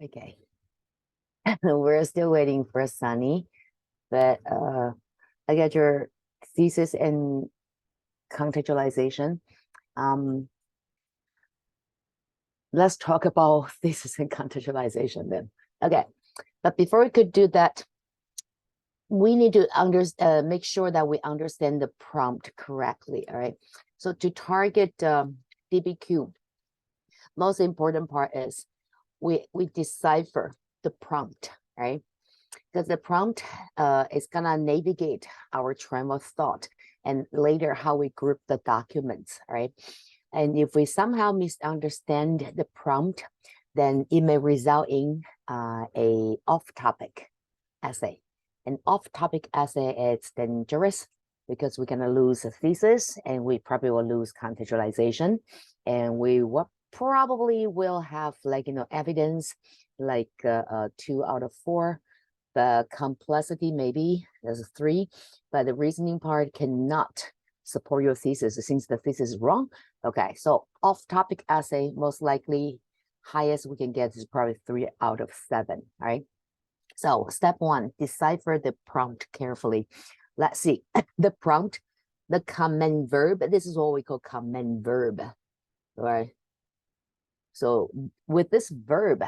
Okay. We're still waiting for Sunny, but I got your thesis and contextualization. Let's talk about thesis and contextualization then. Okay, but before we could do that, we need to make sure that we understand the prompt correctly. All right. So to target DBQ, most important part is we decipher the prompt, right? Because the prompt is gonna navigate our train of thought and later how we group the documents, right? And if we somehow misunderstand the prompt, then it may result in a off-topic essay. An off-topic essay is dangerous because we're gonna lose a thesis and we probably will lose contextualization, and we will probably will have evidence like 2 out of 4. The complexity maybe there's 3, but the reasoning part cannot support your thesis since the thesis is wrong. Okay, so off-topic essay, most likely highest we can get is probably 3 out of 7, all right? So step 1, decipher the prompt carefully. Let's see, the prompt, the command verb, this is what we call command verb, right? So with this verb,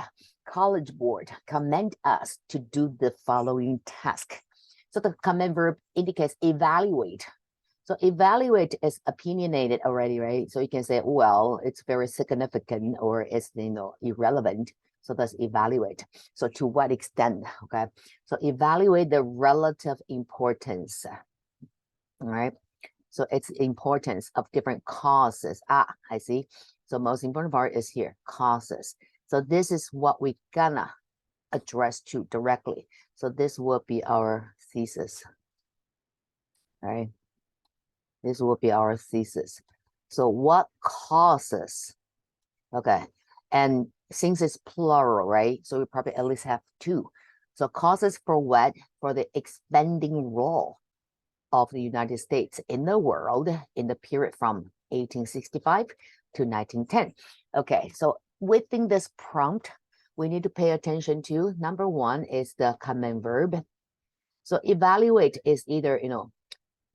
College Board command us to do the following task. So the command verb indicates evaluate. So evaluate is opinionated already, right? So you can say, well, it's very significant or it's irrelevant. So that's evaluate. So to what extent, okay? So evaluate the relative importance, all right? So it's importance of different causes. I see. So most important part is here, causes. So this is what we gonna address to directly. So this will be our thesis, right? This will be our thesis. So what causes, okay. And since it's plural, right? So we probably at least have 2. So causes for what? For the expanding role of the United States in the world in the period from 1865 to 1910. Okay, so within this prompt, we need to pay attention to number 1 is the command verb. So evaluate is either,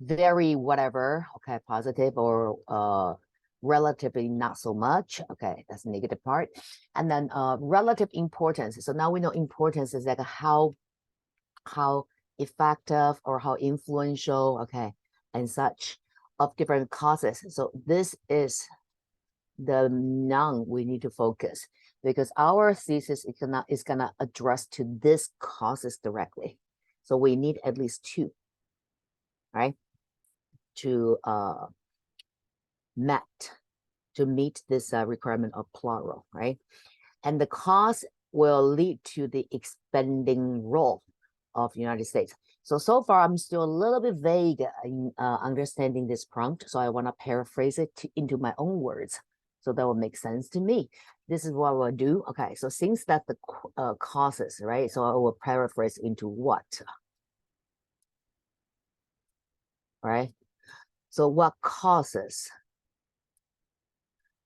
very whatever, okay, positive or relatively not so much, okay, that's the negative part. And then relative importance. So now we know importance is like how effective or how influential, okay, and such of different causes. So this is the noun we need to focus because our thesis is gonna address to this causes directly. So we need at least 2, right, to meet this requirement of plural, right? And the cause will lead to the expanding role of the United States. So far, I'm still a little bit vague in understanding this prompt. So I want to paraphrase it into my own words. So that will make sense to me. This is what we'll do. Okay, so since that the causes, right? So I will paraphrase into what? Right? So what causes?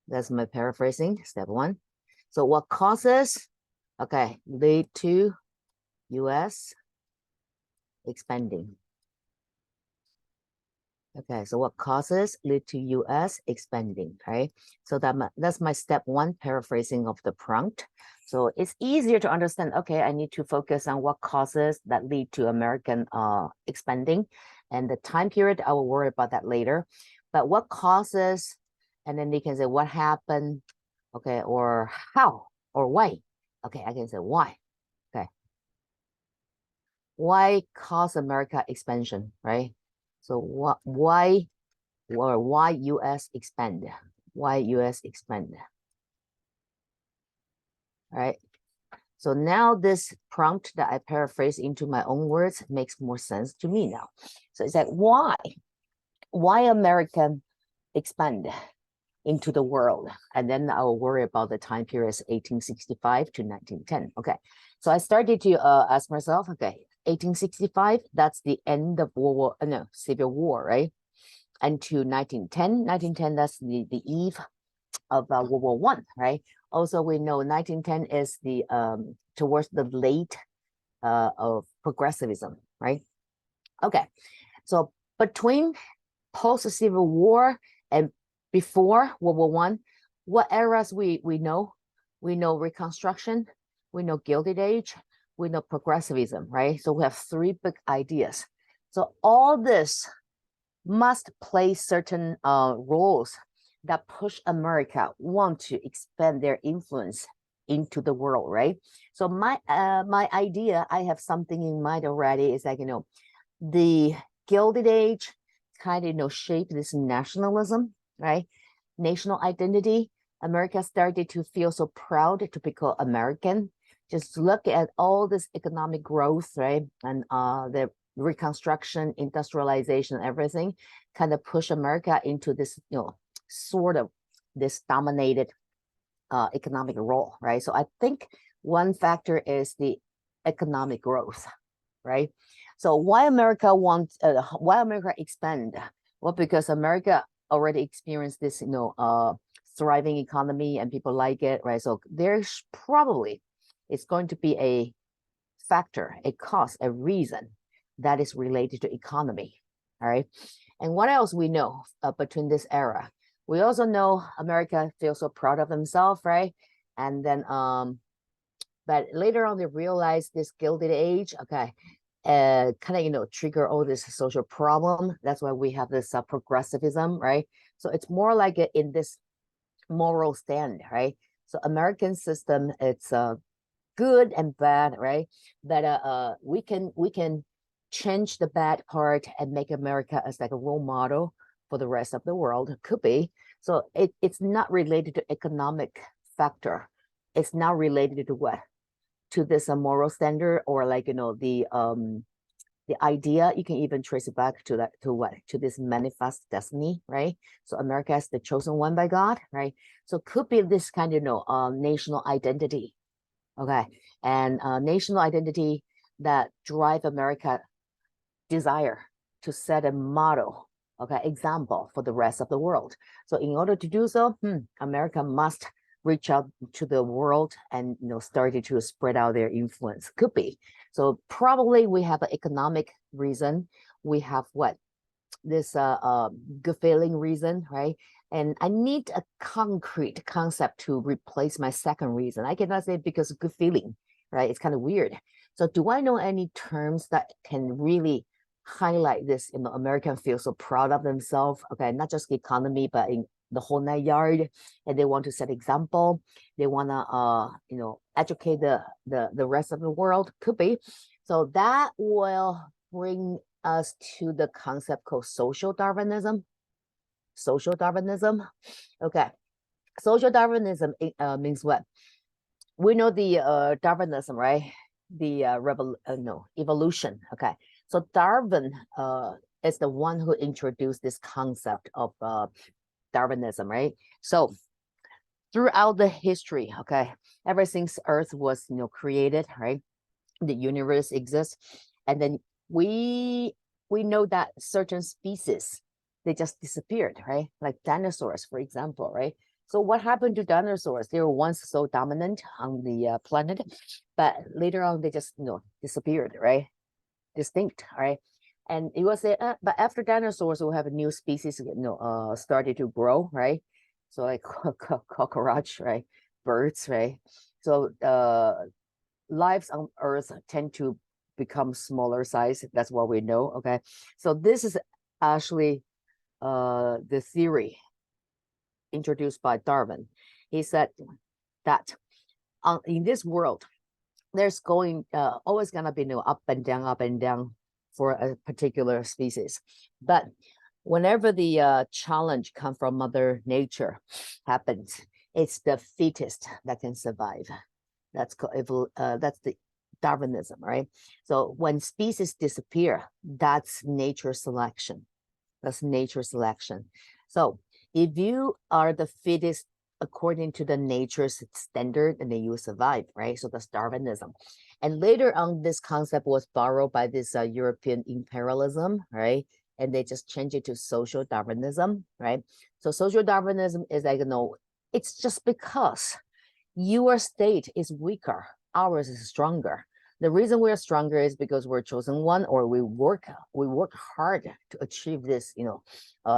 That's my paraphrasing, step 1. So what causes, okay, lead to U.S. expanding. Okay, so what causes lead to U.S. expanding, right? So that's my step 1 paraphrasing of the prompt. So it's easier to understand, okay, I need to focus on what causes that lead to American expanding. And the time period, I will worry about that later. But what causes, and then they can say what happened, okay, or how, or why. Okay, I can say why, okay. Why cause America expansion, right? So why U.S. expand? Why U.S. expand? All right. So now this prompt that I paraphrase into my own words makes more sense to me now. So it's like why American expand into the world? And then I'll worry about the time periods 1865 to 1910. Okay. So I started to ask myself, okay, 1865, that's the end of Civil War, right? And to 1910, that's the eve of World War One, right? Also, we know 1910 is the towards the late of progressivism, right? Okay, so between post-Civil War and before World War One, what eras we know? We know Reconstruction, we know Gilded Age, we know progressivism, right? So we have three big ideas. So all this must play certain roles that push America want to expand their influence into the world, right? So my idea, I have something in mind already, is like, the Gilded Age kind of shape this nationalism, right? National identity. America started to feel so proud to become American. Just look at all this economic growth, right? And the reconstruction, industrialization, everything kind of push America into this, sort of this dominated economic role, right? So I think one factor is the economic growth, right? So why America expand? Well, because America already experienced this, thriving economy and people like it, right? So there's probably, it's going to be a factor, a cause, a reason that is related to economy, all right? And what else we know between this era? We also know America feels so proud of themselves, right? And then, but later on they realized this Gilded Age, okay, kind of, trigger all this social problem. That's why we have this progressivism, right? So it's more like in this moral stand, right? So American system, it's good and bad, right? But we can change the bad part and make America as like a role model for the rest of the world. It could be. So it's not related to economic factor. It's not related to what? To this moral standard, or like, the idea. You can even trace it back to that, to what? To this manifest destiny, right? So America is the chosen one by God, right? So could be this kind of, national identity. Okay. And national identity that drive America desire to set a model, okay, example for the rest of the world. So in order to do so, America must reach out to the world and, started to spread out their influence. Could be. So probably we have an economic reason. We have what? This good feeling reason, right? And I need a concrete concept to replace my second reason. I cannot say because good feeling, right? It's kind of weird. So do I know any terms that can really highlight this? American feel so proud of themselves. Okay, not just the economy, but in the whole 9 yards, and they want to set example. They want to educate the rest of the world. Could be. So that will bring us to the concept called social Darwinism. Social Darwinism. Okay. Social Darwinism means what? We know the Darwinism, right? The evolution. Okay. So Darwin is the one who introduced this concept of Darwinism, right? So throughout the history, okay, ever since Earth was created, right? The universe exists, and then we know that certain species, they just disappeared, right? Like dinosaurs, for example, right? So what happened to dinosaurs? They were once so dominant on the planet, but later on they just disappeared, right? Distinct, right? And it was but after dinosaurs, we'll have a new species started to grow, right? So like cockroach, right? Birds, right? So lives on Earth tend to become smaller size. That's what we know. Okay, so this is actually the theory introduced by Darwin. He said that in this world, there's always gonna be up and down for a particular species, but whenever the challenge come from Mother Nature happens, it's the fittest that can survive. That's the Darwinism, right? So when species disappear, that's nature selection. That's nature selection. So if you are the fittest according to the nature's standard, and then you survive, right? So that's Darwinism. And later on, this concept was borrowed by this European imperialism, right? And they just changed it to social Darwinism, right? So social Darwinism is like, It's just because your state is weaker, ours is stronger. The reason we're stronger is because we're chosen one, or we work hard to achieve this,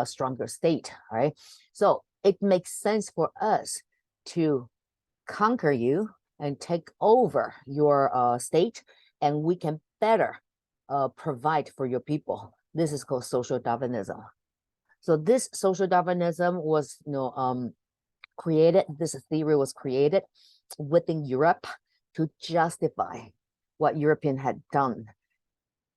stronger state, right? So it makes sense for us to conquer you and take over your state, and we can better provide for your people. This is called social Darwinism. So this social Darwinism was, created. This theory was created within Europe to justify what European had done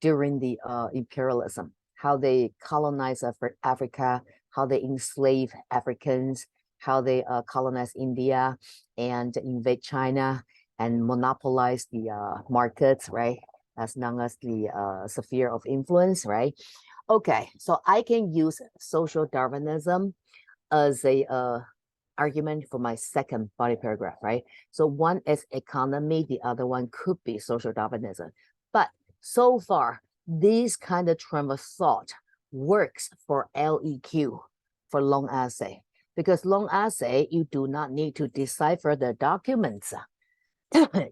during the imperialism, how they colonized Africa, how they enslaved Africans, how they colonized India and invade China and monopolize the markets, right? That's known as the sphere of influence, right? Okay, so I can use social Darwinism as a argument for my second body paragraph, right? So one is economy, the other one could be social Darwinism. But so far, this kind of train of thought works for LEQ, for long essay, because long essay, you do not need to decipher the documents.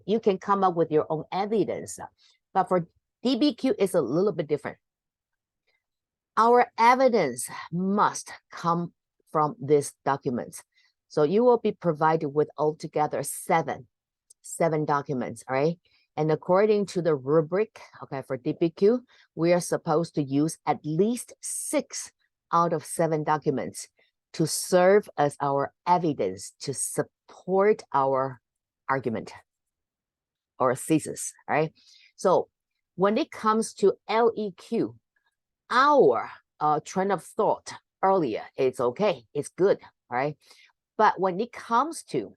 You can come up with your own evidence. But for DBQ, it's a little bit different. Our evidence must come from these documents. So you will be provided with altogether seven documents, right? And according to the rubric, okay, for DBQ, we are supposed to use at least 6 out of 7 documents to serve as our evidence to support our argument or thesis, right? So when it comes to LEQ, our train of thought earlier, it's okay, it's good, right? But when it comes to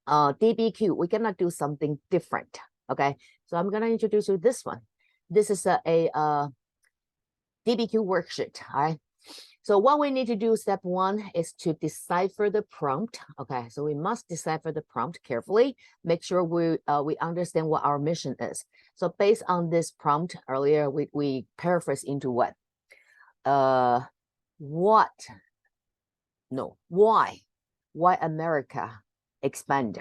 DBQ, we're gonna do something different, okay? So I'm gonna introduce you this one. This is a DBQ worksheet, all right? So what we need to do, step 1, is to decipher the prompt, okay? So we must decipher the prompt carefully, make sure we understand what our mission is. So based on this prompt earlier, we paraphrase into what? Why America expand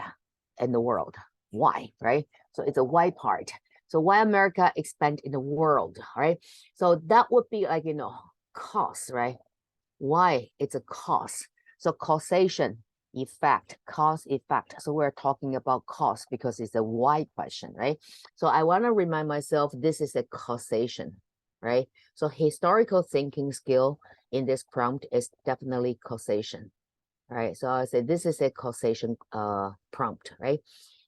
in the world? Why, right? So it's a why part. So why America expand in the world, right? So that would be like, cause, right? Why it's a cause. So causation, effect, cause, effect. So we're talking about cause because it's a why question, right? So I want to remind myself, this is a causation, right? So historical thinking skill in this prompt is definitely causation. All right, so I say this is a causation prompt, right?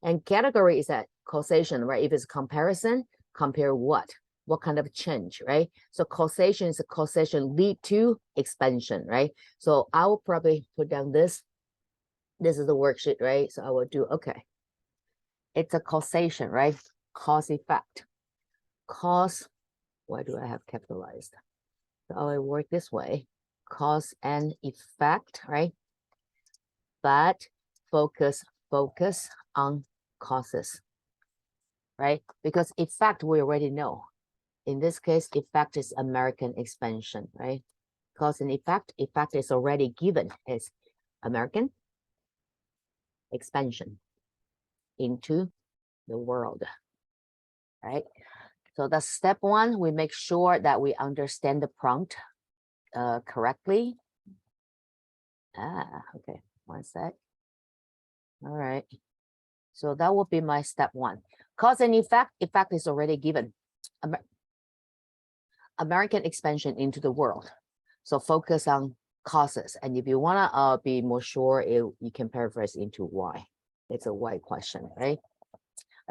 And category is that causation, right? If it's comparison, compare what? What kind of change, right? So causation is a causation lead to expansion, right? So I will probably put down this. This is the worksheet, right? So I will do, okay. It's a causation, right? Cause effect. Cause, why do I have capitalized? So I will work this way. Cause and effect, right? But focus on causes, right? Because effect we already know. In this case, effect is American expansion, right? Cause and effect is already given. It's American expansion into the world, right? So that's step 1. We make sure that we understand the prompt correctly. Okay, 1 sec. All right. So that would be my step 1. Cause and effect is already given. American expansion into the world. So focus on causes. And if you want to be more sure, you can paraphrase into why. It's a why question, right?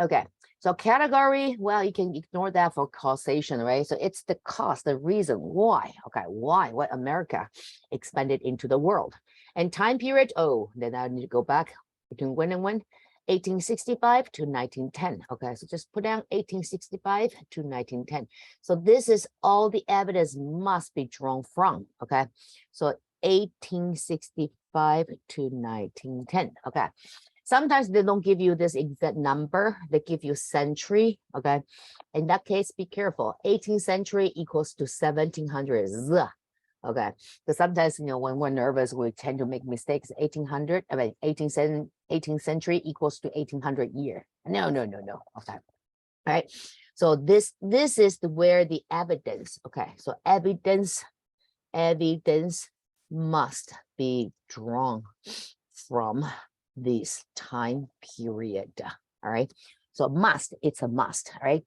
Okay, so category, well, you can ignore that for causation, right? So it's the cause, the reason why. Okay, why America expanded into the world. And time period, then I need to go back between when and when? 1865 to 1910. Okay, so just put down 1865 to 1910. So this is all the evidence must be drawn from. Okay, so 1865 to 1910. Okay, sometimes they don't give you this exact number, they give you century. Okay, in that case, be careful. 18th century equals to 1700s. Okay, because sometimes, when we're nervous, we tend to make mistakes. 1800, 18th century equals to 1800 year. No. Okay, all right. So this is where the evidence. Okay, so evidence must be drawn from this time period. All right. So must, it's a must. All right.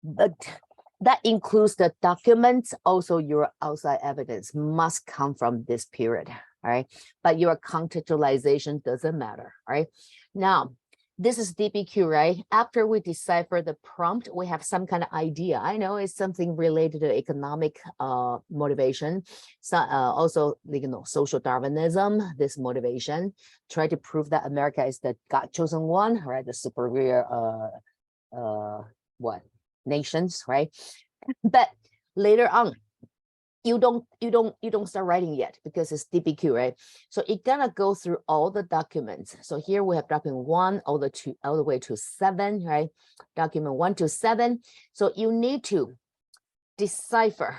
But that includes the documents, also your outside evidence must come from this period, all right? But your contextualization doesn't matter, all right? Now, this is DBQ, right? After we decipher the prompt, we have some kind of idea. I know it's something related to economic motivation. So also, social Darwinism, this motivation, try to prove that America is the God chosen one, right? The superior, nations, right? But later on, you don't start writing yet because it's DBQ, right? So it's gonna go through all the documents. So here we have document 1 all the way to 7, right? Document 1 to 7. So you need to decipher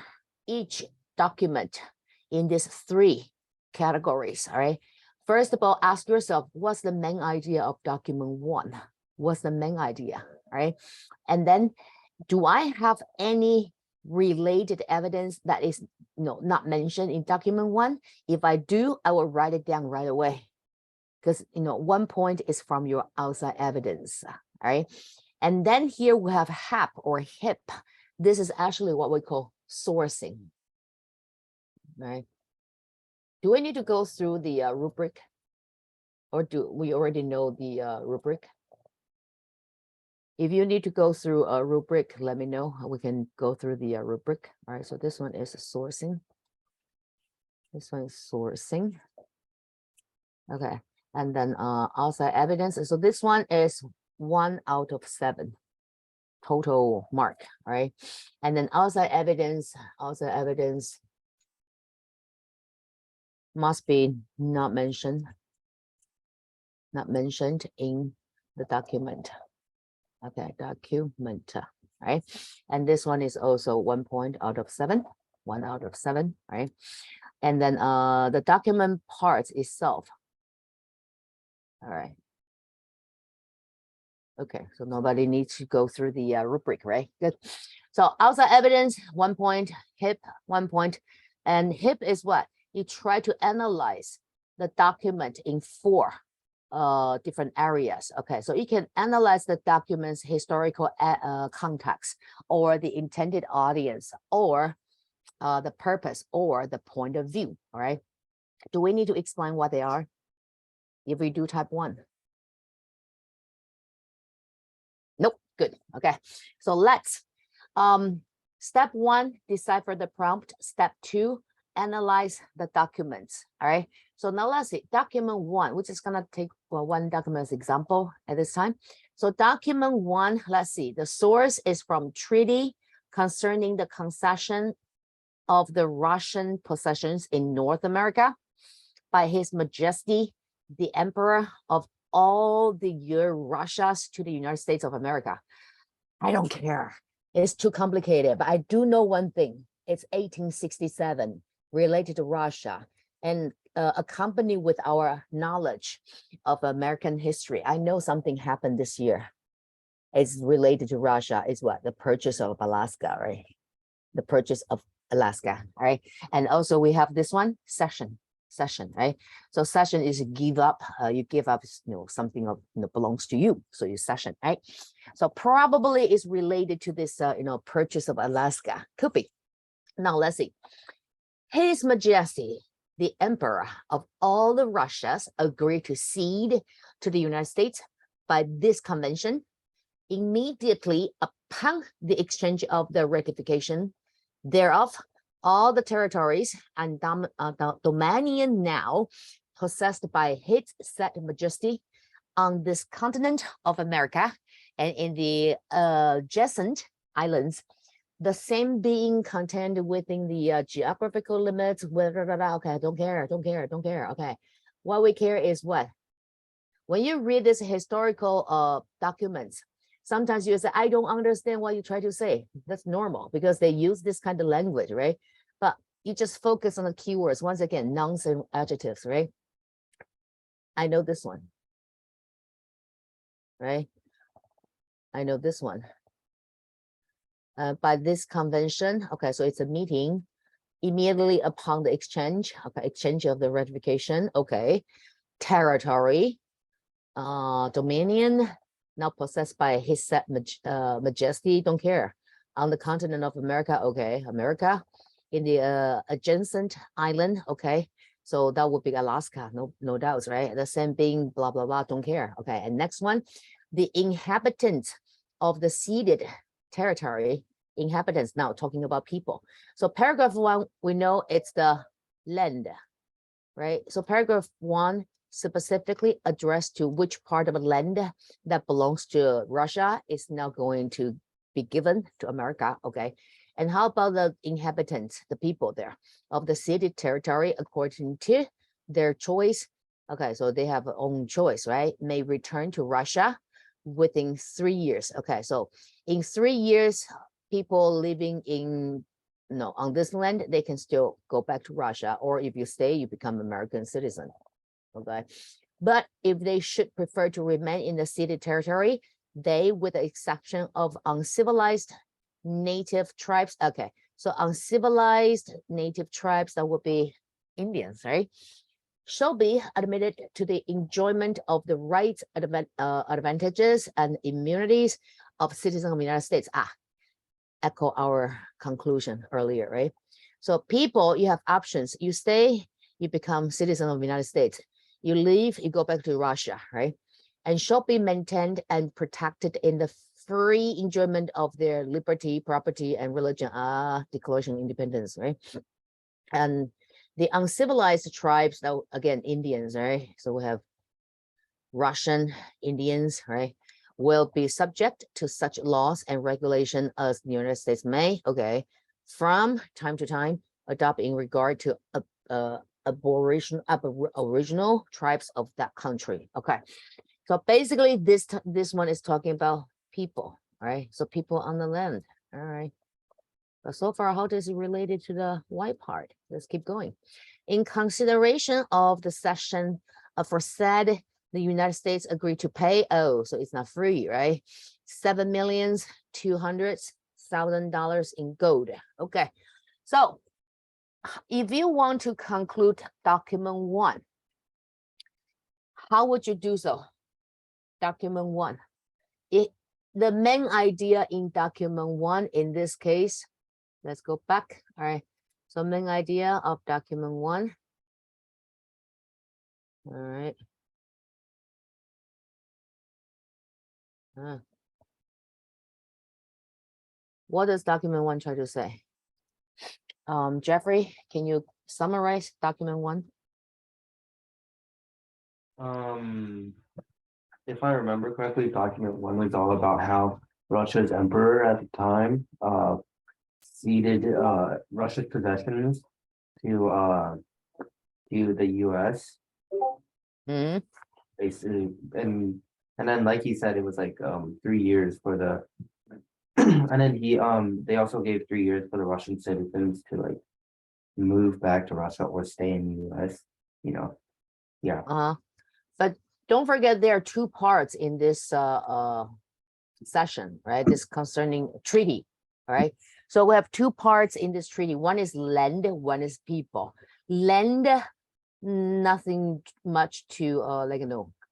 each document in these 3 categories, all right? First of all, ask yourself, what's the main idea of document 1? What's the main idea, right? And then, do I have any related evidence that is not mentioned in document 1? If I do, I will write it down right away, because 1 point is from your outside evidence, all right? And then here we have HAP or HIP. This is actually what we call sourcing, right? Do we need to go through the rubric, or do we already know the rubric? If you need to go through a rubric, let me know. We can go through the rubric. All right, so this one is sourcing. This one is sourcing. Okay, and then outside evidence. So this one is 1 out of 7 total mark. All right, and then outside evidence must be not mentioned in the document. Okay, document, right? And this one is also 1 point out of 7, 1 out of 7, right? And then the document part itself. All right. Okay, so nobody needs to go through the rubric, right? Good. So outside evidence, 1 point, HIP, 1 point. And HIP is what? You try to analyze the document in 4 different areas. Okay, so you can analyze the document's historical context, or the intended audience, or the purpose, or the point of view. All right, do we need to explain what they are if we do type 1? Nope. Good. Okay, so let's step 1, decipher the prompt. Step 2, analyze the documents. All right, so now let's see document 1. We're just gonna take one document as example at this time. So document 1, let's see, the source is from treaty concerning the concession of the Russian possessions in North America by His Majesty the Emperor of all the year Russias to the United States of America. I don't care, it's too complicated, but I do know one thing. It's 1867, related to Russia, and accompanied with our knowledge of American history. I know something happened this year. It's related to Russia. It's what? The purchase of Alaska, right? The purchase of Alaska, right? And also we have this one, cession, right? So cession is give up, you give up, something of, belongs to you. So you cession, right? So probably it's related to this, purchase of Alaska. Could be. Now let's see. His Majesty, the Emperor of all the Russias, agreed to cede to the United States by this convention. Immediately upon the exchange of the ratification thereof, all the territories and dominion now possessed by His said Majesty on this continent of America and in the adjacent islands, the same being contained within the geographical limits. Okay, don't care. Okay, what we care is what? When you read this historical documents, sometimes you say, I don't understand what you try to say. That's normal because they use this kind of language, right? But you just focus on the keywords. Once again, nouns and adjectives, right? I know this one, right? I know this one. By this convention, okay, so it's a meeting immediately upon the exchange, okay, exchange of the ratification, okay, territory, dominion, now possessed by his set majesty, don't care, on the continent of America, okay, America, in the adjacent island, okay, so that would be Alaska, no doubts, right? The same being, blah, blah, blah, don't care, okay, and next one, the inhabitants of the ceded territory, inhabitants, now talking about people. So paragraph 1, we know it's the land, right? So paragraph 1 specifically addressed to which part of the land that belongs to Russia is now going to be given to America, okay? And how about the inhabitants, the people there of the ceded territory according to their choice? Okay, so they have their own choice, right? May return to Russia within 3 years. Okay, so in 3 years, people living in on this land, they can still go back to Russia, or if you stay, you become American citizen. Okay, but if they should prefer to remain in the ceded territory, they, with the exception of uncivilized native tribes, okay, so uncivilized native tribes, that would be Indians, right, shall be admitted to the enjoyment of the rights, advantages, and immunities of citizens of the United States. Echo our conclusion earlier, right? So people, you have options. You stay, you become citizen of the United States. You leave, you go back to Russia, right? And shall be maintained and protected in the free enjoyment of their liberty, property, and religion. Declaration of Independence, right? And the uncivilized tribes, now again, Indians, right? So we have Russian Indians, right? Will be subject to such laws and regulation as the United States may, okay, from time to time, adopt in regard to aboriginal tribes of that country. Okay, so basically this one is talking about people, right? So people on the land, all right. But so far, how does it relate to the white part? Let's keep going. In consideration of the session aforesaid, the United States agreed to pay, so it's not free, right? $7,200,000 in gold. Okay, so if you want to conclude document 1, how would you do so? Document 1. The main idea in document 1 in this case, let's go back. All right, so main idea of document 1. All right. What does document 1 try to say? Jeffrey, can you summarize document 1? If I remember correctly, document 1 was all about how Russia's emperor at the time ceded Russia's possessions to the US. Basically, and then like he said, it was like 3 years for the and then they also gave 3 years for the Russian citizens to like move back to Russia or stay in the US, yeah. But don't forget there are 2 parts in this session, right? This concerning treaty, all right? So we have 2 parts in this treaty. One is land, one is people. Land, nothing much to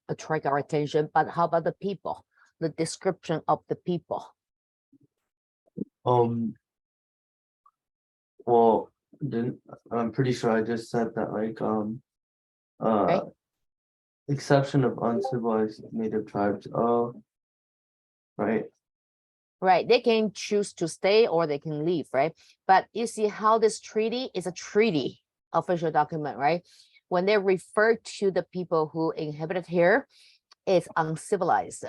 attract our attention, but how about the people? The description of the people. Well, I'm pretty sure I just said that, like Okay. Exception of uncivilized native tribes. Right. Right, they can choose to stay or they can leave, right? But you see how this treaty is a treaty, official document, right? When they refer to the people who inhabited here, it's uncivilized,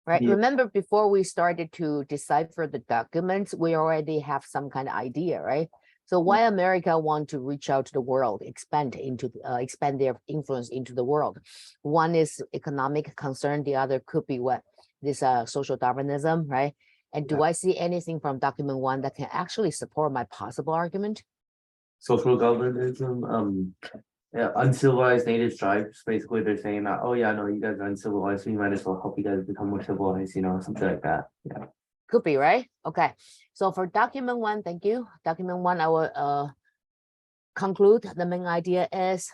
right? Yeah. Remember, before we started to decipher the documents, we already have some kind of idea, right? So why America want to reach out to the world, expand their influence into the world? One is economic concern. The other could be what this social Darwinism, right? And do I see anything from document 1 that can actually support my possible argument? social governism, yeah, uncivilized native tribes. Basically, they're saying that, oh yeah, no, you guys are uncivilized. We might as well help you guys become more civilized. Something like that. Yeah. Could be, right? Okay. So for document one, thank you. Document one, I will conclude the main idea is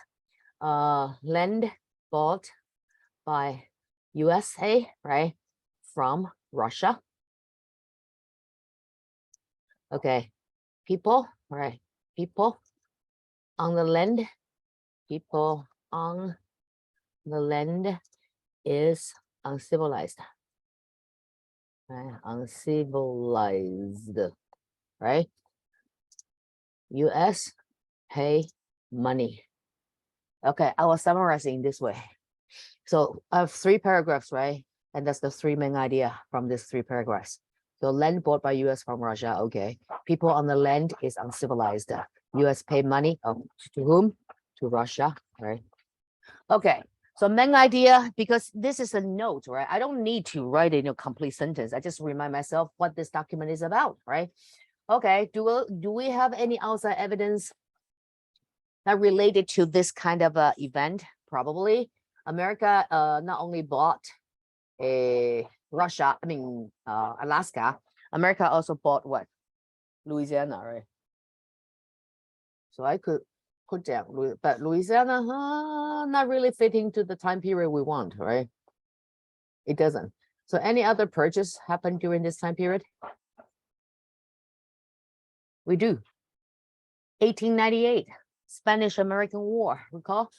land bought by USA, right? From Russia. Okay. People, right? People on the land. People on the land is uncivilized. Right? Uncivilized, right? US pay money. Okay, I was summarizing this way. So I have 3 paragraphs, right? And that's the 3 main idea from these 3 paragraphs. So land bought by US from Russia, okay. People on the land is uncivilized. US pay money, to whom? To Russia, right? Okay, so main idea, because this is a note, right? I don't need to write in a complete sentence. I just remind myself what this document is about, right? Okay, do we have any outside evidence that related to this kind of event? Probably. America not only bought Russia, Alaska, America also bought what? Louisiana, right? So I could put down, but Louisiana, not really fitting to the time period we want, right? It doesn't. So any other purchase happened during this time period? We do. 1898, Spanish-American War, recall?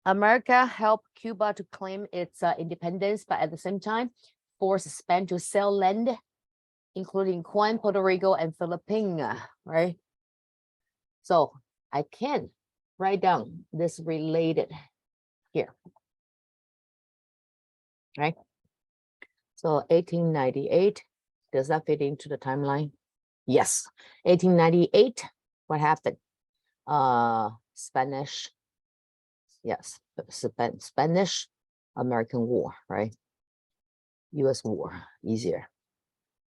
America helped Cuba to claim its independence, but at the same time, forced Spain to sell land, including Guam, Puerto Rico, and Philippines, right? So I can write down this related here, right? So 1898, does that fit into the timeline? Yes, 1898, what happened? Spanish, yes, Spanish American War, right? US war, easier.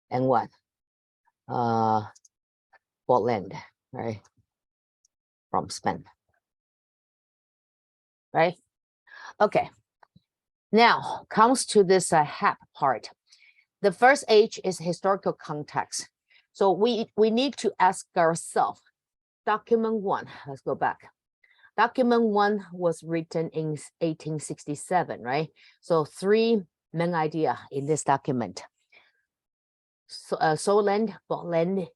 And what? Bought land, right? From Spain, right? Okay. Now comes to this HAP part. The first H is historical context. So we need to ask ourselves, document one, let's go back. Document one was written in 1867, right? So 3 main idea in this document. So, sold land, bought land,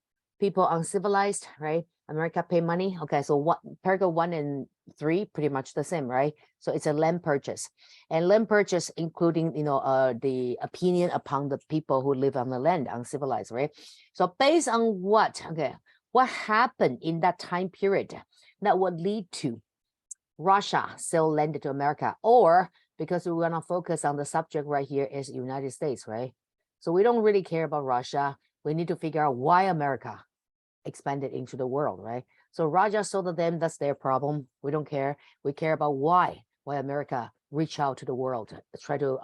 people uncivilized, right? America pay money. Okay, so what paragraph 1 and 3 pretty much the same, right? So it's a land purchase, and land purchase including the opinion upon the people who live on the land, uncivilized, right? So based on what? Okay, what happened in that time period that would lead to Russia sell land to America, or because we want to focus on the subject right here is United States, right? So we don't really care about Russia. We need to figure out why America expanded into the world, right? So Russia sold to them, that's their problem. We don't care. We care about why America reach out to the world, try to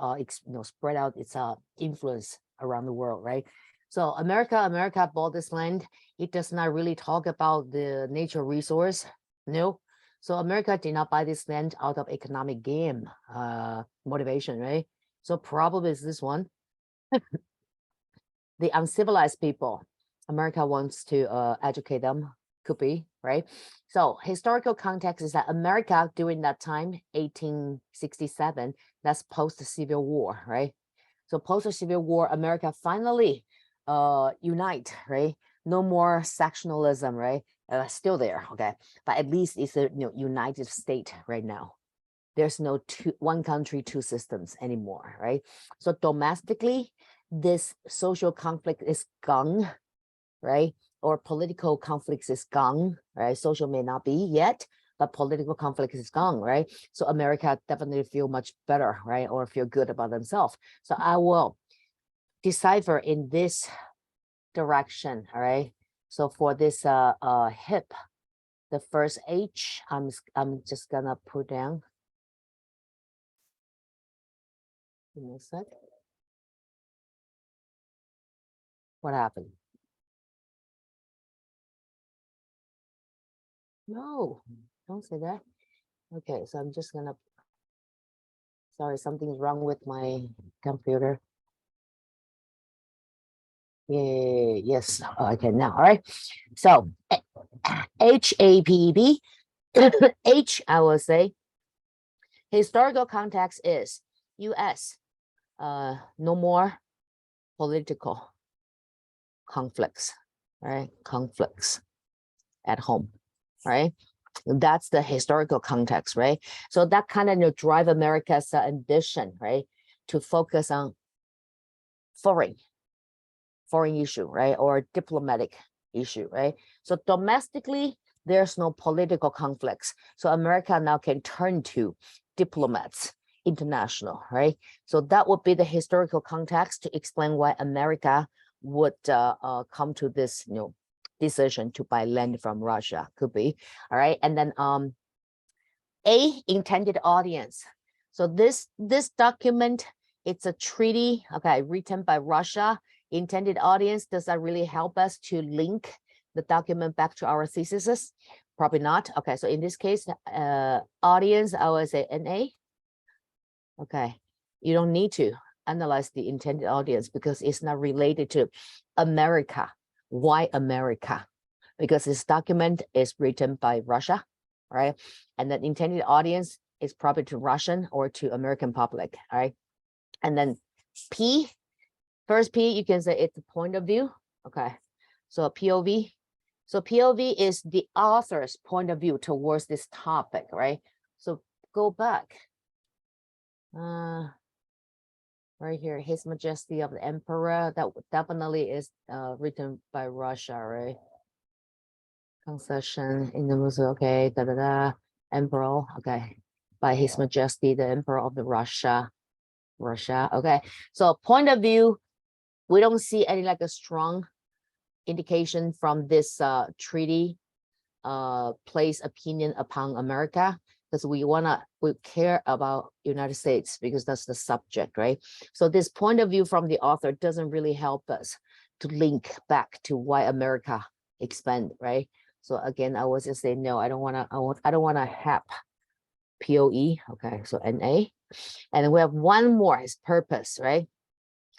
spread out its influence around the world, right? So America bought this land. It does not really talk about the nature resource, no. So America did not buy this land out of economic gain motivation, right? So probably is this one. The uncivilized people, America wants to educate them, could be, right? So historical context is that America during that time, 1867, that's post-Civil War, right? So post-Civil War, America finally unite, right? No more sectionalism, right? Still there, okay? But at least it's a united state right now. There's no one country, 2 systems anymore, right? So domestically, this social conflict is gone, right? Or political conflicts is gone, right? Social may not be yet, but political conflict is gone, right? So America definitely feel much better, right? Or feel good about themselves. So I will decipher in this direction, all right? So for this HIP, the first H, I'm just gonna put down. Give me a sec. What happened? No, don't say that. Okay, so I'm just gonna, sorry, something's wrong with my computer. Yeah, yes, okay, now, all right. So HAPB, H, I will say, historical context is US, no more political conflicts, right? Conflicts at home, right? That's the historical context, right? So that kind of drive America's ambition, right, to focus on foreign issue, right, or diplomatic issue, right? So domestically, there's no political conflicts. So America now can turn to diplomats, international, right? So that would be the historical context to explain why America would come to this, decision to buy land from Russia. Could be, all right. And then A, intended audience. So this document, it's a treaty, okay, written by Russia. Intended audience, does that really help us to link the document back to our theses? Probably not. Okay, so in this case, audience, I would say NA. Okay, you don't need to analyze the intended audience because it's not related to America. Why America? Because this document is written by Russia, right? And the intended audience is probably to Russian or to American public, all right? And then P, first P, you can say it's the point of view, okay? So POV. So POV is the author's point of view towards this topic, right? So go back. Right here, His Majesty of the Emperor, that definitely is written by Russia, right? Concession in the Muslim, okay, Emperor, okay, by His Majesty the Emperor of the Russia, okay. So point of view, we don't see any like a strong indication from this treaty place opinion upon America, because we care about United States because that's the subject, right? So this point of view from the author doesn't really help us to link back to why America expand, right? So again, I was just saying no, I don't want to have POE, okay, so NA. And then we have one more, is purpose, right?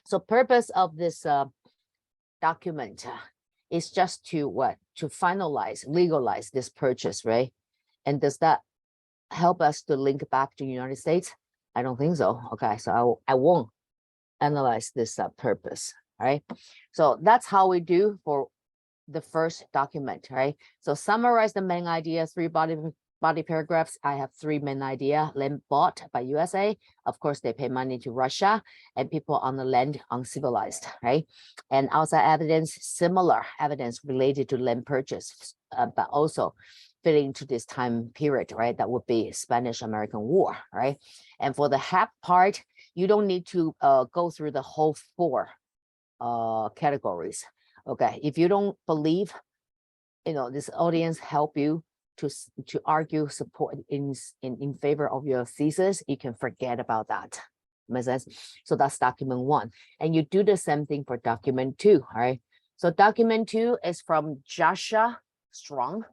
So purpose of this document is just to what? To finalize, legalize this purchase, right? And does that help us to link back to the United States? I don't think so. Okay, so I won't analyze this purpose, right? So that's how we do for the first document, right? So summarize the main idea, three body paragraphs. I have three main idea. Land bought by USA. Of course, they pay money to Russia, and people on the land uncivilized, right? And outside evidence, similar evidence related to land purchase, but also fitting to this time period, right? That would be Spanish-American War, right? And for the HAP part, you don't need to go through the whole four categories. Okay, if you don't believe, this audience help you to argue support in favor of your thesis, you can forget about that. Makes sense? So that's document 1. And you do the same thing for document 2, all right? So document 2 is from Joshua Strong,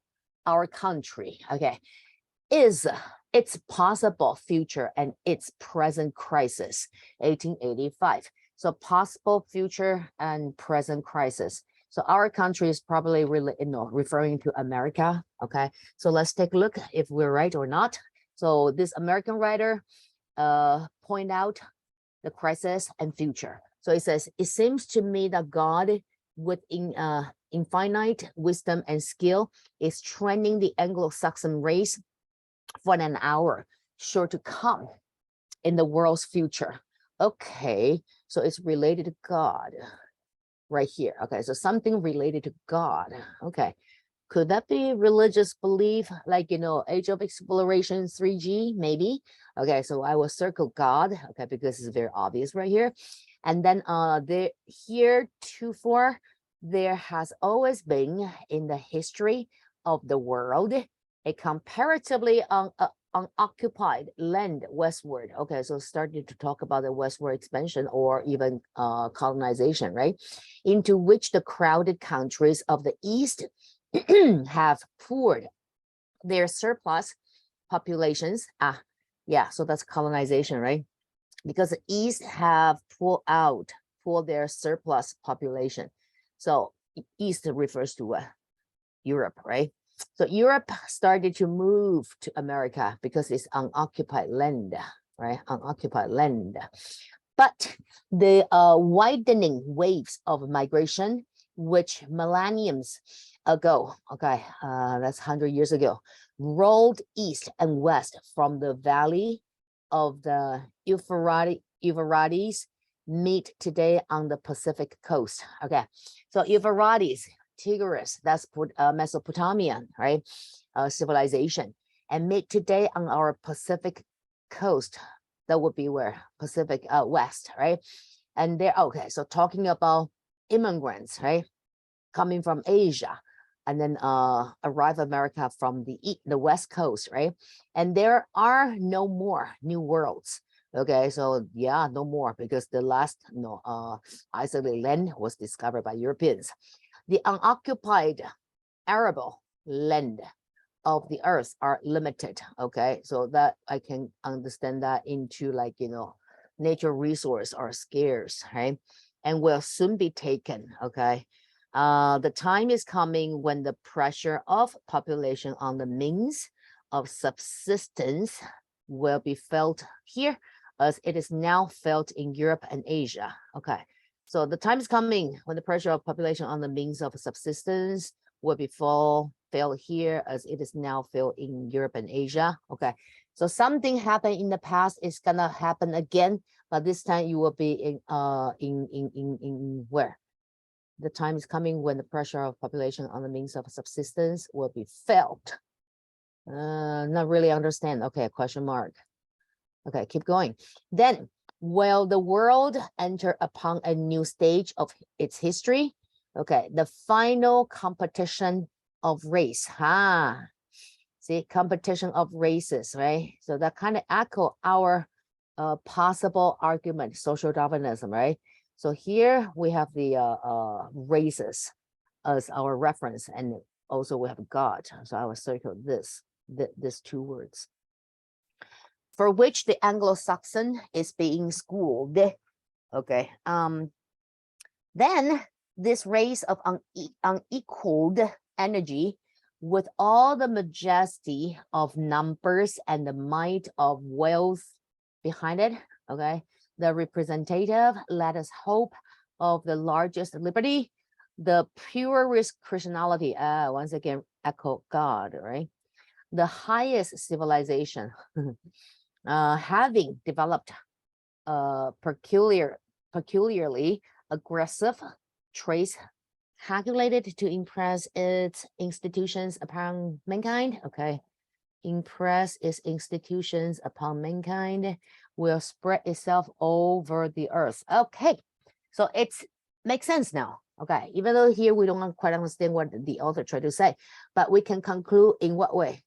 Our Country, okay? Is its possible future and its present crisis, 1885. So possible future and present crisis. So our country is probably really, referring to America. Okay, so let's take a look if we're right or not. So this American writer point out the crisis and future. So it says, it seems to me that God, with infinite wisdom and skill, is training the Anglo-Saxon race for an hour sure to come in the world's future. Okay, so it's related to God right here. Okay, so something related to God. Okay, could that be religious belief, like, Age of Exploration 3G, maybe? Okay, so I will circle God, okay, because it's very obvious right here. And then here 2-4, there has always been in the history of the world a comparatively unoccupied land westward. Okay, so starting to talk about the westward expansion or even colonization, right? Into which the crowded countries of the East have poured their surplus populations. Yeah, so that's colonization, right? Because the East have pulled their surplus population. So East refers to Europe, right? So Europe started to move to America because it's unoccupied land, right? Unoccupied land. But the widening waves of migration, which millenniums ago, okay, that's 100 years ago, rolled east and west from the valley of the Euphrates meet today on the Pacific coast. Okay, so Euphrates, Tigris, that's Mesopotamian, right? Civilization, and meet today on our Pacific coast. That would be where Pacific West, right? And there, okay, so talking about immigrants, right? Coming from Asia and then arrive America from the West Coast, right? And there are no more new worlds. Okay, so yeah, no more because the last isolated land was discovered by Europeans. The unoccupied arable land of the earth are limited. Okay, so that I can understand that into like, nature resource are scarce, right? And will soon be taken. Okay, the time is coming when the pressure of population on the means of subsistence will be felt here as it is now felt in Europe and Asia. Okay, so the time is coming when the pressure of population on the means of subsistence will be felt here as it is now felt in Europe and Asia. Okay, so something happened in the past is gonna happen again, but this time you will be in where? The time is coming when the pressure of population on the means of subsistence will be felt. Not really understand. Okay, question mark. Okay, keep going. Then, will the world enter upon a new stage of its history? Okay, the final competition of race. See, competition of races, right? So that kind of echo our possible argument, social Darwinism, right? So here we have the races as our reference, and also we have God. So I will circle these two words, for which the Anglo-Saxon is being schooled. Okay. Then this race of unequaled energy, with all the majesty of numbers and the might of wealth behind it, okay, the representative, let us hope, of the largest liberty, the purest Christianity, once again, echo God, right? The highest civilization, having developed peculiarly aggressive traits calculated to impress its institutions upon mankind. Okay, impress its institutions upon mankind, will spread itself over the earth. Okay, so it's makes sense now. Okay, even though here we don't quite understand what the author tried to say, but we can conclude in what way?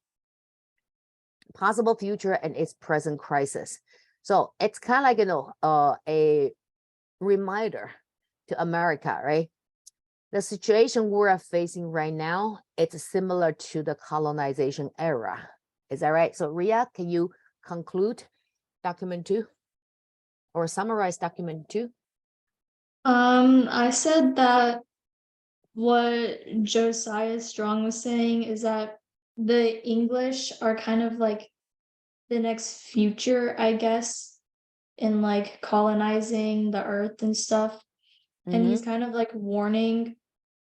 Possible future and its present crisis. So it's kind of like, a reminder to America, right? The situation we're facing right now, it's similar to the colonization era. Is that right? So Ria, can you conclude document 2 or summarize document 2? I said that what Josiah Strong was saying is that the English are kind of like the next future, I guess, in like colonizing the earth and stuff. And he's kind of like warning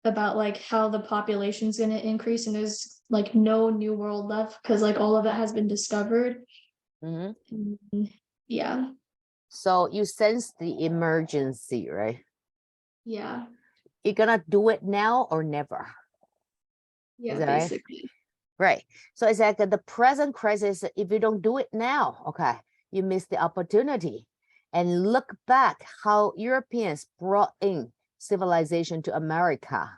about like how the population's going to increase and there's like no new world left because like all of it has been discovered. Yeah. So you sense the emergency, right? Yeah. You're gonna do it now or never. Yeah, Is that basically. Right. So it's like the present crisis, if you don't do it now, okay, you miss the opportunity. And look back how Europeans brought in civilization to America,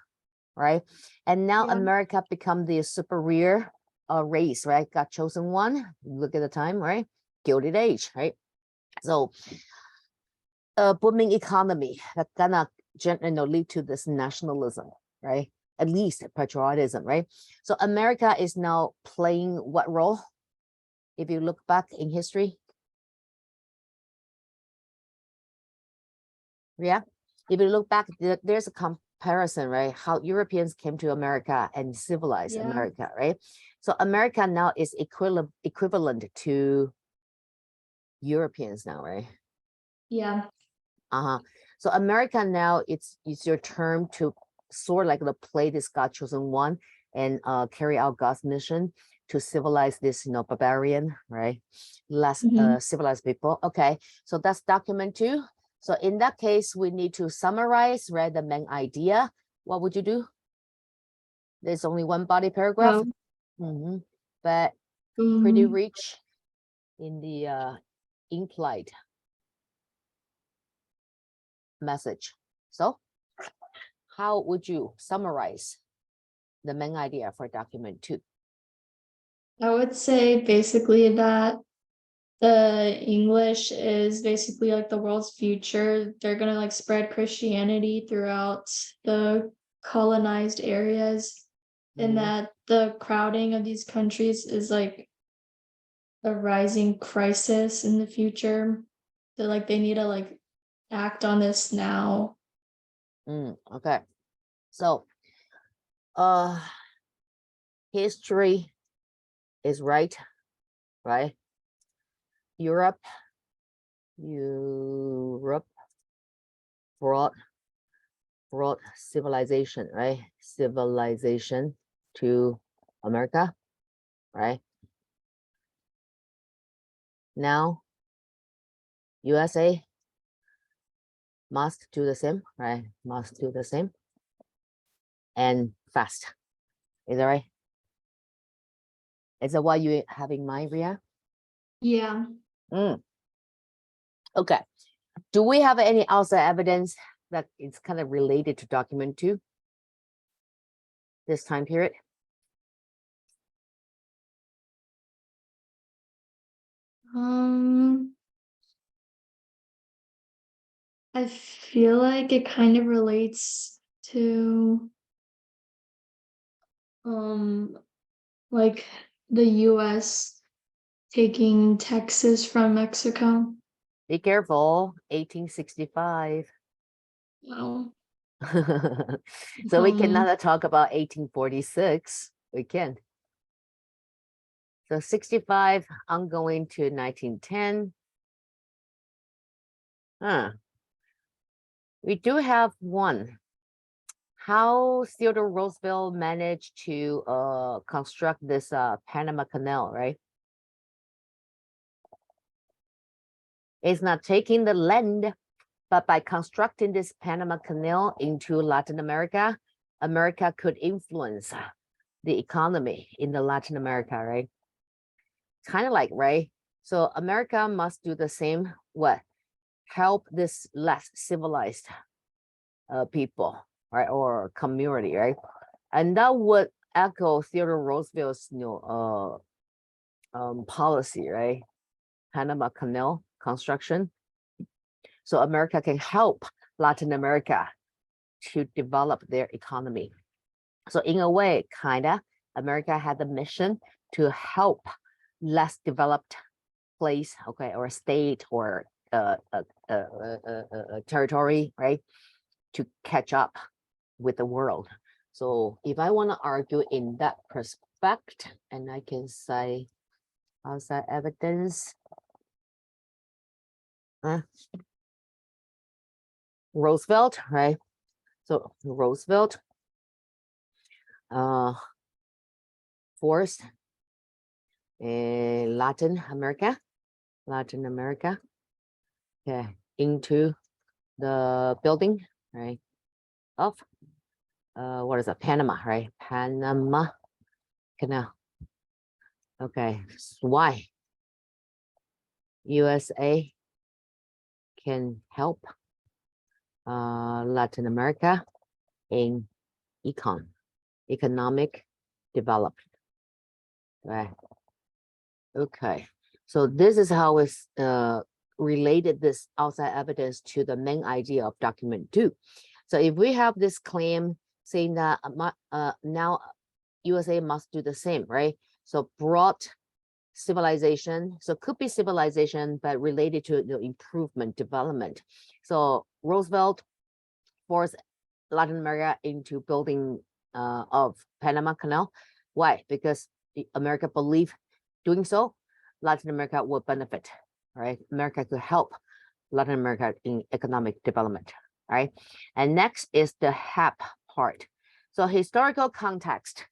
right? And now Yeah. America become the superior race, right? Got chosen one. Look at the time, right? Gilded Age, right? So booming economy that gonna lead to this nationalism, right? at least patriotism, right? So America is now playing what role? If you look back in history. Yeah, if you look back, there's a comparison, right? How Europeans came to America and civilized Yeah. America, right? So America now is equivalent to Europeans now, right? Yeah. So America now, it's your term to sort of like the play this God chosen one and carry out God's mission to civilize this, barbarian, right? Less civilized people. Okay, so that's document 2. So in that case, we need to summarize, right, the main idea. What would you do? There's only one body paragraph, but pretty rich in the implied message. So how would you summarize the main idea for document 2? I would say basically that the English is basically like the world's future. They're gonna like spread Christianity throughout the colonized areas, and that the crowding of these countries is like a rising crisis in the future. That like they need to like act on this now. Okay, so history is right? Europe brought civilization, right? Civilization to America, right? Now USA must do the same, right? Must do the same and fast. Is that right? Is that what you have in mind, Ria? Yeah. Okay. Do we have any outside evidence that it's kind of related to document 2? This time period? I feel like it kind of relates to like the US taking Texas from Mexico. Be careful, 1865. Wow. So we cannot talk about 1846. We can. So 65 ongoing to 1910. We do have one. How Theodore Roosevelt managed to construct this Panama Canal, right? It's not taking the land, but by constructing this Panama Canal into Latin America, America could influence the economy in the Latin America, right? Kind of like, right? So America must do the same, what? Help this less civilized people, right? Or community, right? And that would echo Theodore Roosevelt's policy, right? Panama Canal construction. So America can help Latin America to develop their economy. So in a way, America had the mission to help less developed place, okay, or state or territory, right, to catch up with the world. So if I want to argue in that perspective, and I can say outside evidence, Roosevelt, right? So Roosevelt forced Latin America, okay, into the building, right, of what is it, Panama, right? Panama Canal. Okay, so why USA can help Latin America in economic development, right? Okay, so this is how it's related this outside evidence to the main idea of document 2. So if we have this claim saying that now USA must do the same, right? So brought civilization, so could be civilization, but related to the improvement, development. So Roosevelt forced Latin America into building of Panama Canal. Why? Because America believed doing so, Latin America will benefit, right? America could help Latin America in economic development, right? And next is the HAP part. So historical context.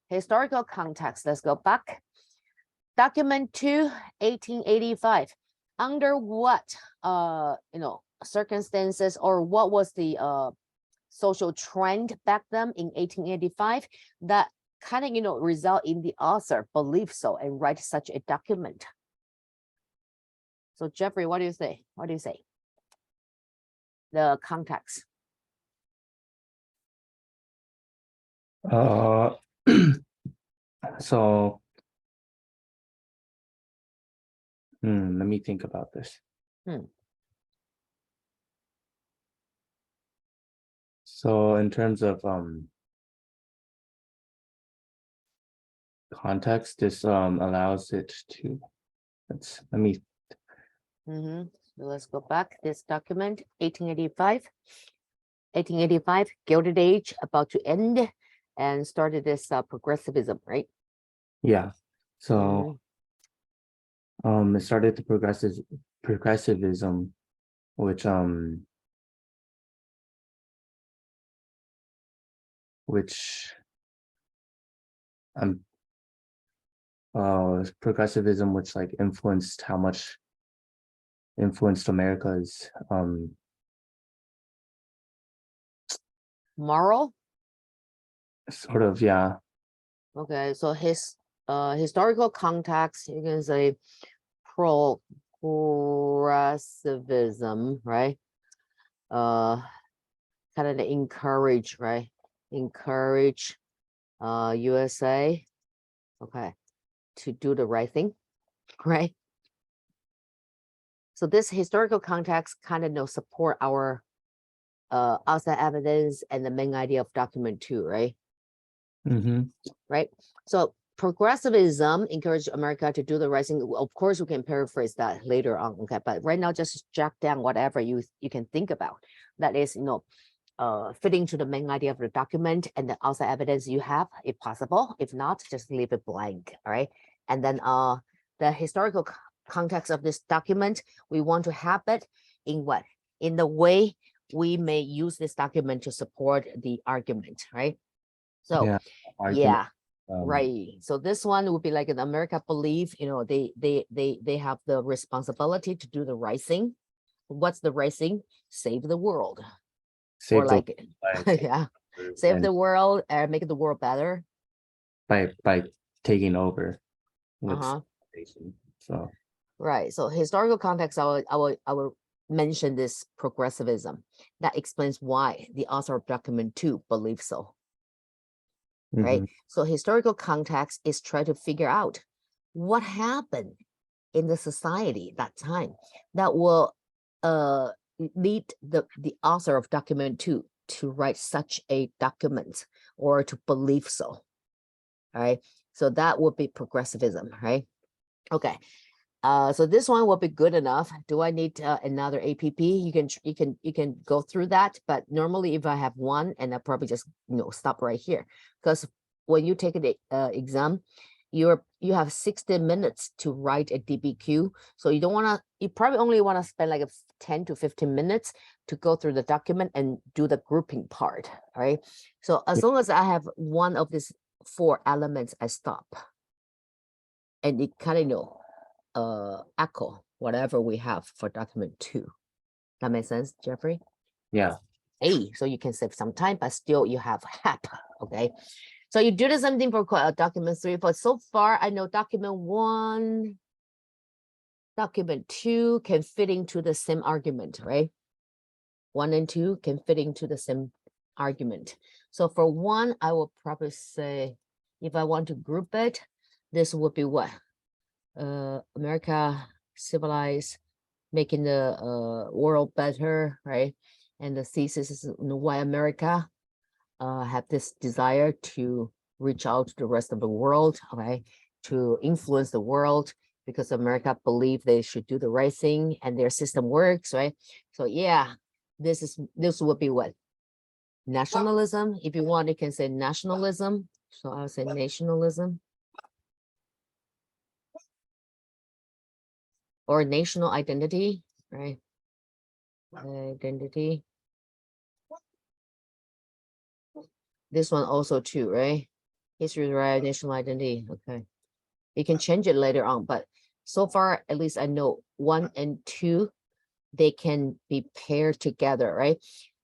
Historical context, let's go back. Document 2, 1885. Under what circumstances, or what was the social trend back then in 1885 that kind of result in the author believe so and write such a document? So Jeffrey, what do you say? What do you say? The context. So let me think about this. So in terms of context, this allows it to, let me. So let's go back. This document, 1885. 1885, Gilded Age about to end, and started this progressivism, right? Yeah. So it started the progressivism, which progressivism, which like influenced America's moral. Sort of, yeah. Okay, so his historical context, you can say progressivism, right? Kind of encourage, right? Encourage USA, okay, to do the right thing, right? So this historical context kind of support our outside evidence and the main idea of document 2, right? Right. So progressivism encouraged America to do the right thing. Of course, we can paraphrase that later on, okay? But right now, just jot down whatever you can think about. That is, fitting to the main idea of the document and the outside evidence you have, if possible. If not, just leave it blank. All right. And then the historical context of this document, we want to have it in what? In the way we may use this document to support the argument, right? So yeah, right. So this one would be like an America believe, they have the responsibility to do the right thing. What's the right thing? Save the world. Or like, yeah, save the world and make the world better by taking over. So right. So historical context, I will mention this progressivism that explains why the author of document 2 believes so. Right. So historical context is try to figure out what happened in the society that time that will lead the author of document 2 to write such a document or to believe so. All right. So that would be progressivism, right? Okay. So this one will be good enough. Do I need another APP? You can go through that, but normally if I have one, and I probably just stop right here, because when you take an exam, you have 60 minutes to write a DBQ. So you probably only want to spend like 10 to 15 minutes to go through the document and do the grouping part. All right. So as long as I have one of these 4 elements, I stop. And it kind of echo whatever we have for document 2. That makes sense, Jeffrey? Yeah. Hey, so you can save some time, but still you have HAP. Okay. So you do the same thing for document 3, but so far I know document 1, document 2 can fit into the same argument, right? 1 and 2 can fit into the same argument. So for 1, I will probably say, if I want to group it, this would be what? America civilized, making the world better, right? And the thesis is why America have this desire to reach out to the rest of the world, okay, to influence the world because America believe they should do the right thing and their system works, right? So yeah, this would be what? Nationalism. If you want, you can say nationalism. So I'll say nationalism. Or national identity, right? Identity. This one also too, right? History, right? National identity. Okay. You can change it later on, but so far, at least I know 1 and 2, they can be paired together, right?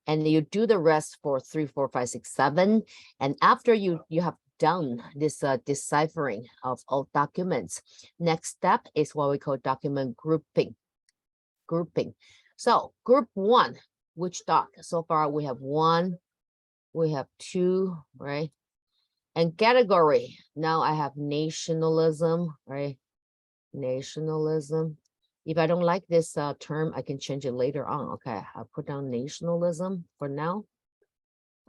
And you do the rest for 3, 4, 5, 6, 7. And after you have done this deciphering of all documents, next step is what we call document grouping. So group 1, which doc? So far we have 1, we have 2, right? And category, now I have nationalism, right? Nationalism. If I don't like this term, I can change it later on. Okay, I'll put down nationalism for now.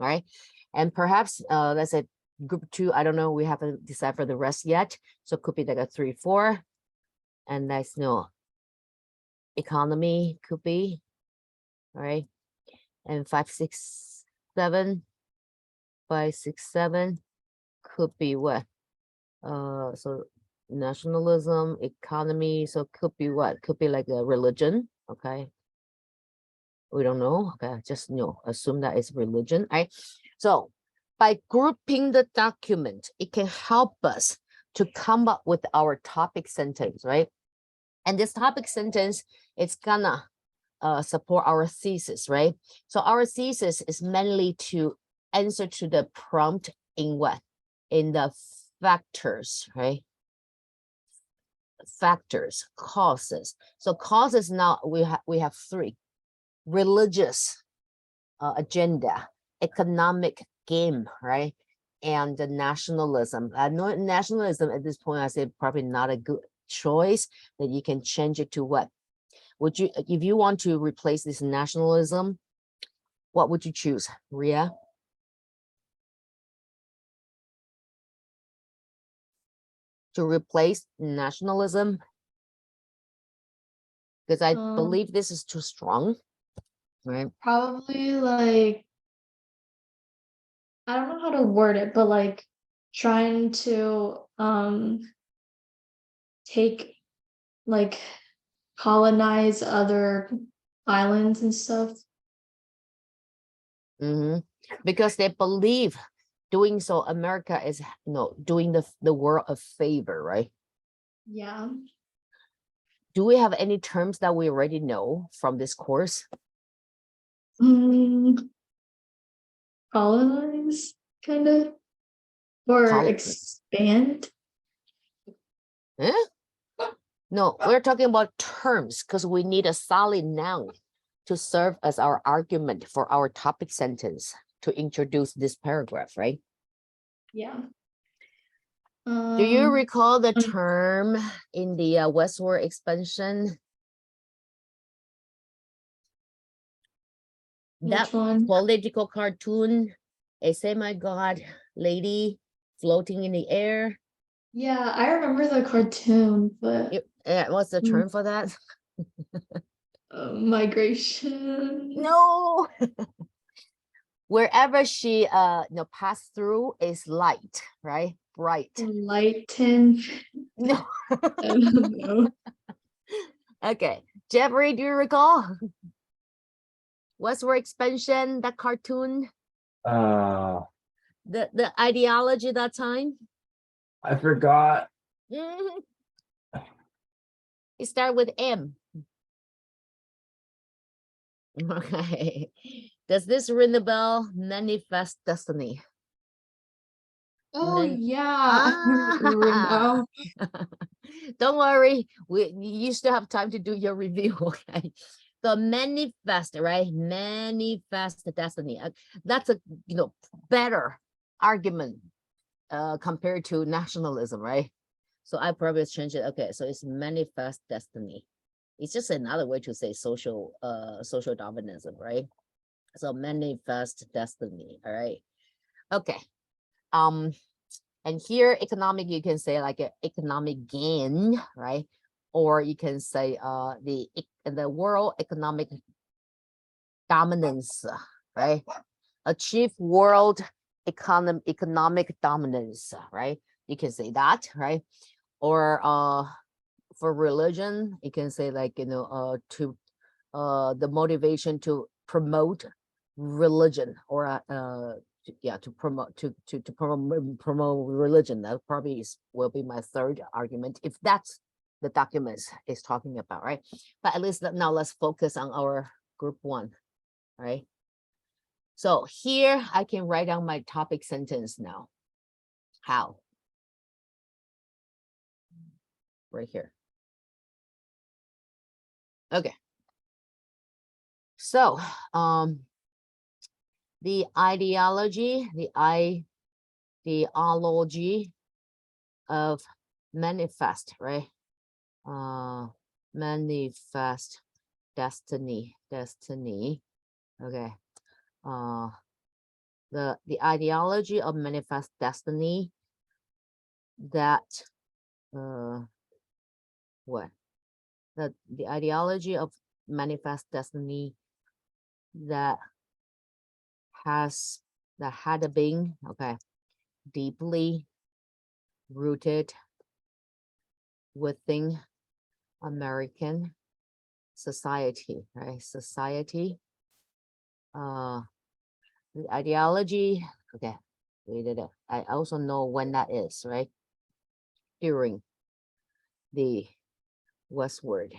All right. And perhaps let's say group 2, I don't know, we haven't decided for the rest yet. So it could be like a 3, 4. And that's no economy could be. All right. And 5, 6, 7. 5, 6, 7 could be what? So nationalism, economy, so could be what? Could be like a religion, okay? We don't know, okay? Just assume that it's religion, right? So by grouping the document, it can help us to come up with our topic sentence, right? And this topic sentence, it's gonna support our thesis, right? So our thesis is mainly to answer to the prompt in what? In the factors, right? Factors, causes. So causes now we have 3: religious agenda, economic game, right? And the nationalism. Nationalism at this point, I say probably not a good choice. That you can change it to what? Would you, if you want to replace this nationalism, what would you choose, Ria? To replace nationalism? Because I believe this is too strong, right? Probably like, I don't know how to word it, but like trying to take like colonize other islands and stuff. Because they believe doing so, America is doing the world a favor, right? Yeah. Do we have any terms that we already know from this course? Colonize, kind of, or expand. Eh? No, we're talking about terms because we need a solid noun to serve as our argument for our topic sentence to introduce this paragraph, right? Yeah. Do you recall the term in the westward expansion? That one? Political cartoon, a semi-god lady floating in the air. Yeah, I remember the cartoon, but What's the term for that? migration. No. Wherever she passed through is light, right? Bright. Lighten. No. I don't know. Okay, Jeffrey, do you recall? Westward expansion, that cartoon, the ideology that time? I forgot. It started with M. Okay. Does this ring the bell? Manifest destiny. Oh yeah. No. Don't worry, you still have time to do your review. Okay. So manifest, right? Manifest destiny. That's a better argument compared to nationalism, right? So I probably change it. Okay, so it's manifest destiny. It's just another way to say social Darwinism, right? So manifest destiny. All right. Okay. And here economic, you can say like a economic gain, right? Or you can say the world economic dominance, right? Achieve world economic dominance, right? You can say that, right? Or for religion, you can say like, you know, to the motivation to promote religion, or yeah, to promote religion. That probably will be my third argument, if that's the document is talking about, right? But at least now let's focus on our group one, right? So here I can write down my topic sentence now. How? Right here. Okay. So the ideology of manifest, right? Manifest destiny. Okay. The ideology of manifest destiny that what? The ideology of manifest destiny that had been, okay, deeply rooted within American society, right? Society. The ideology, okay, we did it. I also know when that is, right? During the westward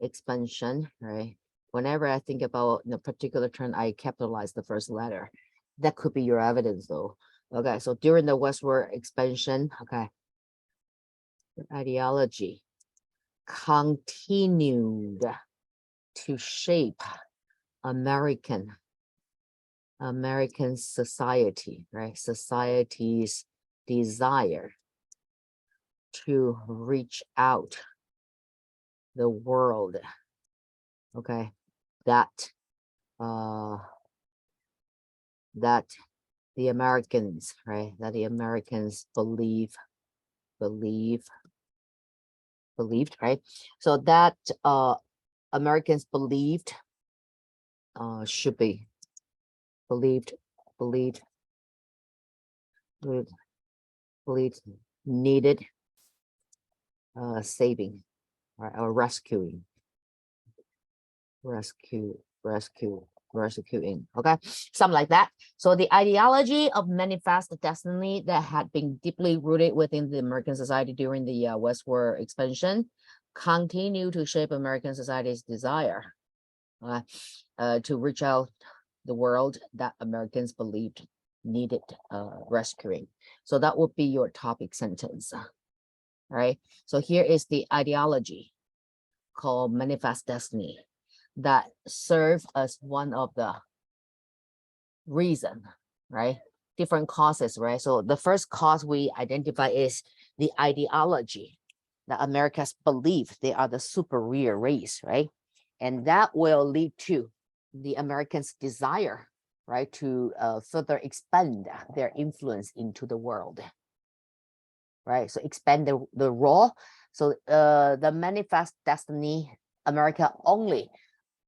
expansion, right? Whenever I think about a particular term, I capitalize the first letter. That could be your evidence though. Okay, so during the westward expansion, okay, ideology continued to shape American society, right? Society's desire to reach out the world. Okay, that the Americans, right? That the Americans believed, right? So that Americans believed should be believed needed saving, right? Or rescuing, rescuing, okay, something like that. So the ideology of manifest destiny that had been deeply rooted within the American society during the westward expansion continue to shape American society's desire to reach out the world that Americans believed needed rescuing. So that would be your topic sentence. All right, so here is the ideology called manifest destiny that serve as one of the reason, right? Different causes, right? So the first cause we identify is the ideology that Americans believe they are the superior race, right? And that will lead to the Americans' desire, right, to further expand their influence into the world, right? So expand the role. So the manifest destiny, America only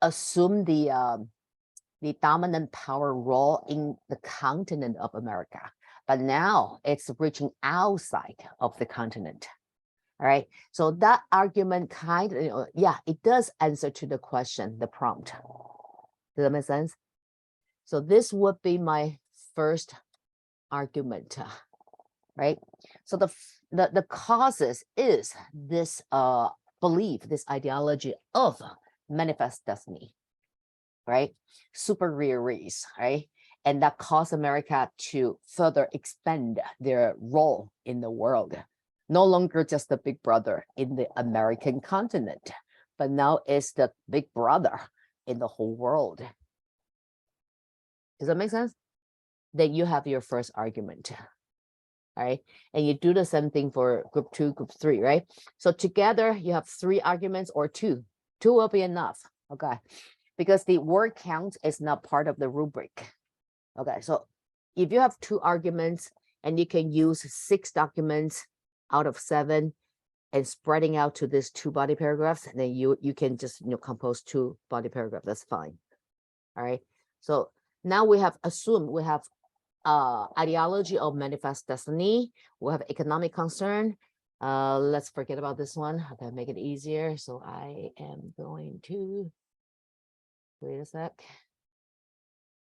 assume the dominant power role in the continent of America, but now it's reaching outside of the continent. All right, so that argument kind of, yeah, it does answer to the question, the prompt. Does that make sense? So this would be my first argument, right? So the causes is this belief, this ideology of manifest destiny, right? Superior race, right? And that caused America to further expand their role in the world. No longer just the big brother in the American continent, but now it's the big brother in the whole world. Does that make sense? Then you have your first argument, right? And you do the same thing for group 2, group 3, right? So together you have 3 arguments or 2. 2 will be enough, okay? Because the word count is not part of the rubric. Okay, so if you have 2 arguments and you can use 6 documents out of 7 and spreading out to these 2 body paragraphs, and then you can just compose 2 body paragraphs. That's fine. All right. So now we have assumed we have ideology of manifest destiny. We have economic concern. Let's forget about this one. Okay, make it easier. So I am going to wait a sec.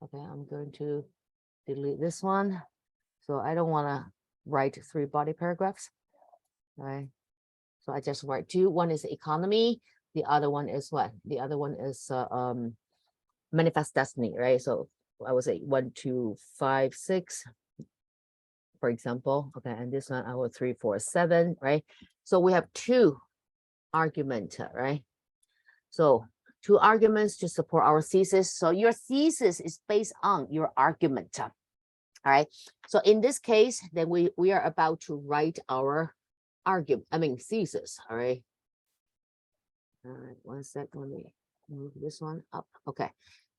Okay, I'm going to delete this one. So I don't want to write 3 body paragraphs. All right. So I just write 2. One is economy. The other one is what? The other one is manifest destiny, right? So I would say 1, 2, 5, 6, for example. Okay, and this one I will 3, 4, 7, right? So we have 2 arguments, right? So 2 arguments to support our thesis. So your thesis is based on your argument. All right. So in this case, then we are about to write our thesis. All right. All right, 1 sec. Let me move this one up. Okay.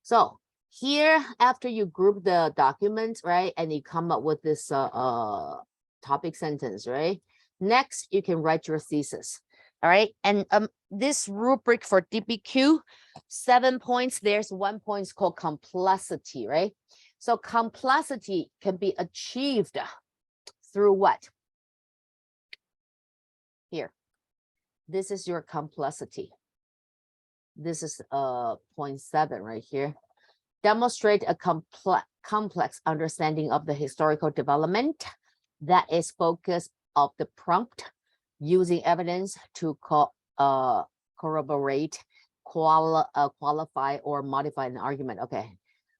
So here, after you group the documents, right, and you come up with this topic sentence, right? Next, you can write your thesis. All right. And this rubric for DBQ, 7 points, there's 1 point called complexity, right? So complexity can be achieved through what? Here. This is your complexity. This is 0.7 right here. Demonstrate a complex understanding of the historical development that is focus of the prompt, using evidence to corroborate, qualify, or modify an argument. Okay,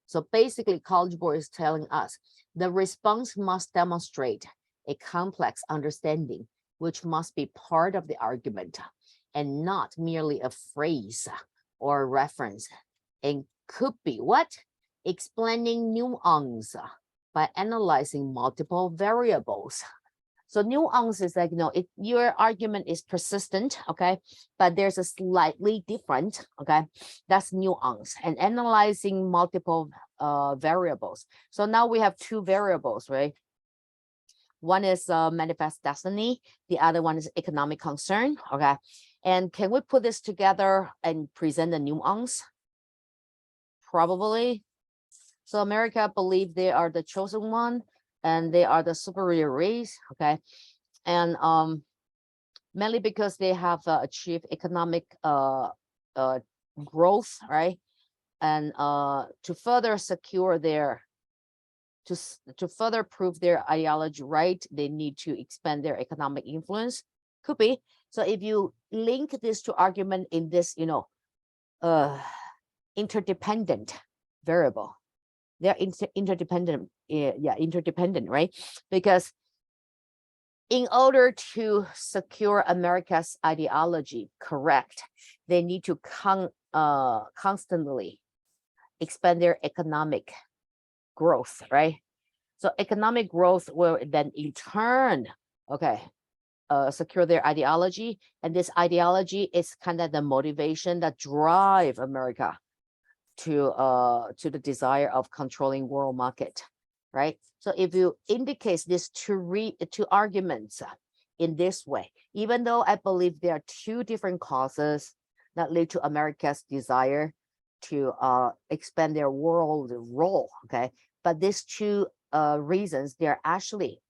so basically College Board is telling us the response must demonstrate a complex understanding, which must be part of the argument and not merely a phrase or reference, and could be what? Explaining nuance by analyzing multiple variables. So nuance is like, your argument is persistent, okay, but there's a slightly different, okay, that's nuance, and analyzing multiple variables. So now we have 2 variables, right? One is manifest destiny, the other one is economic concern, okay? And can we put this together and present the nuance? Probably. So America believe they are the chosen one and they are the superior race, okay? And mainly because they have achieved economic growth, right? And to further secure their to further prove their ideology right, they need to expand their economic influence. Could be. So if you link this to argument in this, interdependent variable, they're interdependent, interdependent, right? Because in order to secure America's ideology correct, they need to constantly expand their economic growth, right? So economic growth will then in turn, okay, secure their ideology, and this ideology is kind of the motivation that drive America to the desire of controlling world market, right? So if you indicate this two arguments in this way, even though I believe there are 2 different causes that lead to America's desire to expand their world role, okay, but these 2 reasons, they're actually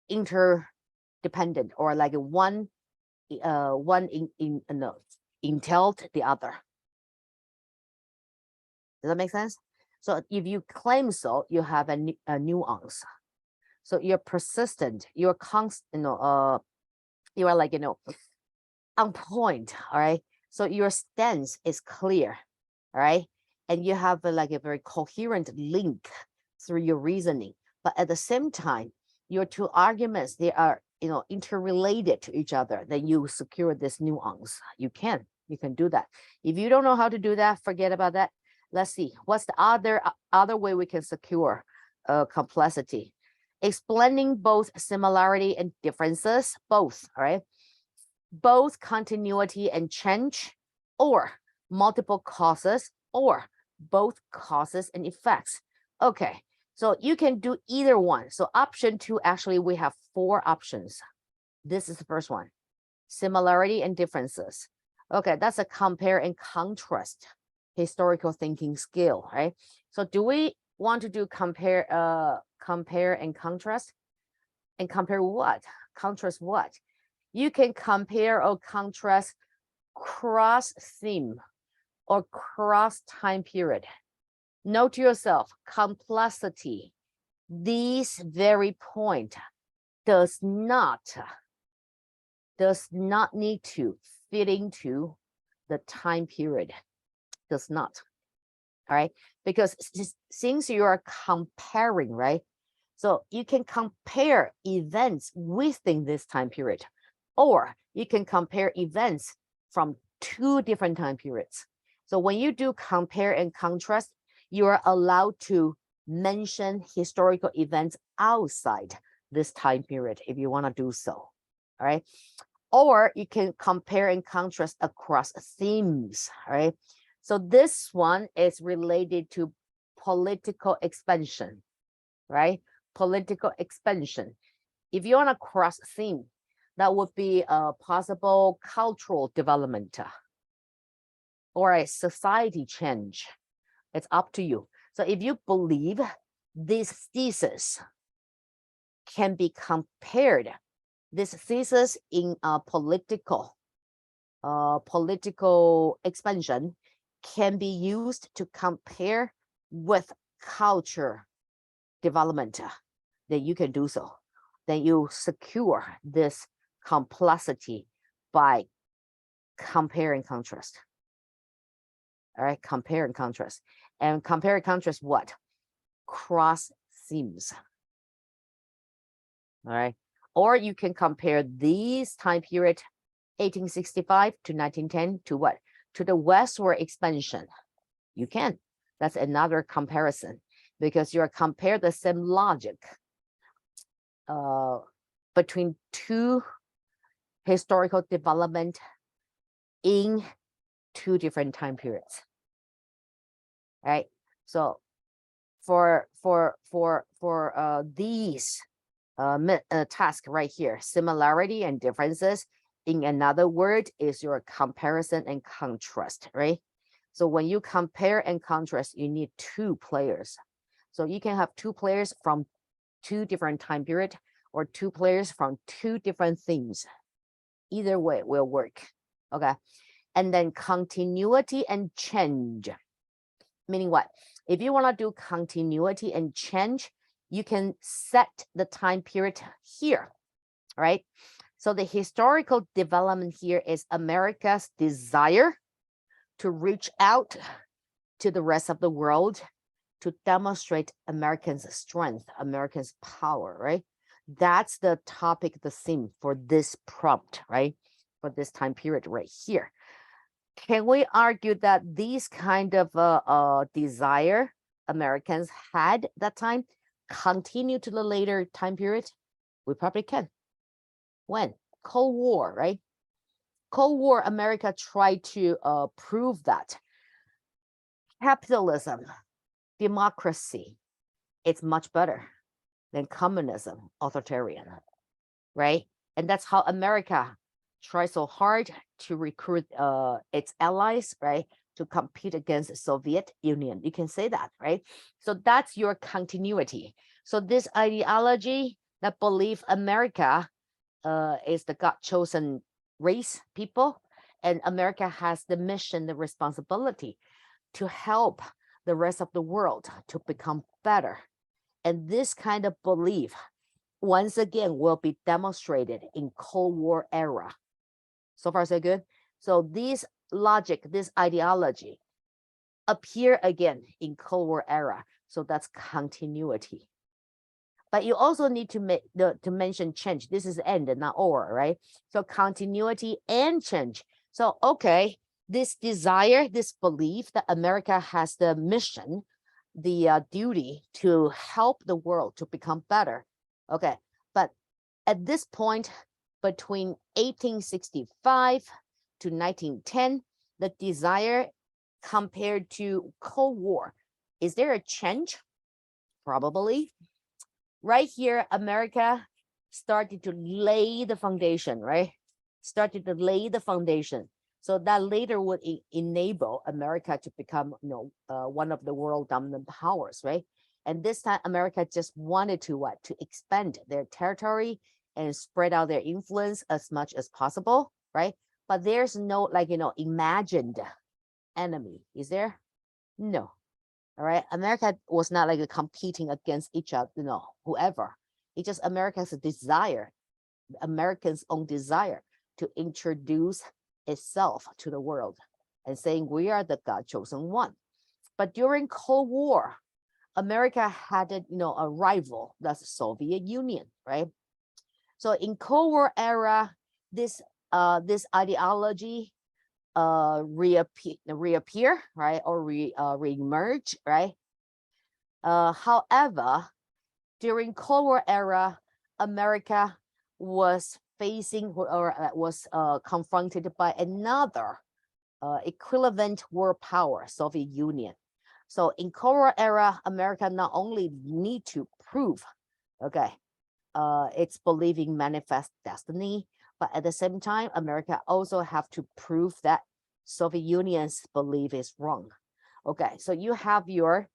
interdependent, or like one entailed the other. Does that make sense? So if you claim so, you have a nuance. So you're persistent, you're constant, you are like, on point, all right? So your stance is clear, all right? And you have like a very coherent link through your reasoning. But at the same time, your 2 arguments, they are, interrelated to each other. Then you secure this nuance. You can do that. If you don't know how to do that, forget about that. Let's see, what's the other way we can secure complexity? Explaining both similarity and differences, both, all right? Both continuity and change, or multiple causes, or both causes and effects. Okay, So you can do either one. So option 2, actually, we have 4 options. This is the first one. Similarity and differences. Okay, that's a compare and contrast historical thinking skill, right? So do we want to do compare and contrast? And compare what? Contrast what? You can compare or contrast cross theme or cross time period. Note to yourself, complexity. This very point does not need to fit into the time period. Does not. All right, because since you are comparing, right? So you can compare events within this time period, or you can compare events from 2 different time periods. So when you do compare and contrast, you are allowed to mention historical events outside this time period if you want to do so. All right. Or you can compare and contrast across themes. All right. So this one is related to political expansion, right? Political expansion. If you want to cross theme, that would be a possible cultural development or a society change. It's up to you. So if you believe this thesis can be compared, this thesis in political expansion can be used to compare with culture development, then you can do so. Then you secure this complexity by compare and contrast. All right, compare and contrast. And compare and contrast what? Cross themes. All right. Or you can compare these time period 1865 to 1910 to what? To the westward expansion. You can. That's another comparison because you're compare the same logic between 2 historical development in 2 different time periods. Right. So for these task right here, similarity and differences, in another word, is your comparison and contrast, right? So when you compare and contrast, you need 2 players. So you can have 2 players from 2 different time period or 2 players from 2 different themes. Either way will work. Okay. And then continuity and change. Meaning what? If you want to do continuity and change, you can set the time period here, right? So the historical development here is America's desire to reach out to the rest of the world to demonstrate Americans' strength, Americans' power, right? That's the topic, the theme for this prompt, right? For this time period right here. Can we argue that these kind of desire Americans had that time continue to the later time period? We probably can. When? Cold War, right? Cold War, America tried to prove that capitalism, democracy, it's much better than communism, authoritarian, right? And that's how America tries so hard to recruit its allies, right? To compete against the Soviet Union. You can say that, right? So that's your continuity. So this ideology that believe America is the God-chosen race, people, and America has the mission, the responsibility to help the rest of the world to become better. And this kind of belief, once again, will be demonstrated in Cold War era. So far, so good. So this logic, this ideology appear again in Cold War era. So that's continuity. But you also need to mention change. This is end and not or, right? So continuity and change. So, okay, this desire, this belief that America has the mission, the duty to help the world to become better. Okay, but at this point, between 1865 to 1910, the desire compared to Cold War, is there a change? probably. Right here, America started to lay the foundation, right? Started to lay the foundation. So that later would enable America to become, one of the world dominant powers, right? And this time, America just wanted to what? To expand their territory and spread out their influence as much as possible, right? But there's no imagined enemy, is there? No. All right. America was not like competing against each other, whoever. It's just America's desire, Americans' own desire to introduce itself to the world and saying we are the God chosen one. But during Cold War, America had a rival, that's the Soviet Union, right? So in Cold War era, this ideology reappear, right, or reemerge, right? However, during Cold War era, America was facing or was confronted by another equivalent world power, Soviet Union. So in Cold War era, America not only need to prove, its believing manifest destiny, but at the same time, America also have to prove that Soviet Union's belief is wrong. Okay, so you have your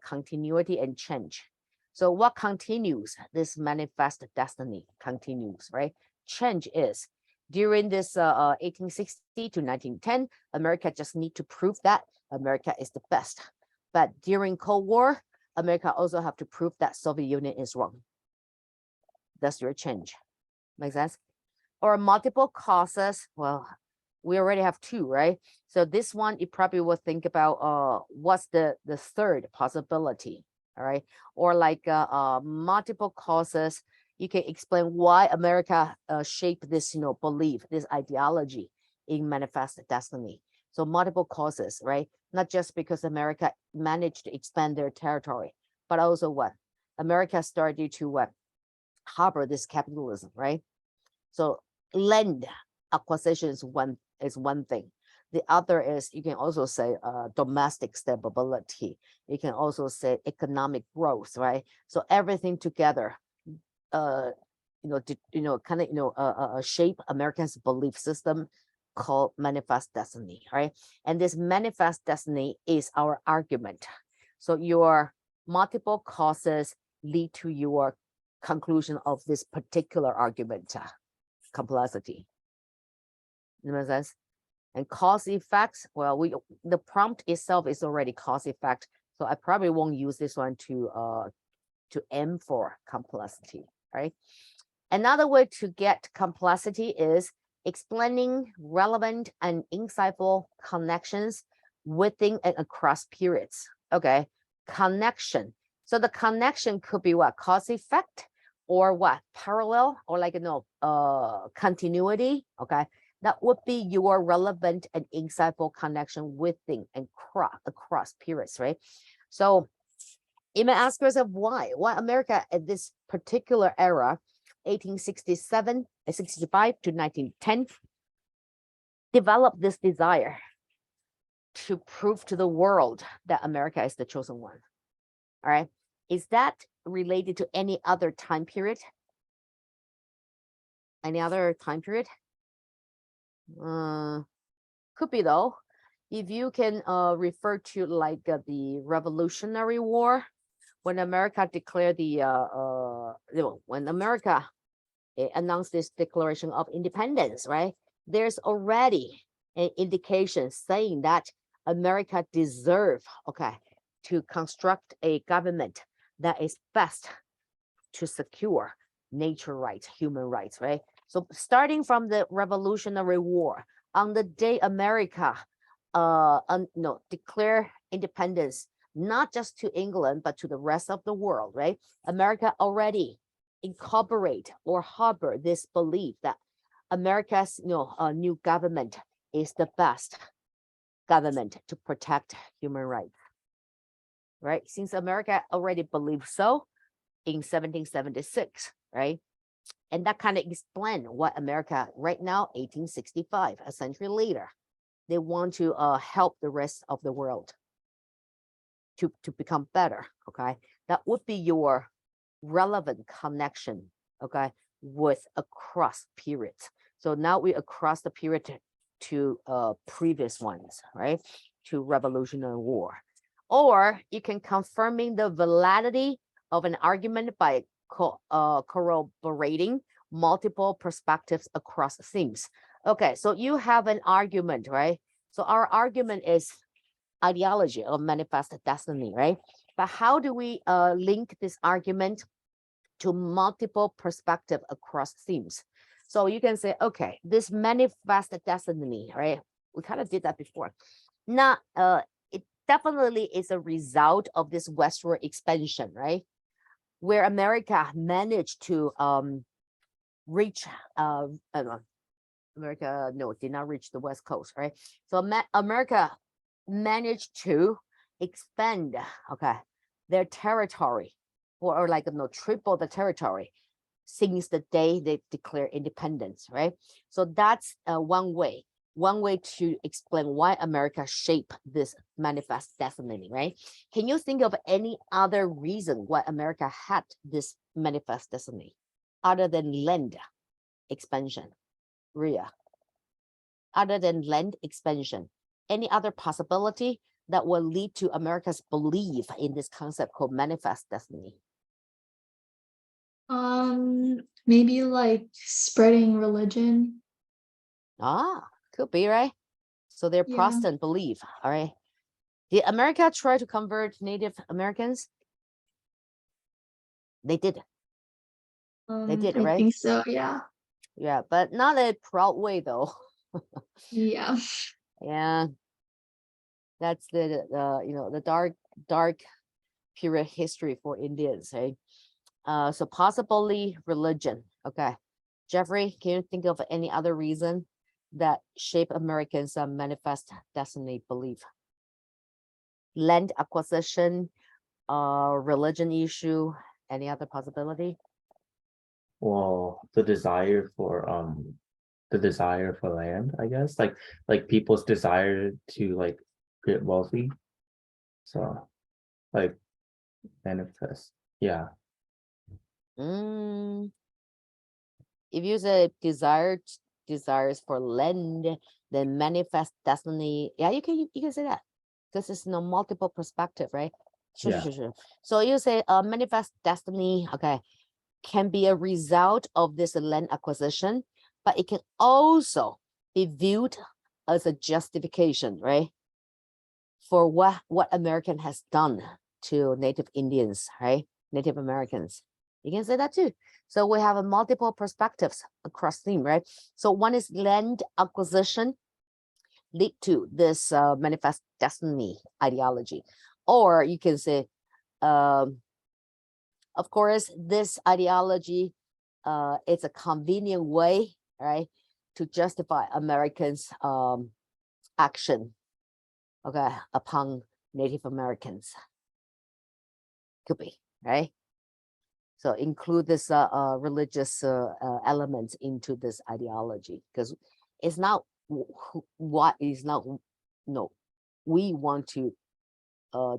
continuity and change. So what continues? This manifest destiny continues, right? Change is during this 1860 to 1910, America just need to prove that America is the best. But during Cold War, America also have to prove that Soviet Union is wrong. That's your change. Make sense? Or multiple causes. Well, we already have two, right? So this one, you probably will think about what's the third possibility, all right? Or like multiple causes. You can explain why America shaped this, belief, this ideology in manifest destiny. So multiple causes, right? Not just because America managed to expand their territory, but also what? America started to harbor this capitalism, right? So land acquisition is one thing. The other is, you can also say domestic stability. You can also say economic growth, right? So everything together, shape Americans' belief system called manifest destiny, right? And this manifest destiny is our argument. So your multiple causes lead to your conclusion of this particular argument complexity. Makes sense? And cause effects, well, the prompt itself is already cause effect, so I probably won't use this one to aim for complexity, right? Another way to get complexity is explaining relevant and insightful connections within and across periods. Okay, connection. So the connection could be what? Cause effect, or what? Parallel, or like continuity. Okay, that would be your relevant and insightful connection within and across periods, right? So you may ask yourself why America at this particular era, 1865 to 1910, developed this desire to prove to the world that America is the chosen one. All right. Is that related to any other time period? Any other time period? Could be though. If you can refer to like the Revolutionary War, when America declared when America announced this Declaration of Independence, right? There's already an indication saying that America deserves, to construct a government that is best to secure nature rights, human rights, right? So starting from the Revolutionary War, on the day America declare independence, not just to England, but to the rest of the world, right? America already incorporate or harbor this belief that America's new government is the best government to protect human rights, right? Since America already believed so in 1776, right? And that kind of explain what America right now, 1865, a century later, they want to help the rest of the world. to become better. Okay, that would be your relevant connection. Okay, with across periods. So now we across the period to previous ones, right? To Revolutionary War. Or you can confirming the validity of an argument by corroborating multiple perspectives across themes. Okay, so you have an argument, right? So our argument is ideology of manifest destiny, right? But how do we link this argument to multiple perspective across themes? So you can say, okay, this manifest destiny, right? We kind of did that before. Now, it definitely is a result of this westward expansion, right? Where America managed to reach, America, no, did not reach the West Coast, right? So America managed to expand, okay, their territory, or like, triple the territory since the day they declare independence, right? So that's one way to explain why America shaped this manifest destiny, right? Can you think of any other reason why America had this manifest destiny other than land expansion? Ria, other than land expansion, any other possibility that will lead to America's belief in this concept called manifest destiny? Maybe like spreading religion. Ah, could be, right? So their Yeah. Protestant belief, all right? Did America try to convert Native Americans? They did. They did, I right? think so, yeah. Yeah, but not a proud way though. Yeah. Yeah, that's the the dark period history for Indians, right? So possibly religion. Okay, Jeffrey, can you think of any other reason that shape Americans' manifest destiny belief? Land acquisition, religion issue, any other possibility? Well, the desire for land, I guess, like people's desire to like get wealthy. So like manifest. Yeah. Mm, if you say desires for land, then manifest destiny. Yeah, you can say that because it's multiple perspective, right? Sure, Yeah. sure, sure. So you say manifest destiny, okay, can be a result of this land acquisition, but it can also be viewed as a justification, right? For what American has done to Native Indians, right? Native Americans. You can say that too. So we have a multiple perspectives across theme, right? So one is land acquisition lead to this manifest destiny ideology. Or you can say, of course, this ideology it's a convenient way, right, to justify Americans' action, okay, upon Native Americans. Could be, right? So include this religious element into this ideology, because it's not what is not, no, we want to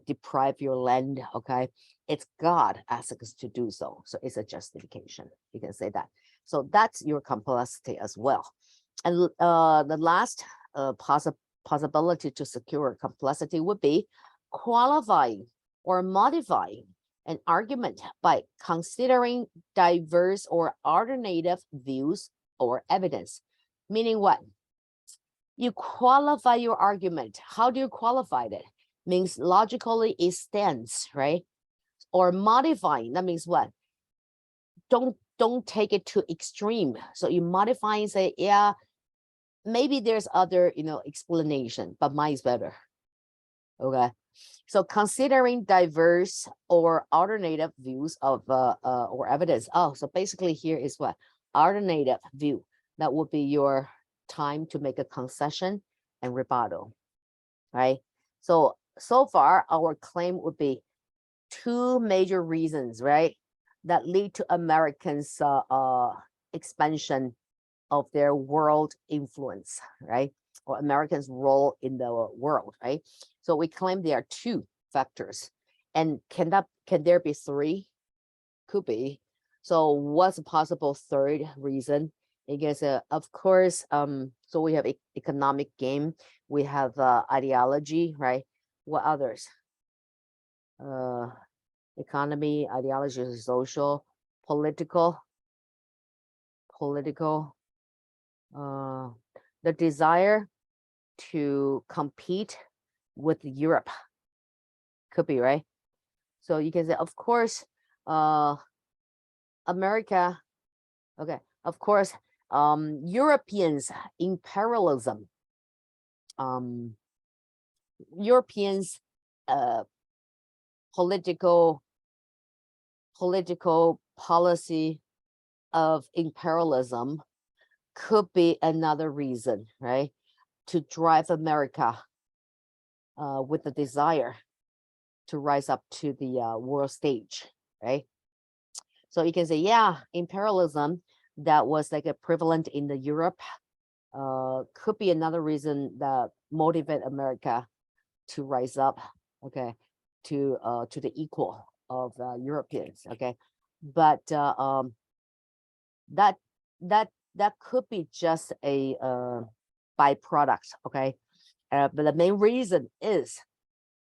deprive your land, okay? It's God asks us to do so. So it's a justification. You can say that. So that's your complexity as well. And the last possibility to secure complexity would be qualifying or modifying an argument by considering diverse or alternative views or evidence. Meaning what? You qualify your argument. How do you qualify it? Means logically it stands, right? Or modifying, that means what? Don't take it to extreme. So you modify and say, yeah, maybe there's other, explanation, but mine is better. Okay. So considering diverse or alternative views of or evidence. Oh, so basically here is what? Alternative view. That would be your time to make a concession and rebuttal, right? So far our claim would be two major reasons, right, that lead to Americans' expansion of their world influence, right, or Americans' role in the world, right? So we claim there are two factors. And can there be three? Could be. So what's a possible third reason? I guess, of course, so we have economic game, we have ideology, right? What others? Economy, ideology, social, political, the desire to compete with Europe. Could be, right? So you can say, of course, America, okay, of course, Europeans imperialism, Europeans political policy of imperialism could be another reason, right? To drive America with the desire to rise up to the world stage, right? So you can say, yeah, imperialism that was like a prevalent in the Europe could be another reason that motivate America to rise up, okay, to the equal of Europeans, okay. But that could be just a byproduct, okay. But the main reason is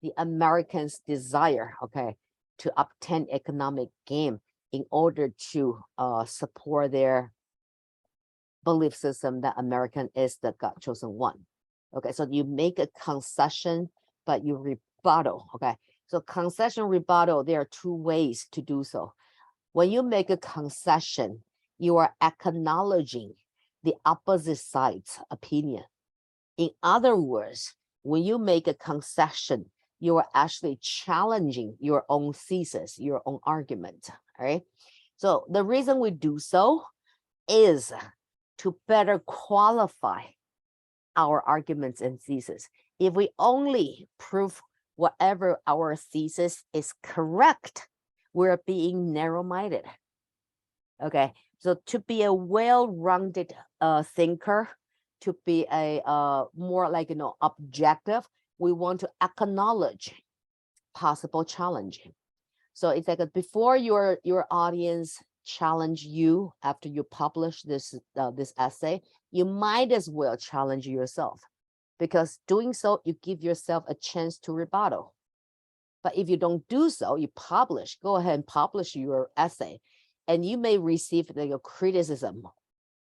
the Americans' desire, okay, to obtain economic gain in order to support their belief system that American is the God chosen one. Okay, so you make a concession, but you rebuttal. Okay, so concession rebuttal, there are two ways to do so. When you make a concession, you are acknowledging the opposite side's opinion. In other words, when you make a concession, you are actually challenging your own thesis, your own argument, right? So the reason we do so is to better qualify our arguments and thesis. If we only prove whatever our thesis is correct, we're being narrow-minded. Okay, so to be a well-rounded thinker, to be a more like, you know, objective, we want to acknowledge possible challenge. So it's like before your audience challenge you after you publish this this essay, you might as well challenge yourself, because doing so, you give yourself a chance to rebuttal. But if you don't do so, you publish, go ahead and publish your essay, and you may receive your criticism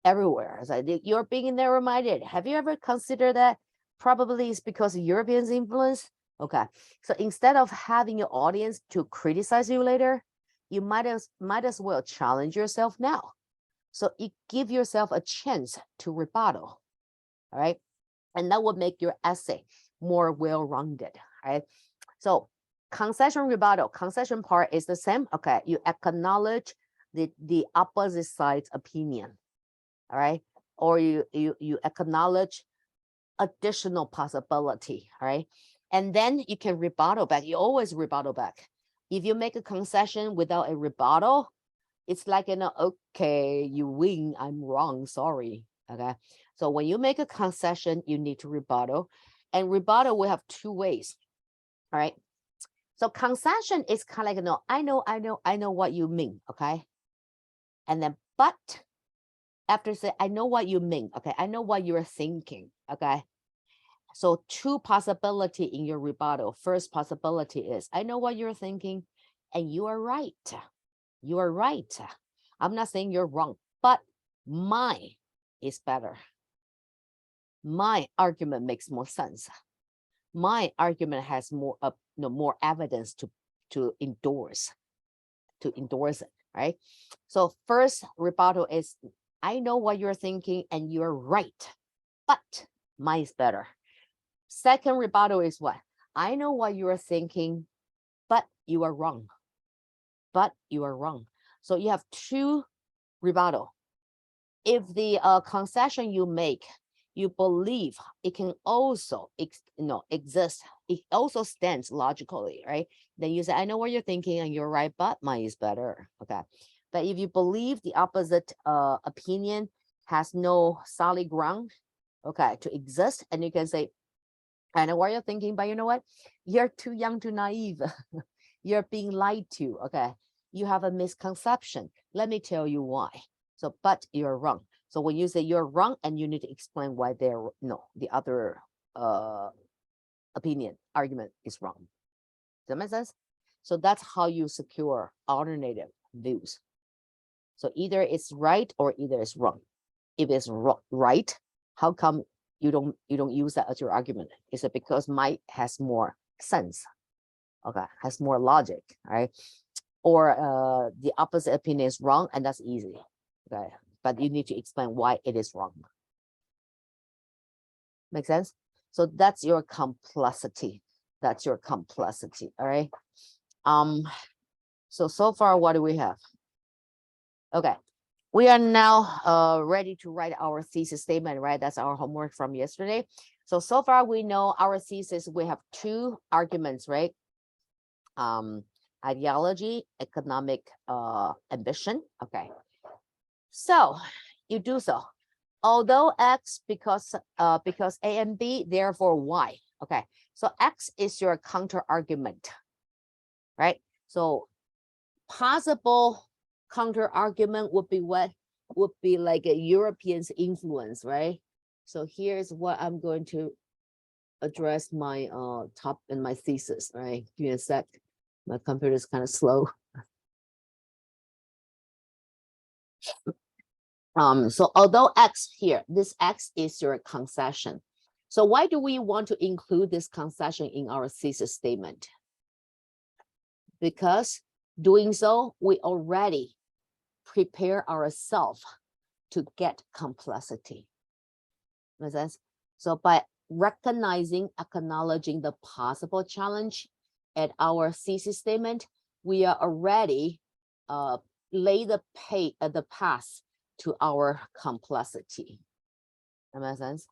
everywhere. It's like you're being narrow-minded. Have you ever considered that? Probably it's because of Europeans' influence. Okay, so instead of having your audience to criticize you later, you might as well challenge yourself now. So you give yourself a chance to rebuttal, all right? And that would make your essay more well-rounded, right? So concession rebuttal, concession part is the same. Okay, you acknowledge the opposite side's opinion, all right? Or you acknowledge additional possibility, all right? And then you can rebuttal back. You always rebuttal back. If you make a concession without a rebuttal, it's like, you know, okay, you win, I'm wrong, sorry, okay? So when you make a concession, you need to rebuttal. And rebuttal, we have two ways, all right? So concession is kind of like, you know, I know what you mean, okay? And then, but after say, I know what you mean, okay? I know what you're thinking, okay? So two possibility in your rebuttal. First possibility is, I know what you're thinking, and you are right. You are right. I'm not saying you're wrong, but mine is better. My argument makes more sense. My argument has more more evidence to endorse it, right? So first rebuttal is, I know what you're thinking and you're right, but mine is better. Second rebuttal is what? I know what you are thinking, but you are wrong. But you are wrong. So you have two rebuttal. If the concession you make, you believe it can also exist, it also stands logically, right? Then you say, I know what you're thinking and you're right, but mine is better. Okay. But if you believe the opposite opinion has no solid ground, okay, to exist, and you can say, I know what you're thinking, but you know what? You're too young, too naive. You're being lied to. Okay. You have a misconception. Let me tell you why. So, but you're wrong. So when you say you're wrong, and you need to explain why they're no, the other opinion, argument is wrong. Does that make sense? So that's how you secure alternative views. So either it's right or either it's wrong. If it's right, how come you don't use that as your argument? Is it because mine has more sense? Okay, has more logic, right? Or the opposite opinion is wrong, and that's easy. Okay, but you need to explain why it is wrong. Make sense? So that's your complexity. That's your complexity. All right. So far, what do we have? Okay. We are now ready to write our thesis statement, right? That's our homework from yesterday. So far we know our thesis, we have two arguments, right? Ideology, economic ambition. Okay. So you do so. Although X because A and B, therefore Y. Okay. So X is your counter argument, right? So possible counter argument would be what? Would be like a European's influence, right? So here's what I'm going to address my top in my thesis, right? Give me a sec. My computer is kind of slow. So although X here, this X is your concession. So why do we want to include this concession in our thesis statement? Because doing so, we already prepare ourselves to get complexity. Makes sense? So by recognizing, acknowledging the possible challenge at our thesis statement, we are already lay the path to our complexity. That makes sense?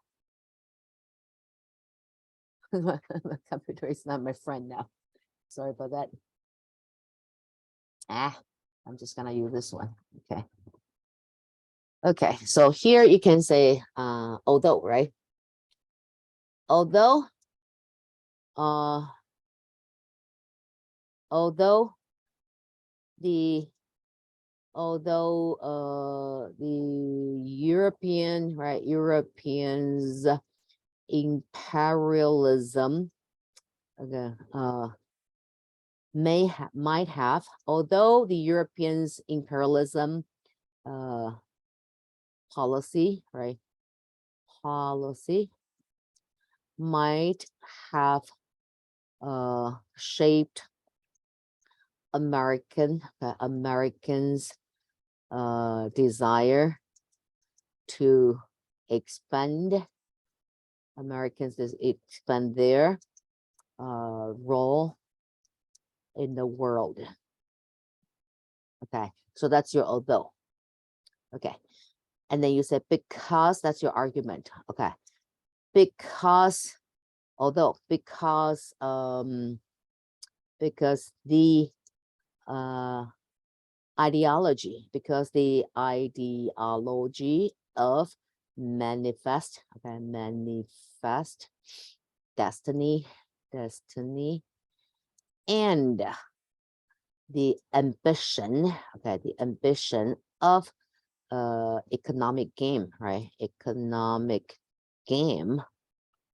My computer is not my friend now. Sorry about that. I'm just gonna use this one. Okay. Okay, so here you can say although, right? Although the European, right, Europeans imperialism, okay, might have, although the Europeans imperialism policy, right, policy might have shaped Americans desire to expand their role in the world. Okay, so that's your although. Okay, and then you say because, that's your argument. Okay, because although because the ideology of manifest destiny and the ambition, okay, the ambition of economic game, right? Economic game,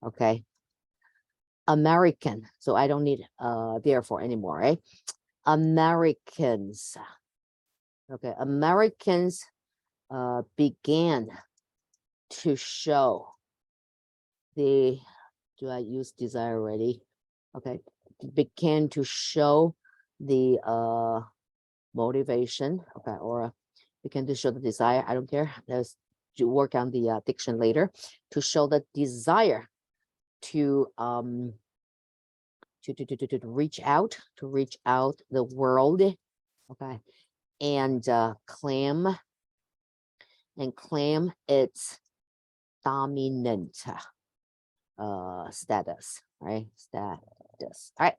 okay. American, so I don't need therefore anymore, right? Americans, okay, Americans began to show the, do I use desire already? Okay, began to show the motivation, okay, or began to show the desire, I don't care, let's work on the diction later, to show the desire to reach out the world, okay, and claim its dominant status, right? Status. All right.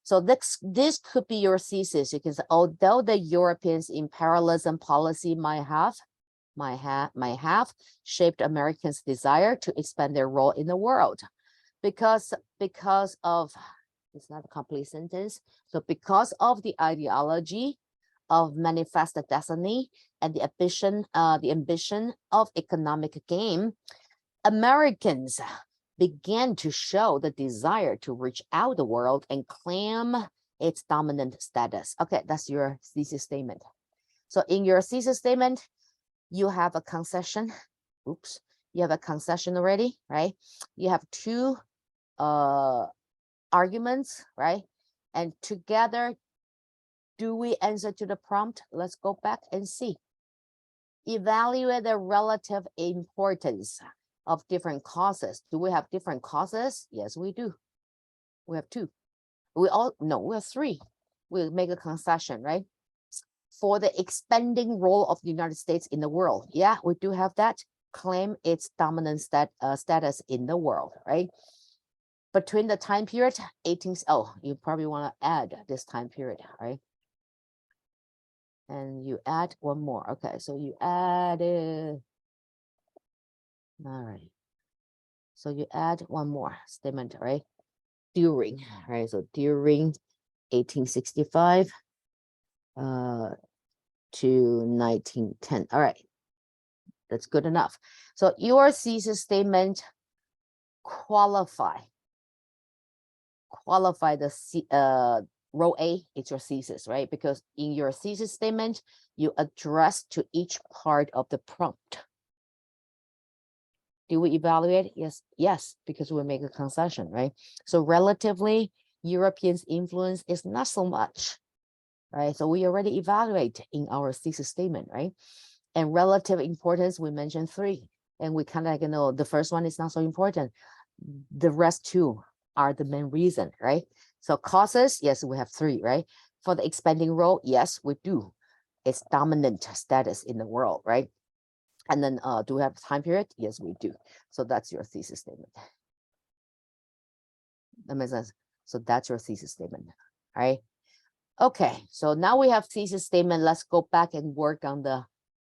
So this could be your thesis. You can say, although the Europeans' imperialism policy might have shaped Americans' desire to expand their role in the world, because of, it's not a complete sentence. So because of the ideology of manifest destiny and the ambition of economic gain, Americans began to show the desire to reach out the world and claim its dominant status. Okay, that's your thesis statement. So in your thesis statement, you have a concession. Oops, you have a concession already, right? You have two arguments, right? And together, do we answer to the prompt? Let's go back and see. Evaluate the relative importance of different causes. Do we have different causes? Yes, we do. We have two. We have three. We'll make a concession, right? For the expanding role of the United States in the world. Yeah, we do have that. Claim its dominant status in the world, right? Between the time period, you probably want to add this time period, right? And you add one more. Okay, so you added, all right. So you add one more statement, right? During, right? So during 1865 to 1910. All right, that's good enough. So your thesis statement qualify the row A, it's your thesis, right? Because in your thesis statement, you address to each part of the prompt. Do we evaluate? Yes, because we make a concession, right? So relatively, Europeans' influence is not so much, right? So we already evaluate in our thesis statement, right? And relative importance, we mentioned three. And we kind of know the first one is not so important. The rest two are the main reason, right? So causes, yes, we have three, right? For the expanding role, yes, we do. It's dominant status in the world, right? And then do we have time period? Yes, we do. So that's your thesis statement. That makes sense. So that's your thesis statement, right? Okay, so now we have thesis statement. Let's go back and work on the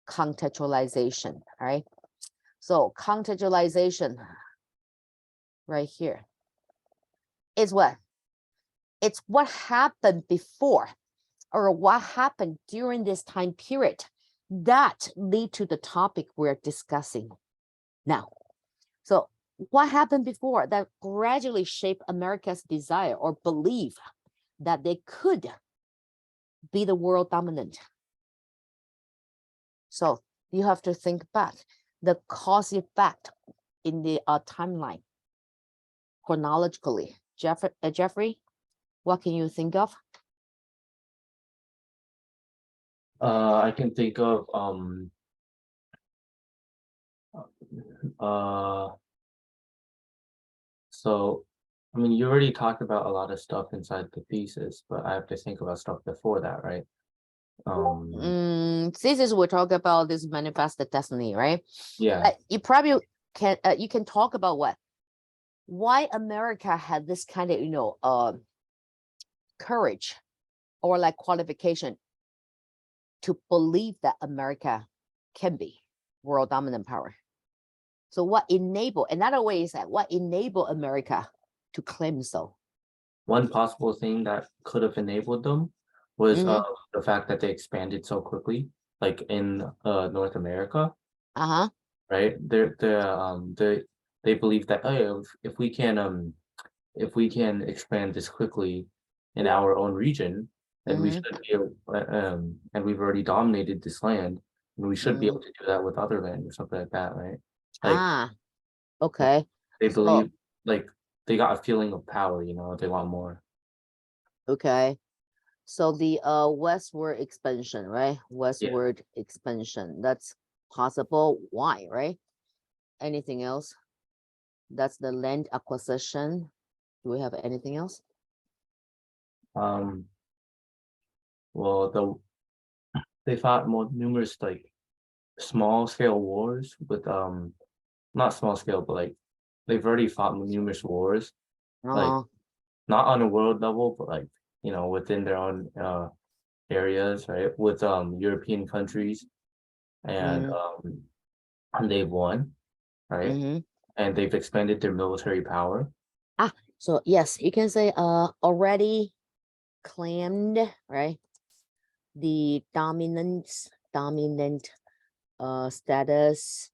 contextualization, all right? So contextualization right here is what? It's what happened before or what happened during this time period that lead to the topic we're discussing now. So what happened before that gradually shaped America's desire or belief that they could be the world dominant? So you have to think back the cause effect in the timeline chronologically. Jeffrey, what can you think of? I can think of so I mean you already talked about a lot of stuff inside the thesis, but I have to think about stuff before that, right? Thesis we talk about this manifested destiny, right? Yeah. You probably can you can talk about why America had this kind of courage or like qualification to believe that America can be world dominant power. So what enable, another way is that what enable America to claim so? One possible thing that could have enabled them was the fact that they expanded so quickly, like in North America, Uh-huh. right? They believe that, oh, if we can expand this quickly in our own region, then we should be able, and we've already dominated this land, and we should be able to do that with other land or something like that, right? Like Okay. they So, believe, like they got a feeling of power, they want more. okay. So the westward expansion, right? Westward expansion. That's possible. Why, right? Anything else? That's the land acquisition. Do we have anything else? Well, they fought more numerous like small scale wars with not small scale, but like they've already fought numerous wars, like not on a world level, but like within their own areas, right? With European countries, and they've won, right? And they've expanded their military power. So yes, you can say already claimed, right? The dominant status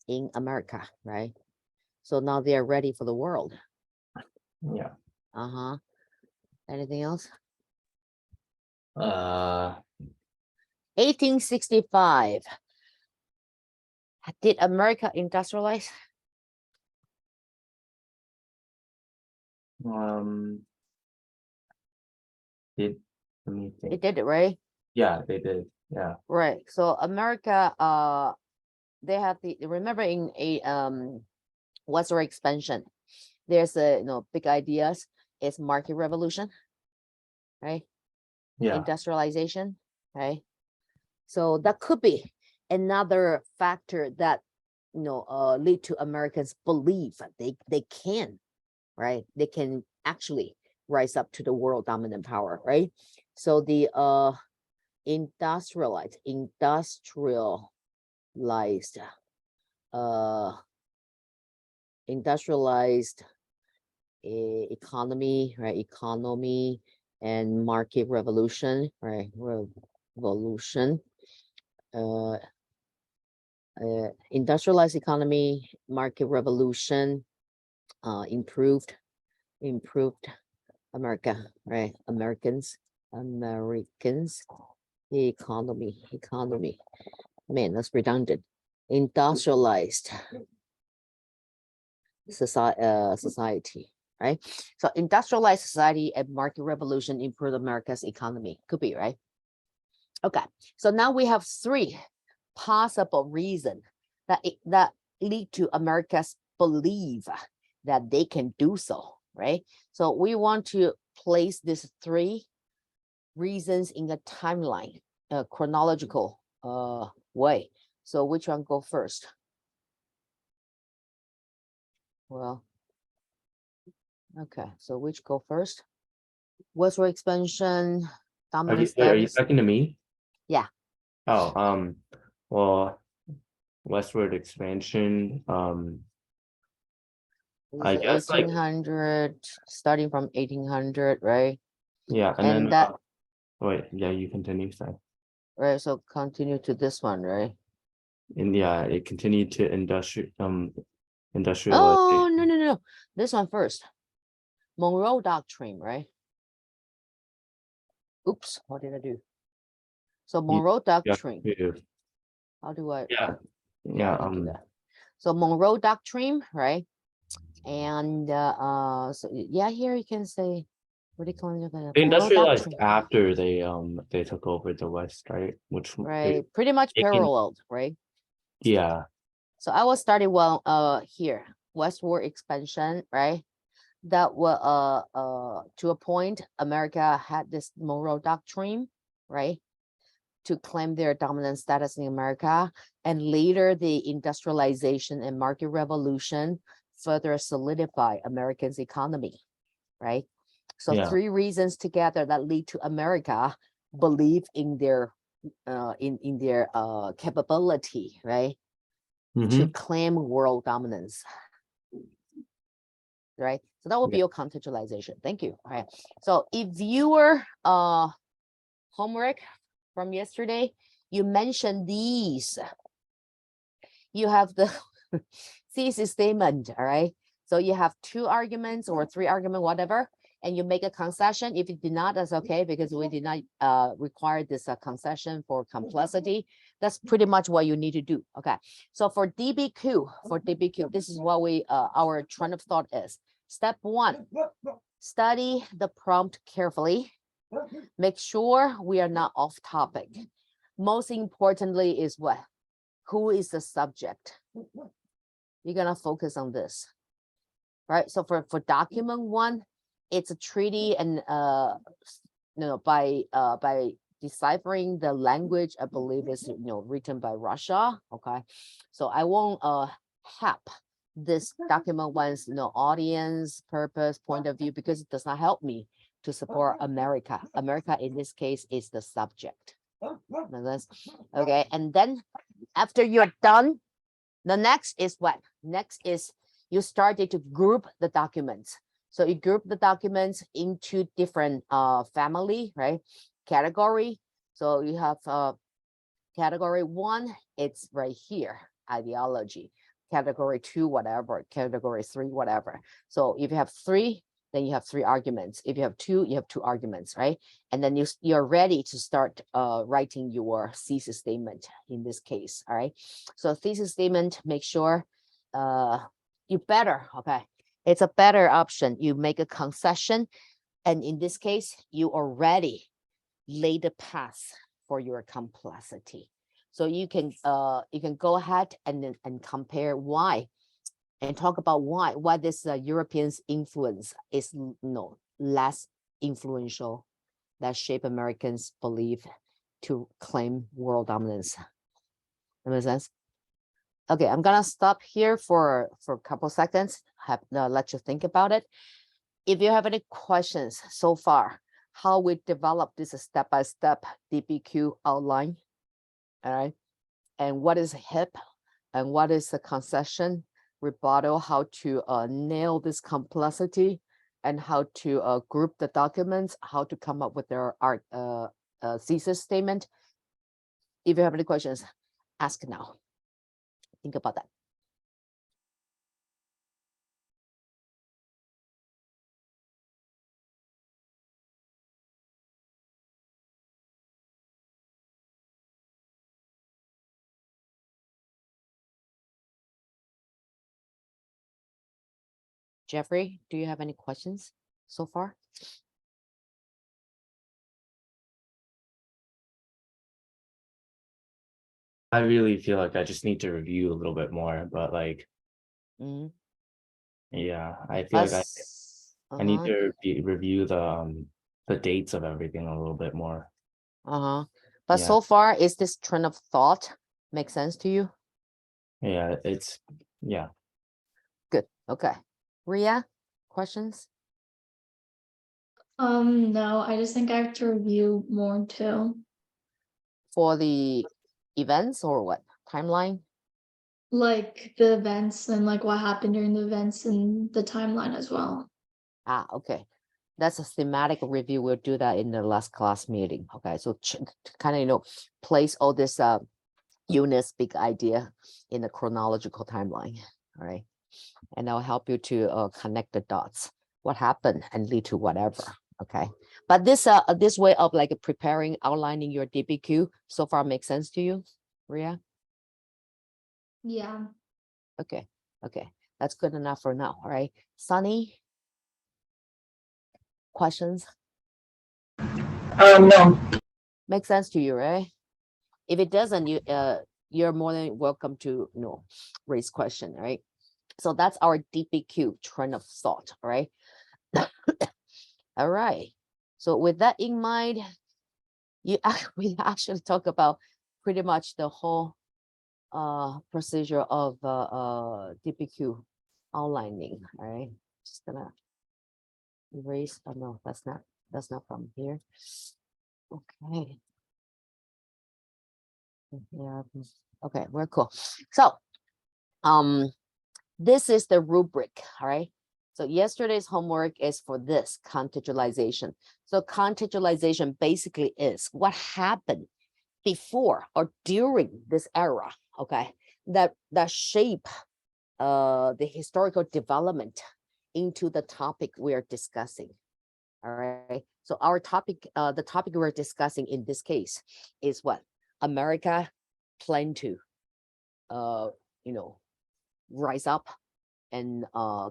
in America, right? So now they are ready for the world. Yeah. Uh-huh. Anything else? 1865. Did America industrialize? Did let me It think. did it, right? Yeah, they did. Yeah. Right. So America, they have the, remember in a westward expansion, there's a big ideas. It's market revolution, right? Yeah. Industrialization, right? So that could be another factor that lead to Americans believe they can, right? They can actually rise up to the world dominant power, right? So the industrialized industrialized economy, right? Economy and market revolution, right? Revolution. Industrialized economy, market revolution, improved America, right? Americans, economy. Man, that's redundant. Industrialized society, right? So industrialized society and market revolution improved America's economy. Could be, right? Okay, so now we have three possible reasons that lead to America's belief that they can do so, right? So we want to place these three reasons in a timeline, a chronological way. So which one go first? Well, okay, so which go first? Westward expansion, Are dominant you status. talking to me? Yeah. Oh, well, westward expansion. I guess like 1800, starting from 1800, right? yeah, and And then that, wait, yeah, you continue, sorry. right? So continue to this one, right? And yeah, it continued to industrialization. Oh, no. This one first. Monroe Doctrine, right? Oops, what did I do? So Monroe Doctrine. How do I? Yeah, Yeah, I do that. So Monroe Doctrine, right? And so yeah, here you can say, what do you call it? they Monroe industrialized Doctrine, after they took over the West, right? Which right? Pretty much paralleled, right? yeah, So I was starting here, westward expansion, right? That were to a point, America had this Monroe Doctrine, right? To claim their dominant status in America. And later the industrialization and market revolution further solidify Americans' economy, right? So yeah. three reasons together that lead to America believe in their capability, right? To claim world dominance, right? So that would be your contextualization. Thank you. All right. So if your homework from yesterday, you mentioned these. You have the thesis statement, all right? So you have two arguments or three arguments, whatever, and you make a concession. If you did not, that's okay, because we did not require this concession for complexity. That's pretty much what you need to do, okay? So for DBQ, this is what our train of thought is. Step one, study the prompt carefully. Make sure we are not off topic. Most importantly is what? Who is the subject? You're gonna focus on this, right? So for document one, it's a treaty, and by deciphering the language, I believe is written by Russia. Okay, so I won't help this document one's audience, purpose, point of view, because it does not help me to support America. America in this case is the subject. Okay, and then after you're done, the next is what? Next is you started to group the documents. So you group the documents into different family, right? Category. So you have category 1, it's right here, ideology. Category 2, whatever. Category 3, whatever. So if you have 3, then you have 3 arguments. If you have 2, you have 2 arguments, right? And then you're ready to start writing your thesis statement in this case, all right? So thesis statement, make sure you better, okay? It's a better option. You make a concession, and in this case, you already laid the path for your complexity. So you can go ahead and compare why, and talk about why this Europeans influence is less influential, that shape Americans' belief to claim world dominance. That makes sense? Okay, I'm gonna stop here for a couple seconds. Let you think about it. If you have any questions so far, how we develop this step-by-step DBQ outline, all right? And what is HIP, and what is the concession, rebuttal, how to nail this complexity, and how to group the documents, how to come up with their thesis statement. If you have any questions, ask now. Think about that. Jeffrey, do you have any questions so far? I really feel like I just need to review a little bit more, but like, Mm, yeah, I feel like I need uh-huh, to review the dates of everything a little bit more. uh-huh. But Yeah. so far, is this train of thought make sense to you? Yeah, yeah. Good. Okay. Ria, questions? No, I just think I have to review more too. For the events or what? Timeline? Like the events and like what happened during the events and the timeline as well. Ah, okay. That's a thematic review. We'll do that in the last class meeting. Okay. So kind of, place all this units, big idea in the chronological timeline. All right. And I'll help you to connect the dots. What happened and lead to whatever. Okay. But this way of like preparing, outlining your DBQ so far makes sense to you, Ria? Yeah. Okay. Okay. That's good enough for now. All right. Sunny, questions? No. Makes sense to you, right? If it doesn't, you're more than welcome to raise question, right? So that's our DBQ, train of thought, all right? All right. So with that in mind, we actually talk about pretty much the whole procedure of DBQ outlining, all right? Just gonna erase. Oh no, that's not from here. Okay. Yeah. Okay, we're cool. So this is the rubric, all right? So yesterday's homework is for this contextualization. So contextualization basically is what happened before or during this era, okay? That shape the historical development into the topic we're discussing. All right. So our topic, the topic we're discussing in this case is what? America plan to rise up and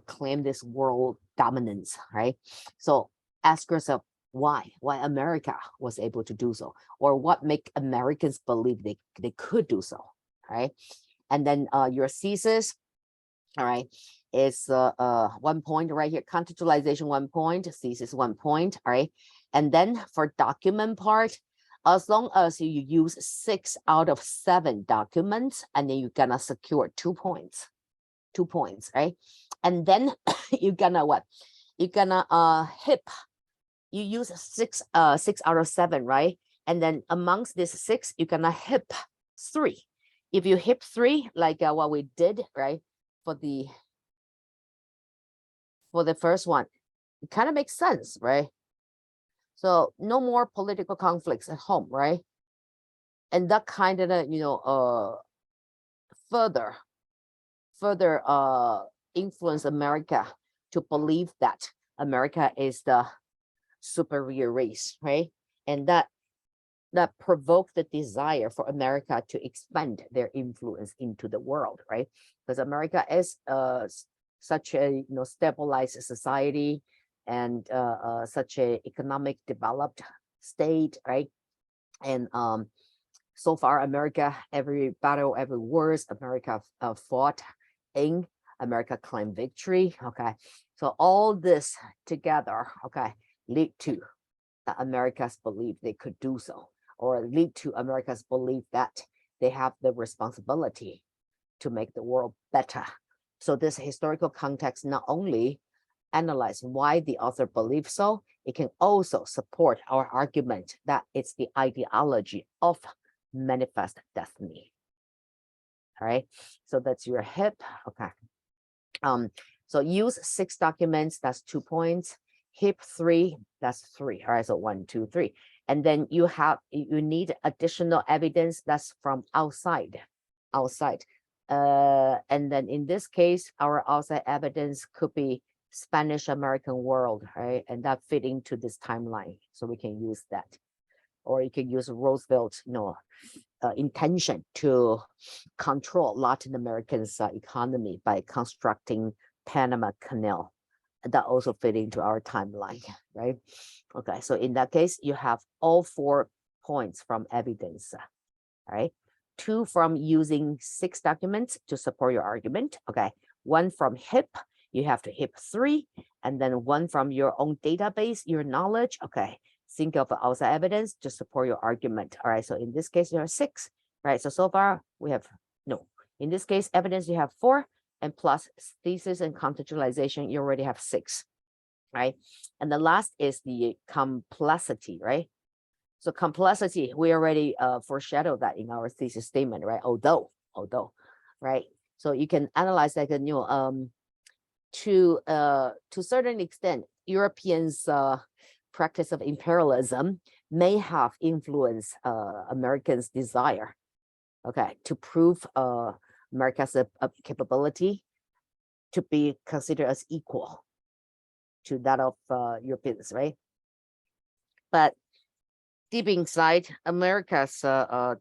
claim this world dominance, right? So ask yourself why America was able to do so, or what make Americans believe they could do so, right? And then your thesis, all right, is 1 point right here, contextualization 1 point, thesis 1 point, all right? And then for document part, as long as you use 6 out of 7 documents, and then you're gonna secure 2 points. 2 points, right? And then you're gonna what? You're gonna HIP. You use 6 out of 7, right? And then amongst this 6, you're gonna HIP 3. If you HIP 3, like what we did, right? For the first one, It kind of makes sense, right? So no more political conflicts at home, right? And that kind of, further influence America to believe that America is the superior race, right? And that provoked the desire for America to expand their influence into the world, right? Because America is such a stabilized society and such a economic developed state, right? And so far, America, every battle, every wars, America fought in, America claimed victory. Okay, so all this together, okay, lead to America's belief they could do so, or lead to America's belief that they have the responsibility to make the world better. So this historical context not only analyze why the author believes so, it can also support our argument that it's the ideology of manifest destiny. All right, so that's your HIP. Okay. So use 6 documents, that's 2 points. HIP 3, that's 3. All right, so 1, 2, 3. And then you need additional evidence that's from outside. And then in this case, our outside evidence could be Spanish American world, right? And that fit into this timeline, so we can use that. Or you can use Roosevelt's intention to control Latin American's economy by constructing Panama Canal. That also fit into our timeline, right? Okay, so in that case, you have all 4 points from evidence, right? 2 from using 6 documents to support your argument. Okay, 1 from HIP, you have to HIP 3, and then 1 from your own database, your knowledge. Okay, think of outside evidence to support your argument. All right, so in this case, you have 6, right? So far we have, no, in this case, evidence you have 4, and plus thesis and contextualization, you already have 6, right? And the last is the complexity, right? So complexity, we already foreshadowed that in our thesis statement, right? Although, right? So you can analyze like a new to certain extent, Europeans' practice of imperialism may have influenced Americans' desire, okay, to prove America's capability to be considered as equal to that of Europeans, right? But deep inside, America's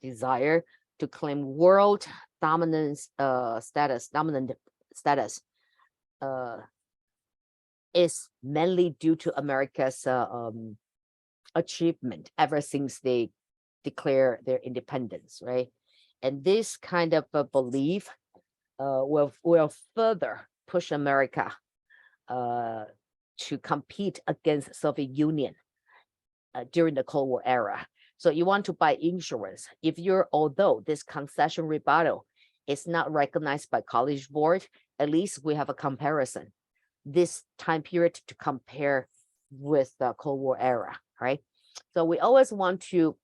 desire to claim world dominance dominant status is mainly due to America's achievement ever since they declare their independence, right? And this kind of belief will further push America to compete against Soviet Union during the Cold War era. So you want to buy insurance. Although this concession rebuttal is not recognized by College Board, at least we have a comparison. This time period to compare with the Cold War era, right? So we always want to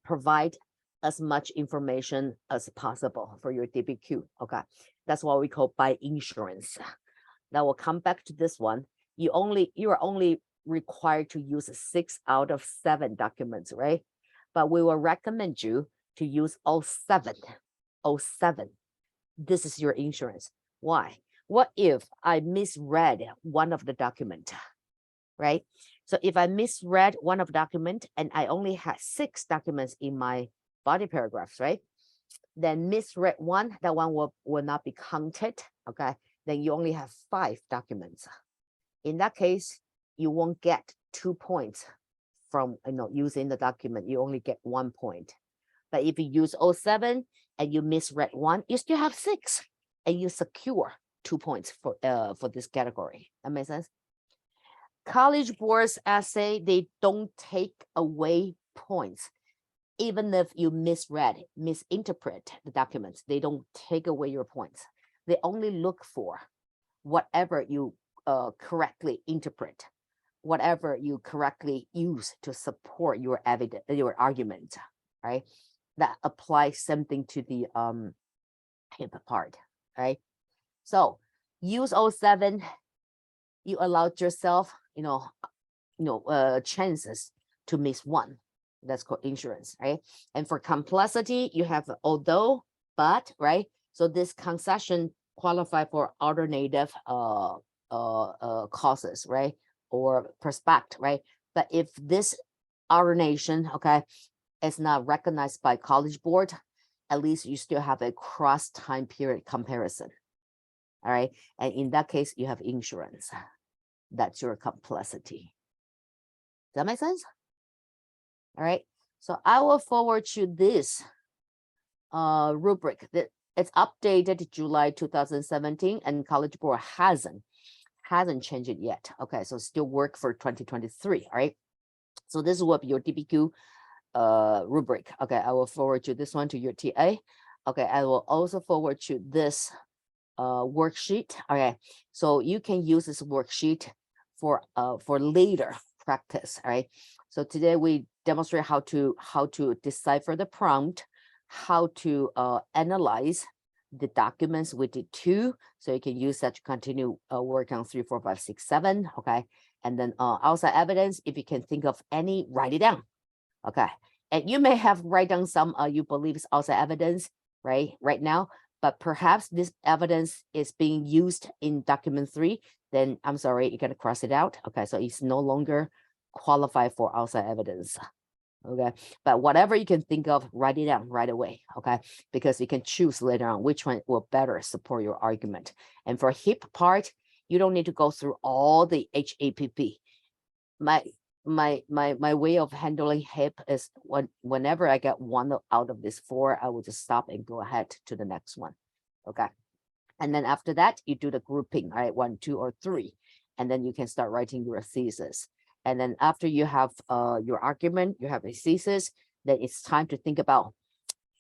provide as much information as possible for your DBQ, okay? That's what we call buy insurance. Now we'll come back to this one. You are only required to use 6 out of 7 documents, right? But we will recommend you to use all 7. This is your insurance. Why? What if I misread one of the document, right? So if I misread one of the document and I only had 6 documents in my body paragraphs, right? Then misread one, that one will not be counted, okay? Then you only have 5 documents. In that case, you won't get 2 points from using the document. You only get 1 point. But if you use all 7 and you misread one, you still have 6, and you secure 2 points for this category. That makes sense? College Board's essay, they don't take away points. Even if you misinterpret the documents, they don't take away your points. They only look for whatever you correctly interpret, whatever you correctly use to support your evidence, your argument, right? That applies something to the HIP part, right? So use all 7. You allowed yourself, chances to miss one. That's called insurance, right? And for complexity, you have although, but, right? So this concession qualify for alternative causes, right? Or prospect, right? But if this alternation, okay, is not recognized by College Board, at least you still have a cross time period comparison. All right. And in that case, you have insurance. That's your complexity. Does that make sense? All right. So I will forward you this rubric that it's updated July 2017 and College Board hasn't changed it yet. Okay, so still work for 2023. All right. So this will be your DBQ rubric. Okay, I will forward you this one to your TA. Okay, I will also forward you this worksheet. Okay, so you can use this worksheet for later practice. All right. So today we demonstrate how to decipher the prompt, how to analyze the documents. We did 2, so you can use that to continue work on 3, 4, 5, 6, 7. Okay, and then outside evidence. If you can think of any, write it down. Okay, and you may have write down some you believe is outside evidence right now, but perhaps this evidence is being used in document 3. Then I'm sorry, you're gonna cross it out. Okay, so it's no longer qualified for outside evidence. Okay, but whatever you can think of, write it down right away. Okay, because you can choose later on which one will better support your argument. And for HIP part, you don't need to go through all the HAPP. My way of handling HIP is whenever I get one out of these 4, I will just stop and go ahead to the next one. Okay, and then after that, you do the grouping. All right, 1, 2, or 3, and then you can start writing your thesis. And then after you have your argument, you have a thesis, then it's time to think about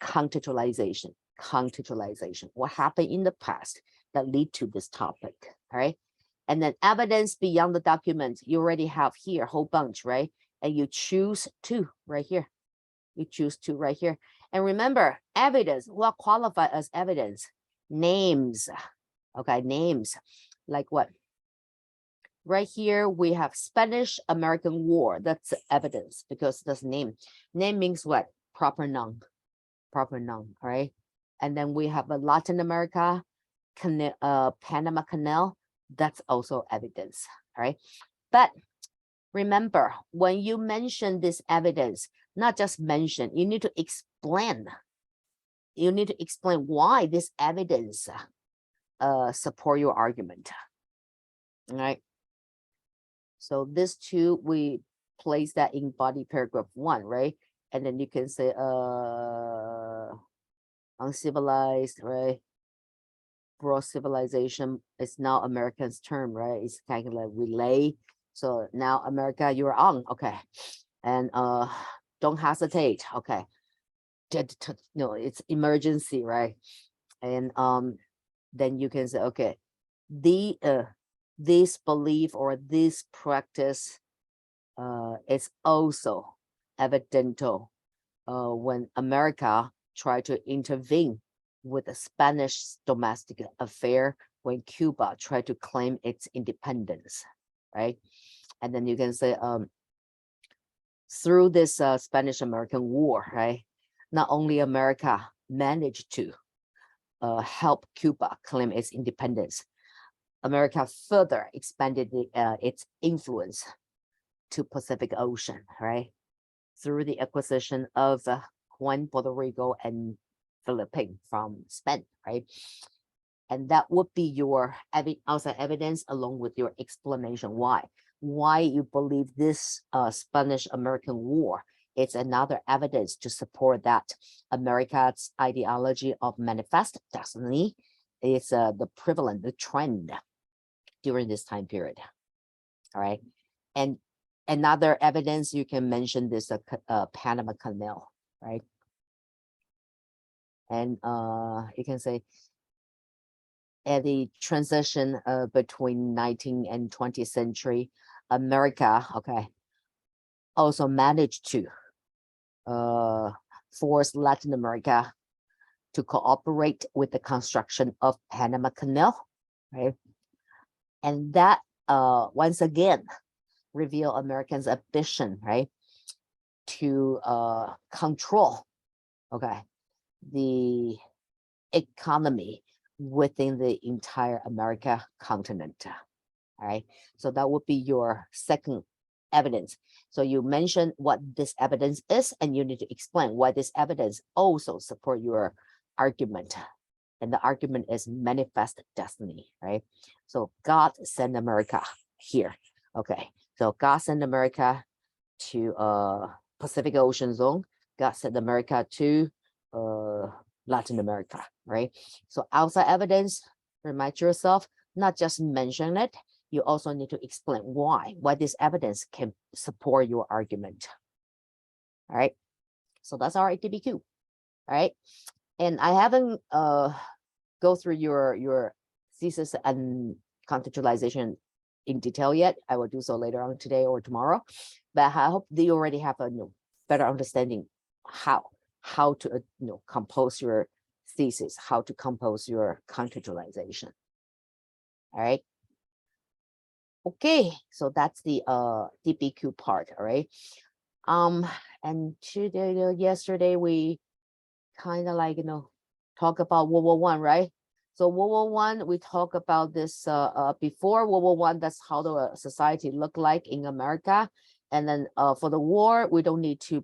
contextualization. Contextualization, what happened in the past that lead to this topic, all right? And then evidence beyond the document, you already have here a whole bunch, right? And you choose 2 right here. You choose 2 right here. And remember, evidence, what qualify as evidence? Names, okay, names, like what? Right here, we have Spanish-American War. That's evidence because that's name. Name means what? Proper noun. Proper noun, all right? And then we have a Latin America, Panama Canal. That's also evidence, all right? But remember, when you mention this evidence, not just mention, you need to explain. You need to explain why this evidence support your argument, all right? So this 2, we place that in body paragraph 1, right? And then you can say uncivilized, right? Broad civilization is now American's term, right? It's kind of like relay. So now America, you're on, okay. And don't hesitate, okay. No, it's emergency, right? And then you can say, okay, this belief or this practice is also evidential when America tried to intervene with the Spanish domestic affair when Cuba tried to claim its independence, right? And then you can say through this Spanish-American War, right? Not only America managed to help Cuba claim its independence, America further expanded its influence to Pacific Ocean, right? Through the acquisition of Juan, Puerto Rico, and Philippines from Spain, right? And that would be your outside evidence along with your explanation why you believe this Spanish-American War. It's another evidence to support that America's ideology of manifest destiny is the prevalent, the trend during this time period. All right. And another evidence you can mention this Panama Canal, right? And you can say at the transition between 19th and 20th century, America, okay, also managed to force Latin America to cooperate with the construction of Panama Canal, right? And that once again reveal Americans' ambition, right, to control, okay, the economy within the entire America continent. All right, so that would be your second evidence. So you mention what this evidence is, and you need to explain why this evidence also support your argument. And the argument is manifest destiny, right? So God sent America here. Okay, so God sent America to Pacific Ocean zone. God sent America to Latin America, right? So outside evidence, remind yourself, not just mention it, you also need to explain why this evidence can support your argument. All right, so that's our ATBQ. All right, and I haven't go through your thesis and contextualization in detail yet. I will do so later on today or tomorrow, but I hope that you already have a better understanding how to compose your thesis, how to compose your contextualization. All right. Okay, so that's the DBQ part. All right. And today, yesterday we kind of like talk about World War I, right? So World War I, we talk about this before World War I. That's how the society looked like in America. And then for the war, we don't need to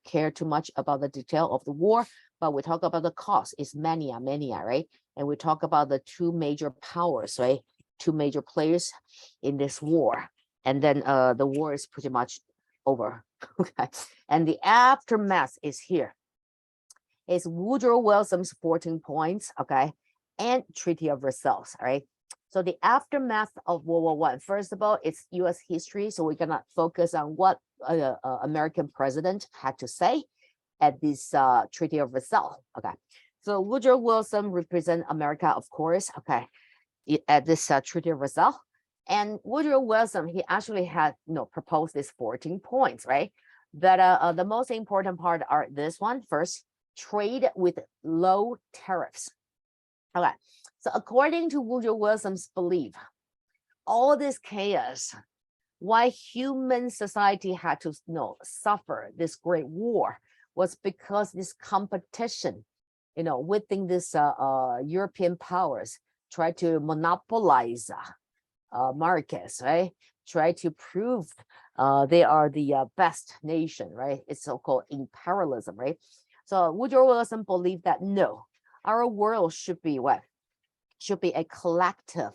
care too much about the detail of the war, but we talk about the cost. It's mania, right? And we talk about the two major powers, right? Two major players in this war. And then the war is pretty much over. Okay, and the aftermath is here. It's Woodrow Wilson's 14 points, okay, and Treaty of Versailles, all right? So the aftermath of World War I, first of all, it's US history, so we're gonna focus on what American president had to say at this Treaty of Versailles, okay? So Woodrow Wilson represent America, of course, okay, at this Treaty of Versailles. And Woodrow Wilson, he actually had proposed these 14 points, right? But the most important part are this one first, trade with low tariffs. Okay, so according to Woodrow Wilson's belief, all this chaos, why human society had to suffer this great war, was because this competition, within this European powers try to monopolize markets, right? Try to prove they are the best nation, right? It's so-called imperialism, right? So Woodrow Wilson believed that no, our world should be what? Should be a collective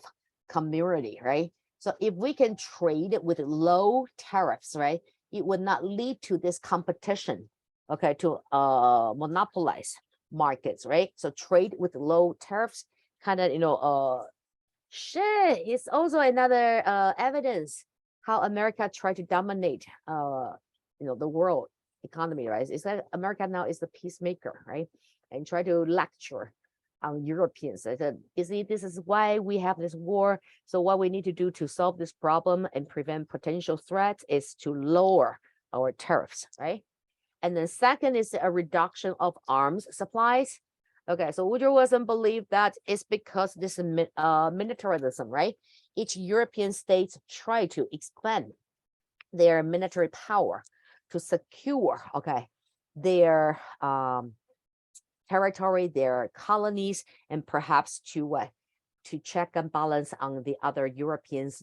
community, right? So if we can trade with low tariffs, right, it would not lead to this competition, okay, to monopolize markets, right? So trade with low tariffs kind of, it's also another evidence how America tried to dominate, the world economy, right? It's that America now is the peacemaker, right? And try to lecture on Europeans. I said, you see, this is why we have this war. So what we need to do to solve this problem and prevent potential threats is to lower our tariffs, right? And then second is a reduction of arms supplies. Okay, so Woodrow Wilson believed that it's because this militarism, right? Each European states try to expand their military power to secure, okay, their territory, their colonies, and perhaps to check and balance on the other Europeans,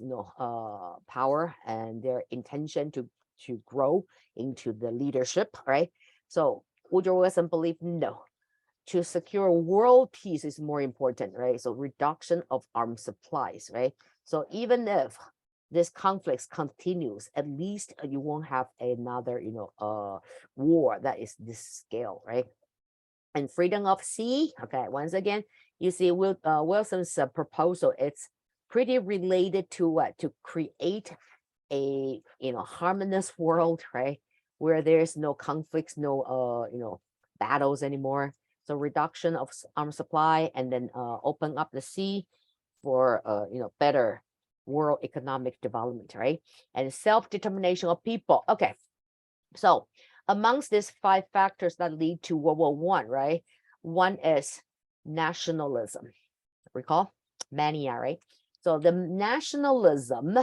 power and their intention to grow into the leadership, right? So Woodrow Wilson believed no, to secure world peace is more important, right? So reduction of arms supplies, right? So even if this conflict continues, at least you won't have another, war that is this scale, right? And freedom of sea, okay, once again, you see Wilson's proposal, it's pretty related to what? To create a, harmonious world, right? Where there's no conflicts, no, battles anymore. So reduction of arms supply, and then open up the sea for better world economic development, right? And self-determination of people. Okay, so amongst these 5 factors that lead to World War I, right? One is nationalism. Recall? Mania, right? So the nationalism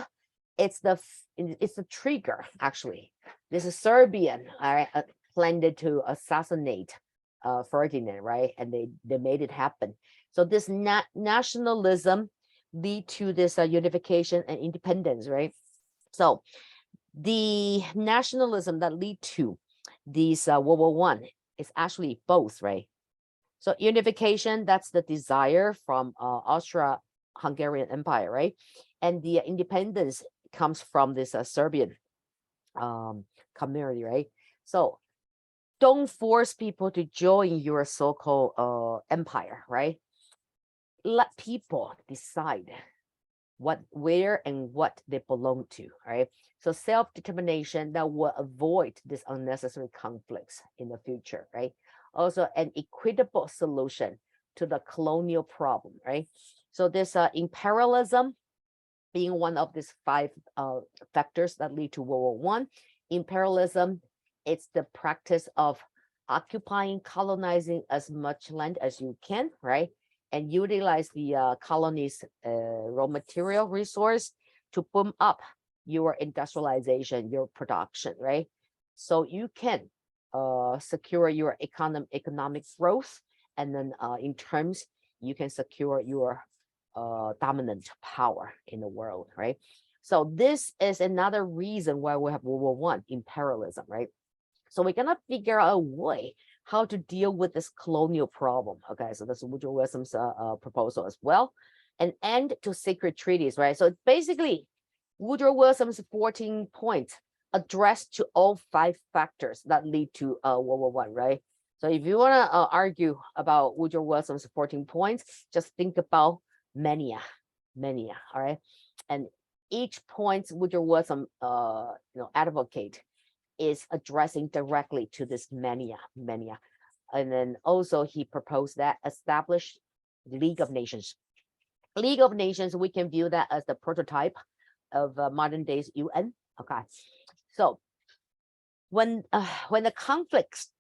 it's the trigger actually. This is Serbian, all right, planned to assassinate Ferdinand, right? And they made it happen. So this nationalism lead to this unification and independence, right? So the nationalism that lead to these World War I is actually both, right? So unification, that's the desire from Austro-Hungarian Empire, right? And the independence comes from this Serbian community, right? So don't force people to join your so-called empire, right? Let people decide where and what they belong to, right? So self-determination that will avoid this unnecessary conflicts in the future, right? Also an equitable solution to the colonial problem, right? So this imperialism being one of these 5 factors that lead to World War I. Imperialism, it's the practice of occupying, colonizing as much land as you can, right? And utilize the colonies' raw material resource to boom up your industrialization, your production, right? So you can secure your economic growth, and then in terms, you can secure your dominant power in the world, right? So this is another reason why we have World War I, imperialism, right? So we're gonna figure out a way how to deal with this colonial problem. Okay, so that's Woodrow Wilson's proposal as well. An end to secret treaties, right? So basically, Woodrow Wilson's 14 points addressed to all 5 factors that lead to World War I, right? So if you want to argue about Woodrow Wilson's 14 points, just think about mania, all right? And each point Woodrow Wilson advocate is addressing directly to this mania. And then also he proposed that establish League of Nations. League of Nations, we can view that as the prototype of modern days UN. Okay, so when the conflicts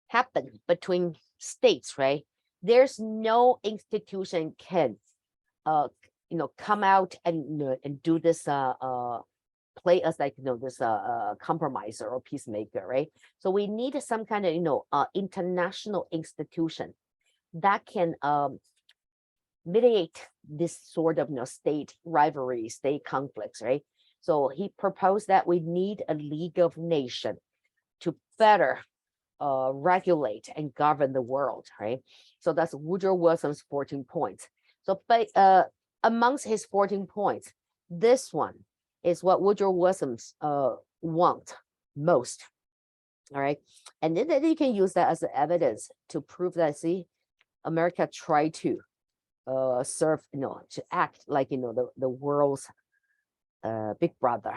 happen between states, right, there's no institution can come out and do this play us like this compromiser or peacemaker, right? So we need some kind of international institution that can mediate this sort of state rivalry, state conflicts, right? So he proposed that we need a League of Nations to better regulate and govern the world, right? So that's Woodrow Wilson's 14 points. So amongst his 14 points, this one is what Woodrow Wilson's want most, all right? And then you can use that as evidence to prove that, see, America tried to serve, to act like, the world's big brother,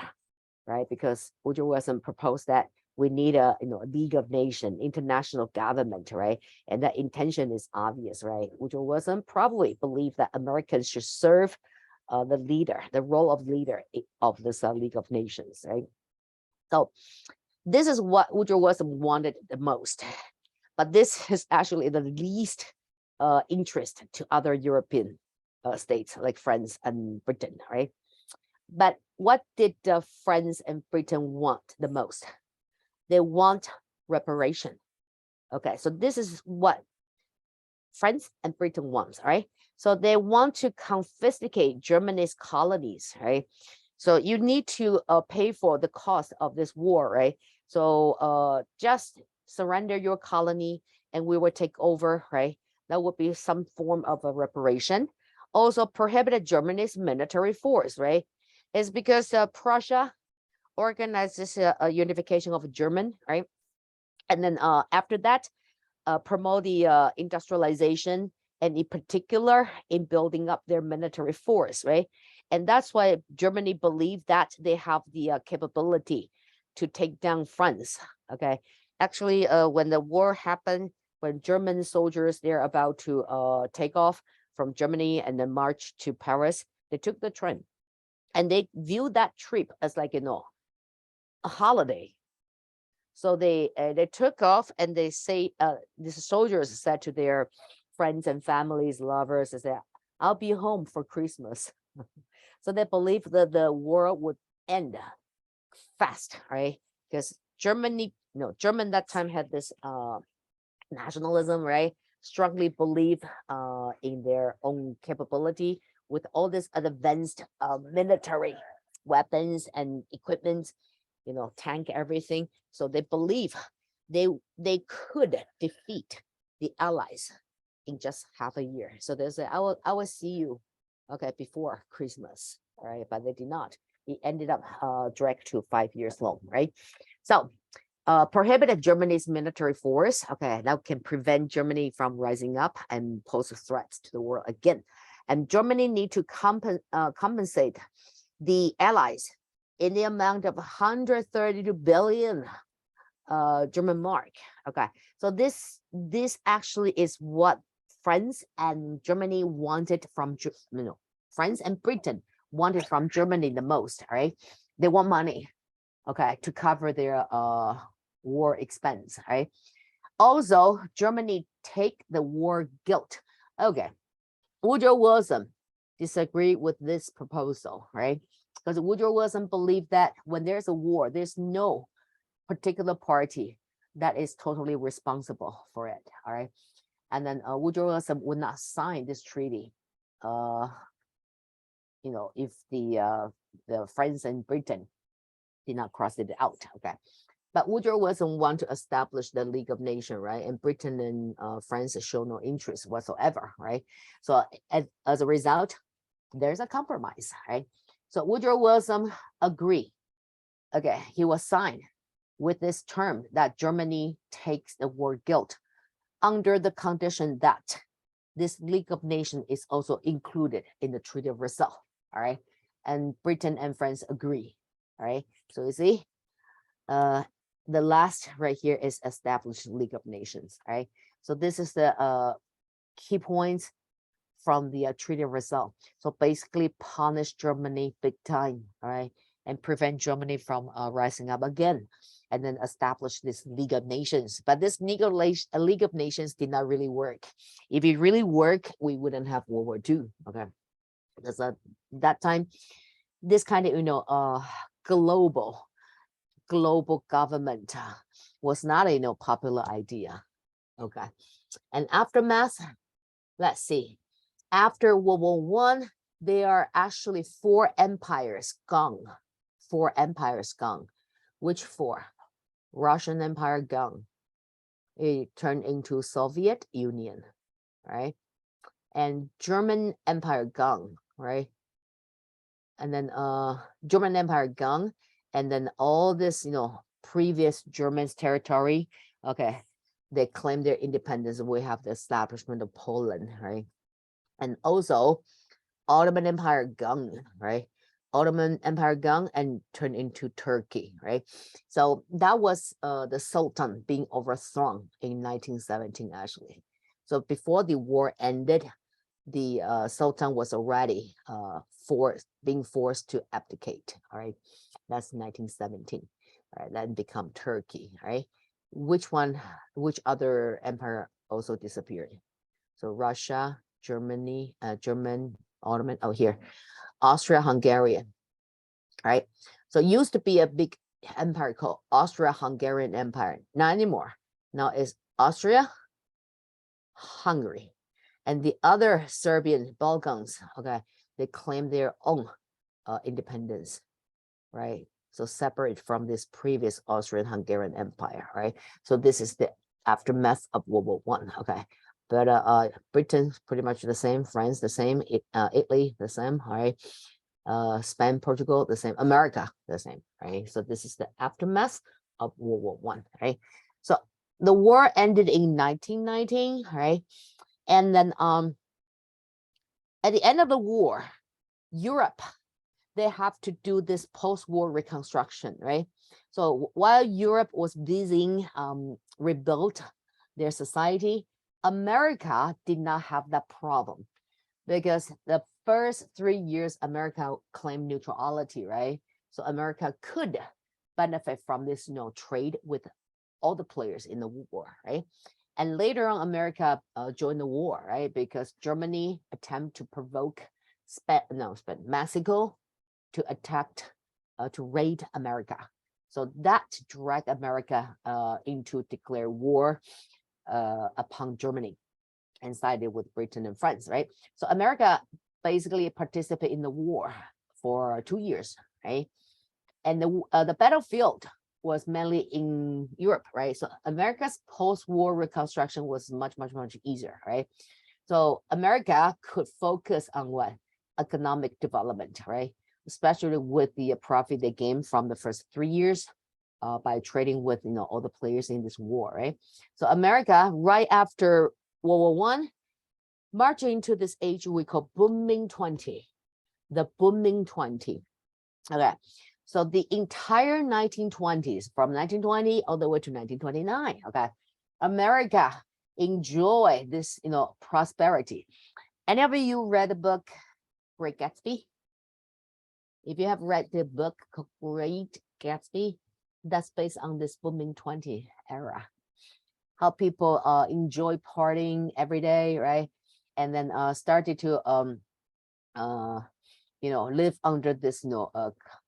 right? Because Woodrow Wilson proposed that we need a League of Nations, international government, right? And that intention is obvious, right? Woodrow Wilson probably believed that Americans should serve the role of leader of this League of Nations, right? So this is what Woodrow Wilson wanted the most, but this is actually the least interest to other European states like France and Britain, right? But what did France and Britain want the most? They want reparation. Okay, so this is what France and Britain wants, right? So they want to confiscate Germany's colonies, right? So you need to pay for the cost of this war, right? So just surrender your colony and we will take over, right? That would be some form of a reparation. Also prohibited Germany's military force, right? It's because Prussia organizes a unification of German, right? And then after that, promote the industrialization, and in particular in building up their military force, right? And that's why Germany believed that they have the capability to take down France. Okay, actually, when the war happened, when German soldiers they're about to take off from Germany and then march to Paris, they took the train, and they viewed that trip as like a holiday. So they took off, and they say the soldiers said to their friends and families, lovers, they said, "I'll be home for Christmas." So they believed that the war would end fast, right? Because Germany, German that time had this nationalism, right? Strongly believe in their own capability with all this advanced military weapons and equipment, tank everything. So they believe they could defeat the Allies in just half a year. So they say, I will see you, okay, before Christmas, right? But they did not. It ended up dragged to 5 years long, right? So prohibited Germany's military force. Okay, that can prevent Germany from rising up and pose threats to the world again. And Germany need to compensate the Allies in the amount of 132 billion German mark. Okay, so this actually is what France and Germany wanted from France and Britain wanted from Germany the most. All right, they want money, okay, to cover their war expense, right? Also, Germany take the war guilt. Okay, Woodrow Wilson disagreed with this proposal, right? Because Woodrow Wilson believed that when there's a war, there's no particular party that is totally responsible for it, all right? And then Woodrow Wilson would not sign this treaty, if the France and Britain did not cross it out, okay? But Woodrow Wilson want to establish the League of Nations, right? And Britain and France show no interest whatsoever, right? So as a result, there's a compromise, right? So Woodrow Wilson agreed. Okay, he was signed with this term that Germany takes the war guilt under the condition that this League of Nations is also included in the Treaty of Versailles, all right? And Britain and France agree, all right? So you see, the last right here is established League of Nations, right? So this is the key points from the Treaty of Versailles. So basically punish Germany big time, all right? And prevent Germany from rising up again, and then establish this League of Nations. But this League of Nations did not really work. If it really worked, we wouldn't have World War II, okay? Because at that time, this kind of, global government was not a popular idea, okay? And aftermath, let's see. After World War I, there are actually 4 empires gone. 4 empires gone. Which 4? Russian Empire gone. It turned into Soviet Union, right? And German Empire gone, right? And then German Empire gone, and then all this, previous German's territory, okay, they claim their independence. We have the establishment of Poland, right? And also Ottoman Empire gone, right? Ottoman Empire gone and turned into Turkey, right? So that was the Sultan being overthrown in 1917, actually. So before the war ended, the Sultan was already being forced to abdicate, all right? That's 1917, all right? Then become Turkey, right? Which other empire also disappeared? So Russia, Germany, German, Ottoman, oh here, Austria-Hungarian, right? So it used to be a big empire called Austria-Hungarian Empire. Not anymore. Now it's Austria, Hungary, and the other Serbian Balkans, okay, they claim their own independence, right? So separate from this previous Austrian-Hungarian Empire, right? So this is the aftermath of World War I, okay? But Britain's pretty much the same, France the same, Italy the same, all right? Spain, Portugal the same, America the same, right? So this is the aftermath of World War I, right? So the war ended in 1919, right? And then at the end of the war, Europe, they have to do this post-war reconstruction, right? So while Europe was busy rebuild their society, America did not have that problem, because the first 3 years America claimed neutrality, right? So America could benefit from this, trade with all the players in the war, right? And later on, America joined the war, right? Because Germany attempted to provoke Mexico to attack to raid America. So that dragged America into declare war upon Germany and sided with Britain and France, right? So America basically participated in the war for 2 years, right? And the battlefield was mainly in Europe, right? So America's post-war reconstruction was much easier, right? So America could focus on what? Economic development, right? Especially with the profit they gained from the first 3 years by trading with all the players in this war, right? So America, right after World War I, marched into this age we call booming 20, the booming 20. Okay, so the entire 1920s, from 1920 all the way to 1929, okay, America enjoyed this, prosperity. Any of you read the book Great Gatsby? If you have read the book Great Gatsby, that's based on this booming 20 era. How people enjoy partying every day, right? And then started to live under this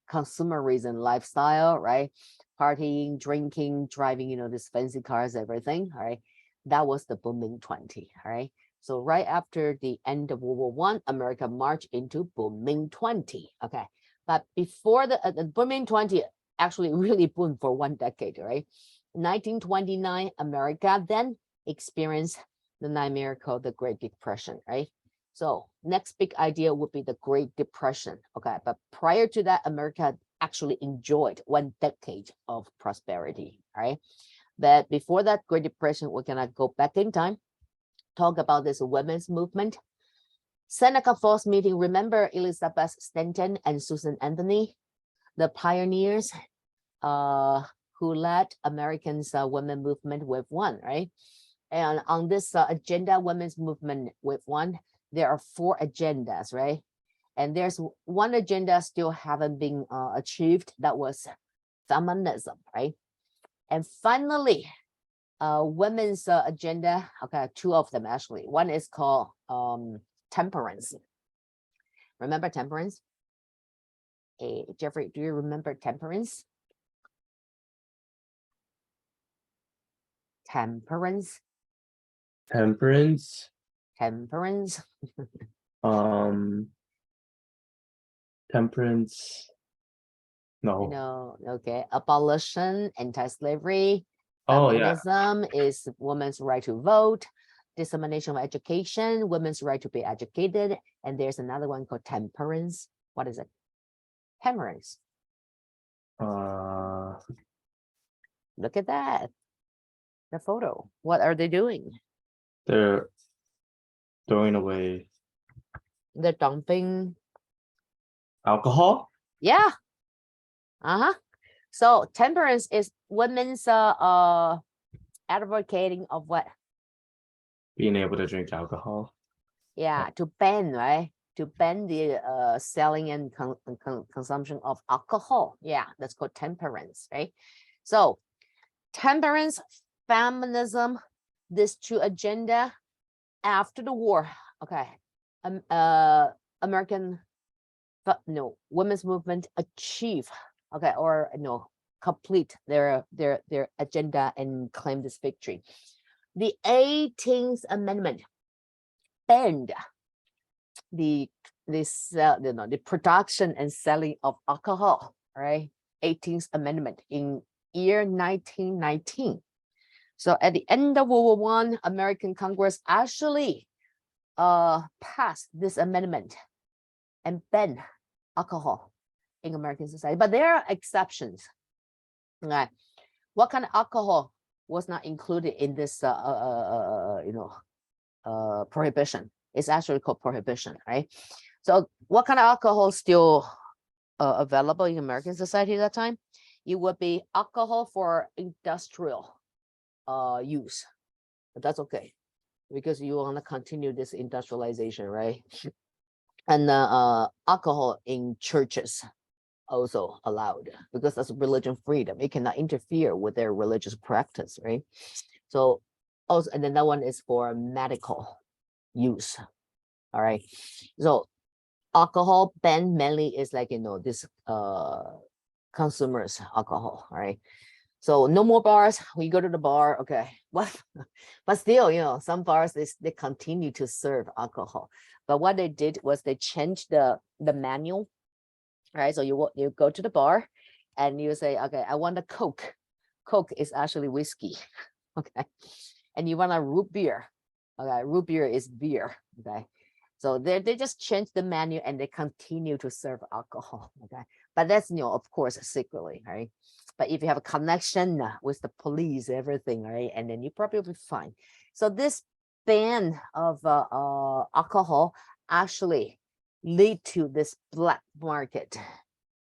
consumerism lifestyle, right? Partying, drinking, driving, these fancy cars, everything, all right? That was the booming 20, all right? So right after the end of World War I, America marched into booming 20, okay? But before the booming 20 actually really boomed for 1 decade, right? 1929, America then experienced the nightmare called the Great Depression, right? So next big idea would be the Great Depression, okay? But prior to that, America actually enjoyed 1 decade of prosperity, right? But before that Great Depression, we're gonna go back in time, talk about this women's movement. Seneca Falls meeting, remember Elizabeth Stanton and Susan Anthony, the pioneers who led Americans women movement with one, right? And on this agenda, women's movement with one, there are 4 agendas, right? And there's one agenda still haven't been achieved. That was feminism, right? And finally, women's agenda, okay, 2 of them actually. One is called temperance. Remember temperance? Hey, Jeffrey, do you remember temperance? Temperance. Temperance. Temperance. Temperance. No. Okay. Abolition, anti-slavery. Oh yeah. Feminism is women's right to vote. Dissemination of education, women's right to be educated. And there's another one called temperance. What is it? Temperance. Look at that. The photo. What are they doing? They're throwing away They're dumping. alcohol. Yeah. So temperance is women's advocating of what? Being able to drink alcohol. Yeah, to ban, right? To ban the selling and consumption of alcohol. Yeah, that's called temperance, right? So temperance, feminism, these 2 agenda after the war. Okay, American women's movement achieve, okay, or complete their agenda and claim this victory. The 18th Amendment banned the production and selling of alcohol, right? 18th Amendment in year 1919. So at the end of World War I, American Congress actually passed this amendment and banned alcohol in American society. But there are exceptions. Right? What kind of alcohol was not included in this prohibition? It's actually called prohibition, right? So what kind of alcohol still available in American society at that time? It would be alcohol for industrial use. But that's okay, because you want to continue this industrialization, right? And alcohol in churches also allowed, because that's religion freedom. It cannot interfere with their religious practice, right? So also, and then that one is for medical use. All right. So alcohol ban mainly is like this consumers alcohol, right? So no more bars. We go to the bar, okay. What? But still, some bars they continue to serve alcohol. But what they did was they changed the manual, right? So you go to the bar, and you say, okay, I want a Coke. Coke is actually whiskey, okay. And you want a root beer, okay. Root beer is beer, okay. So they just changed the menu and they continue to serve alcohol, okay. But that's of course secretly, right? But if you have a connection with the police, everything, right, and then you probably will be fine. So this ban of alcohol actually lead to this black market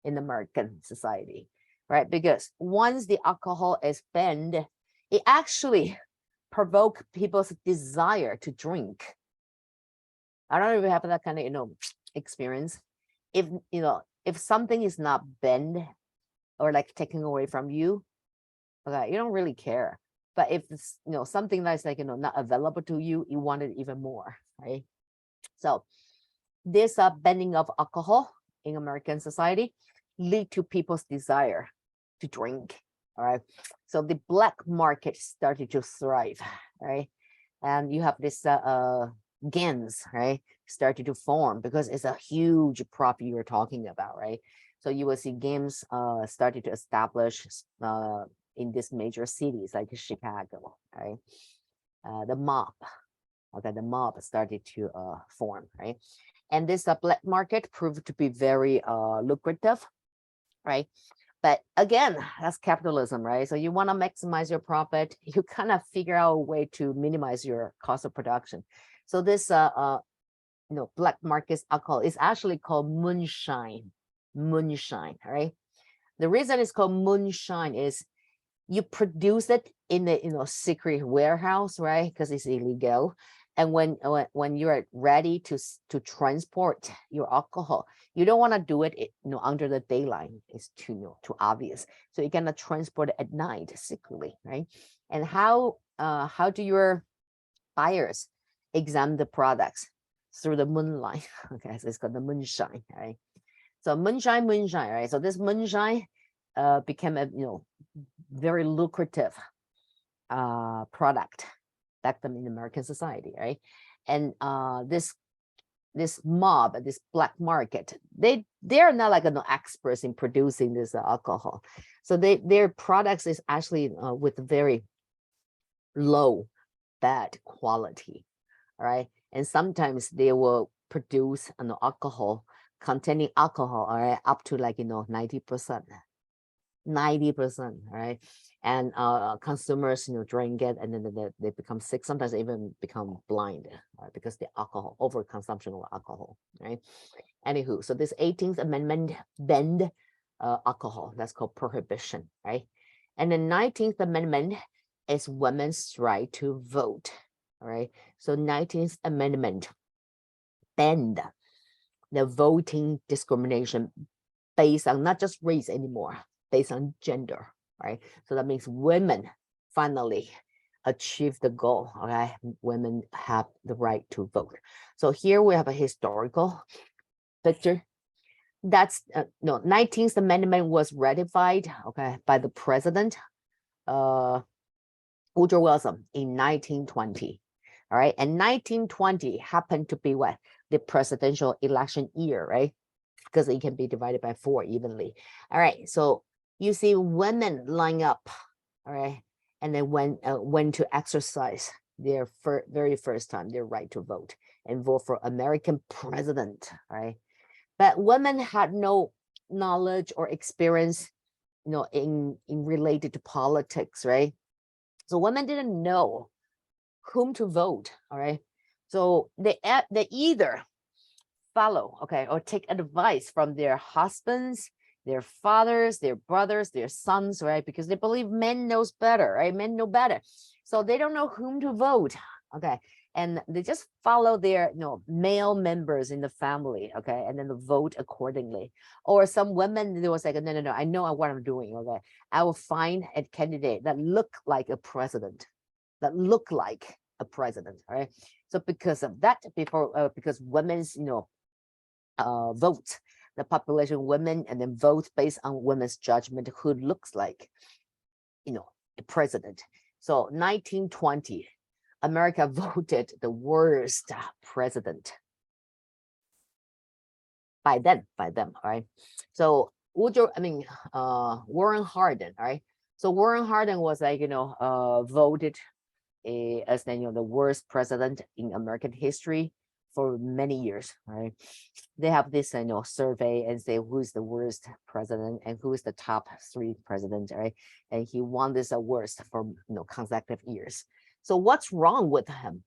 in American society, right? Because once the alcohol is banned, it actually provoke people's desire to drink. I don't know if you have that kind of experience. If if something is not banned or like taken away from you, okay, you don't really care. But if it's something that's like not available to you, you want it even more, right? So this banning of alcohol in American society lead to people's desire to drink. All right. So the black market started to thrive, right? And you have this gangs, right, started to form because it's a huge prop you were talking about, right? So you will see games started to establish in these major cities like Chicago, right? The mob, okay, the mob started to form, right? And this black market proved to be very lucrative, right? But again, that's capitalism, right? So you want to maximize your profit, you kind of figure out a way to minimize your cost of production. So this black market alcohol is actually called moonshine. Moonshine, right? The reason it's called moonshine is you produce it in a secret warehouse, right? Because it's illegal. And when you're ready to transport your alcohol, you don't want to do it under the daylight. It's too obvious. So you're gonna transport it at night secretly, right? And how do your buyers examine the products? Through the moonlight. Okay, so it's called the moonshine, right? So moonshine, right? So this moonshine became a very lucrative product back then in American society, right? And this mob, this black market, they're not like experts in producing this alcohol. So their products is actually with very low, bad quality, right? And sometimes they will produce an alcohol containing alcohol, all right, up to like 90%. 90%, right? And consumers drink it and then they become sick, sometimes even become blind, right? Because the alcohol, overconsumption of alcohol, right? Anywho, so this 18th Amendment banned alcohol. That's called prohibition, right? And the 19th Amendment is women's right to vote, all right? So 19th Amendment banned the voting discrimination based on not just race anymore, based on gender, right? So that means women finally achieve the goal, okay? Women have the right to vote. So here we have a historical picture. That's 19th Amendment was ratified, okay, by the president, Woodrow Wilson in 1920. All right, and 1920 happened to be what? The presidential election year, right? Because it can be divided by 4 evenly. All right, so you see women line up, all right, and then went to exercise their very first time their right to vote and vote for American president, right? But women had no knowledge or experience, in related to politics, right? So women didn't know whom to vote, all right? So they either follow, okay, or take advice from their husbands, their fathers, their brothers, their sons, right? Because they believe men knows better, right? Men know better. So they don't know whom to vote, okay? And they just follow their male members in the family, okay? And then vote accordingly. Or some women, they was like, no, I know what I'm doing, okay? I will find a candidate that look like a president, right? So because of that, because women's, vote, the population women and then vote based on women's judgment who looks like, a president. So 1920, America voted the worst president. By them, all right? So Warren Harding, all right? So Warren Harding was like, voted as the worst president in American history for many years, right? They have this survey and say who's the worst president and who is the top 3 president, right? And he won this worst for consecutive years. So what's wrong with him?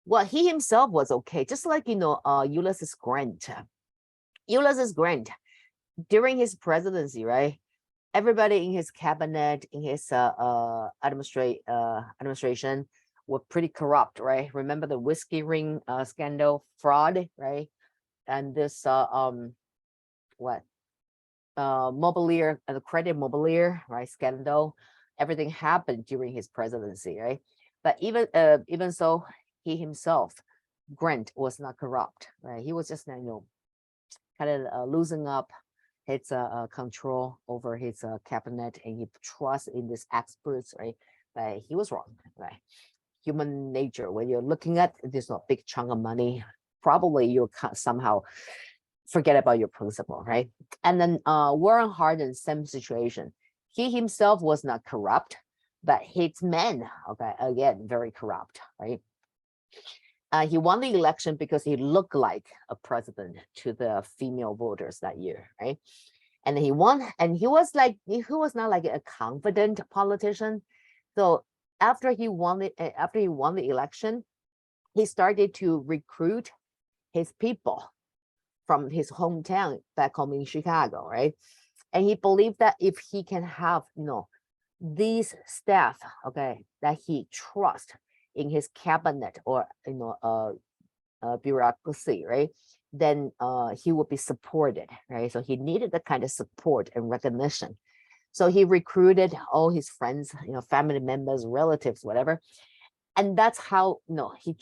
Well, he himself was okay, just like Ulysses Grant. Ulysses Grant, during his presidency, right? Everybody in his cabinet, in his administration, were pretty corrupt, right? Remember the whiskey ring scandal, fraud, right? And this Mobilier, the credit Mobilier, right, scandal. Everything happened during his presidency, right? But even so, he himself, Grant, was not corrupt, right? He was just kind of losing up his control over his cabinet, and he trusts in these experts, right? But he was wrong, right? Human nature, when you're looking at this big chunk of money, probably you'll somehow forget about your principle, right? And then Warren Harding, same situation. He himself was not corrupt, but his men, okay, again, very corrupt, right? He won the election because he looked like a president to the female voters that year, right? And he won, and he was not like a confident politician. So after he won the election, he started to recruit his people from his hometown back home in Chicago, right? And he believed that if he can have these staff, okay, that he trusts in his cabinet or bureaucracy, right, then he would be supported, right? So he needed that kind of support and recognition. So he recruited all his friends, family members, relatives, whatever, and that's how he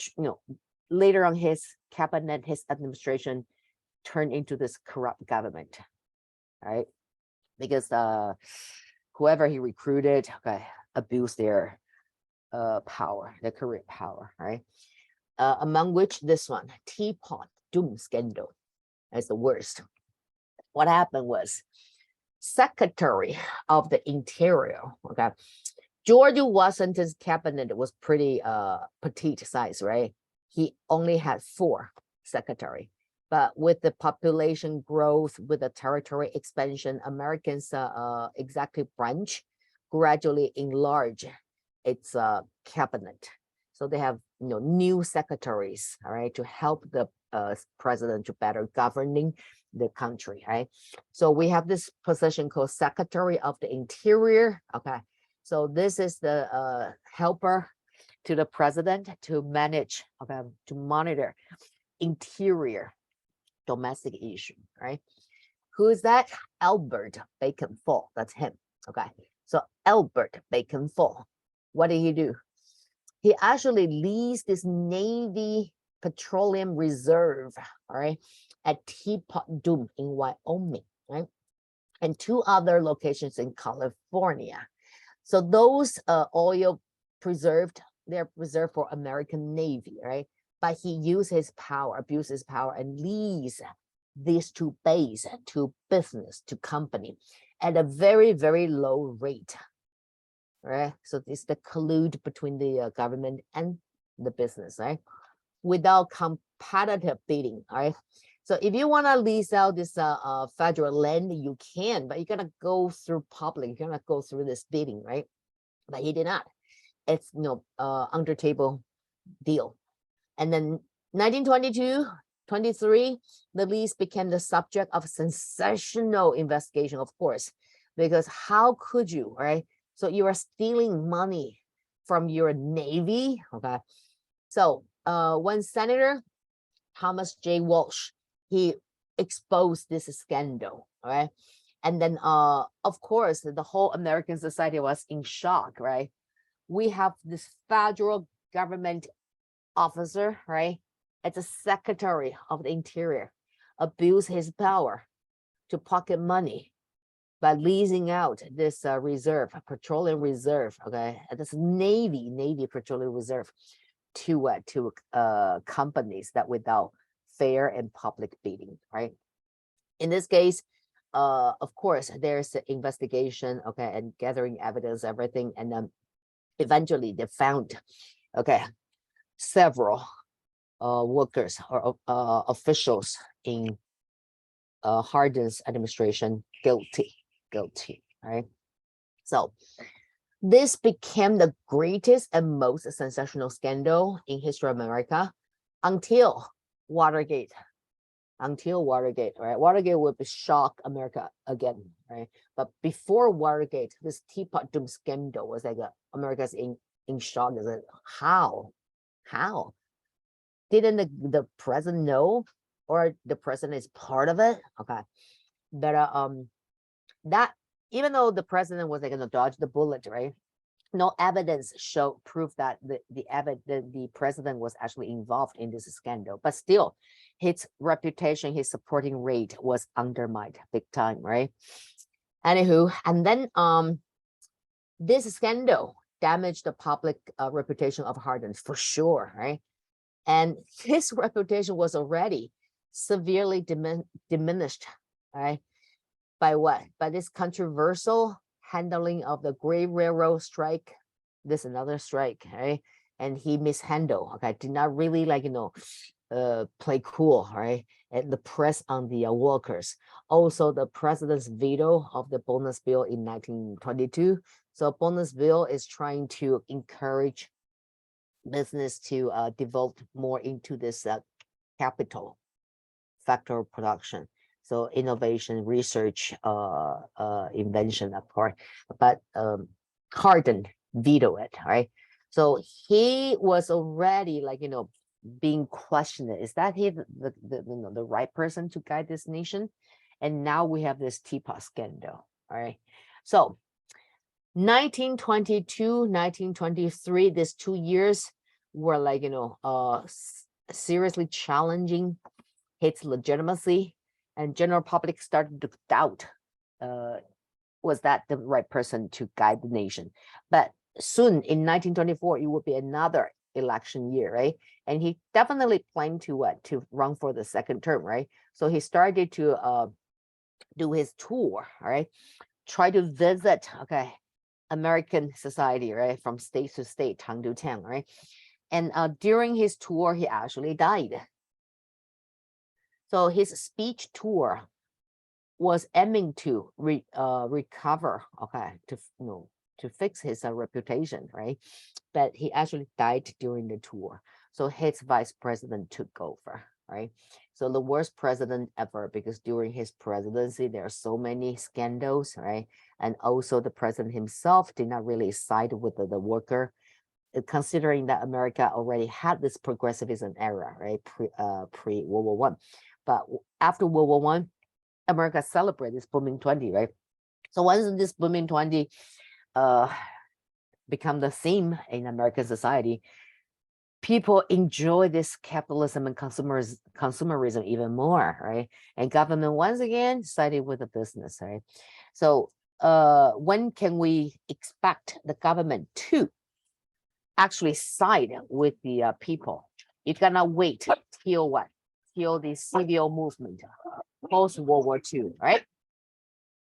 later on his cabinet, his administration turned into this corrupt government, right? Because whoever he recruited, okay, abused their power, their career power, right? Among which this one, Teapot Doom scandal, is the worst. What happened was, Secretary of the Interior, okay, George Washington's cabinet was pretty petite size, right? He only had 4 secretaries. But with the population growth, with the territory expansion, Americans' executive branch gradually enlarged its cabinet. So they have new secretaries, all right, to help the president to better governing the country, right? So we have this position called Secretary of the Interior. Okay, so this is the helper to the president to manage, okay, to monitor interior domestic issue, right? Who is that? Albert Bacon Fall. That's him. Okay, so Albert Bacon Fall, what did he do? He actually leased this Navy petroleum reserve, all right, at Teapot Dome in Wyoming, right, and 2 other locations in California. So those oil preserved, they're preserved for American Navy, right? But he used his power, abused his power, and leased these 2 bases to business, to company, at a very, very low rate, right? So this is the collude between the government and the business, right? Without competitive bidding, right? So if you want to lease out this federal land, you can, but you're gonna go through public, you're gonna go through this bidding, right? But he did not. It's under table deal. And then 1922-23, the lease became the subject of sensational investigation, of course, because how could you, right? So you are stealing money from your Navy, okay? So when Senator Thomas J. Walsh, he exposed this scandal, right? And then, of course, the whole American society was in shock, right? We have this federal government officer, right? It's a Secretary of the Interior, abuse his power, to pocket money by leasing out this reserve, petroleum reserve, okay, this Navy petroleum reserve to companies that without fair and public bidding, right? In this case, of course, there's an investigation, okay, and gathering evidence, everything, and then eventually they found, okay, several workers or officials in Hardin's administration guilty, right? So this became the greatest and most sensational scandal in history of America until Watergate. Right? Watergate would shock America again, right? But before Watergate, this Teapot Dome scandal was like America's in shock. Is like, how? Didn't the president know, or the president is part of it? Okay, but that even though the president was like gonna dodge the bullet, right? No evidence proof that the president was actually involved in this scandal, but still his reputation, his supporting rate was undermined big time, right? Anywho, and then this scandal damaged the public reputation of Hardin for sure, right? And his reputation was already severely diminished, right? By what? By this controversial handling of the Great Railroad strike. This another strike, right? And he mishandled, okay, did not really play cool, right? And the press on the workers. Also, the president's veto of the bonus bill in 1922. So bonus bill is trying to encourage business to devote more into this capital factor of production. So innovation, research, invention, of course, but Hardin vetoed it, right? So he was already being questioned. Is that he the right person to guide this nation? And now we have this Teapot scandal, all right? So 1922, 1923, these 2 years were seriously challenging his legitimacy, and general public started to doubt was that the right person to guide the nation. But soon in 1924, it would be another election year, right? And he definitely planned to run for the second term, right? So he started to do his tour, right? Try to visit, okay, American society, right? From state to state, town to town, right? And during his tour, he actually died. So his speech tour was aiming to recover, okay, to fix his reputation, right? But he actually died during the tour. So his vice president took over, right? So the worst president ever, because during his presidency, there are so many scandals, right? And also the president himself did not really side with the worker, considering that America already had this progressivism era, right? Pre World War I. But after World War I, America celebrated this booming 20, right? So once this booming 20 become the theme in American society, people enjoy this capitalism and consumerism even more, right? And government once again sided with the business, right? So when can we expect the government to actually side with the people? You cannot wait till what? Till the civil movement, post World War II, right?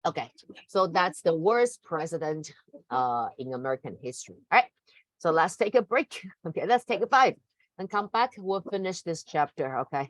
Okay, so that's the worst president in American history. All right, so let's take a break. Okay, let's take a bite and come back. We'll finish this chapter. Okay.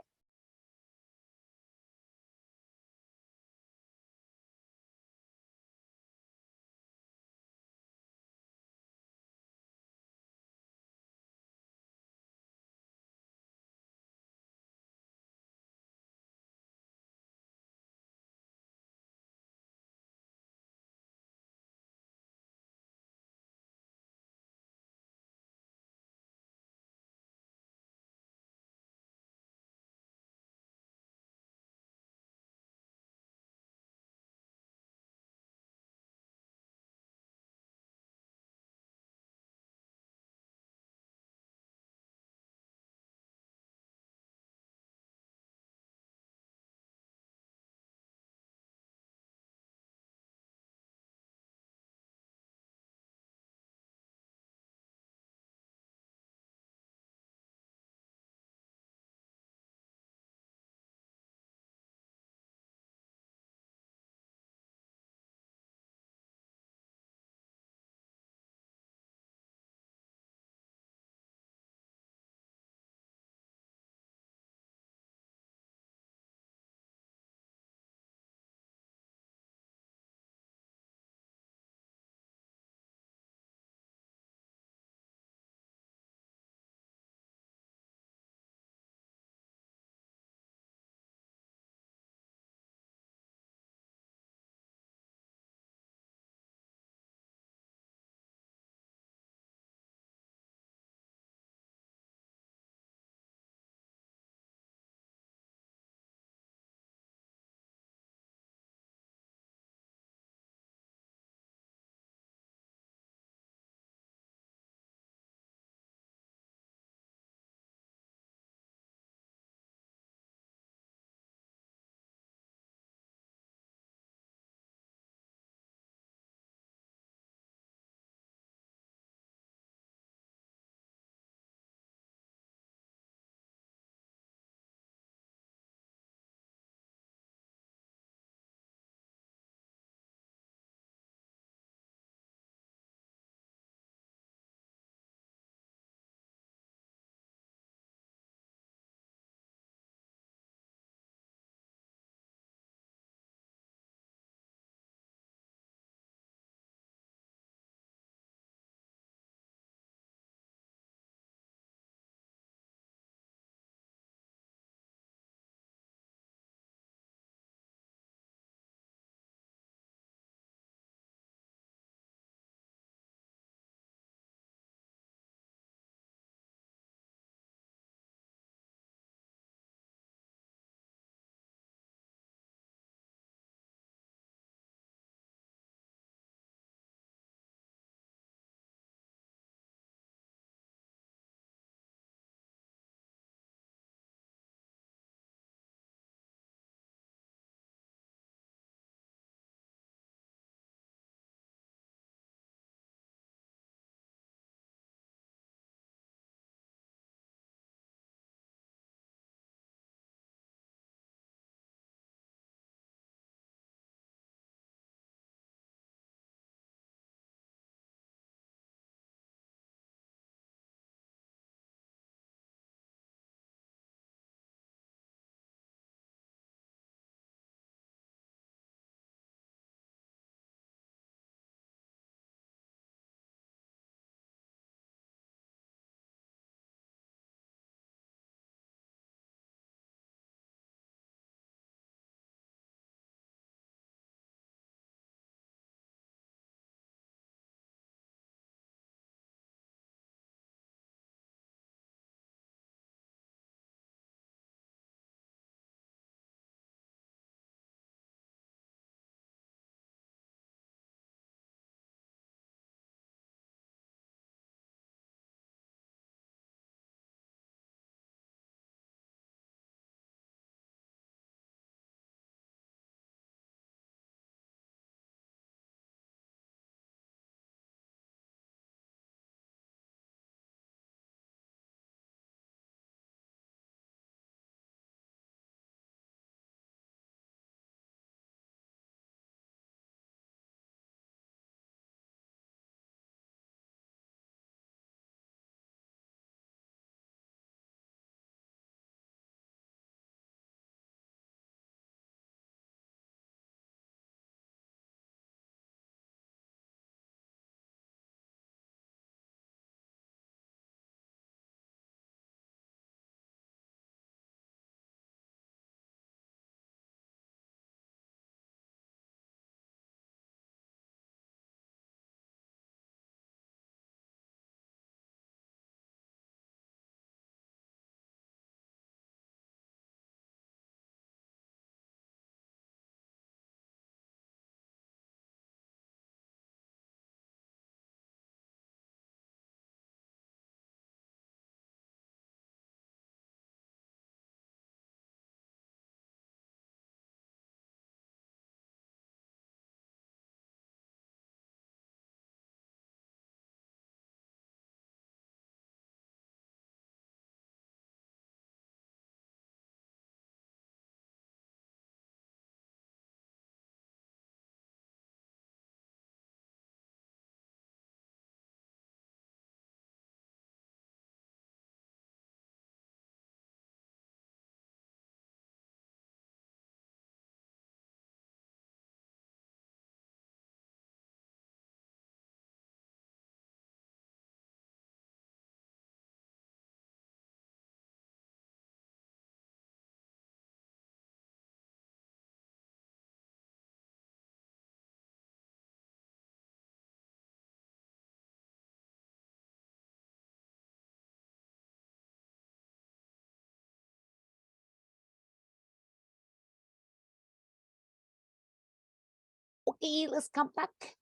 Okay, let's come back.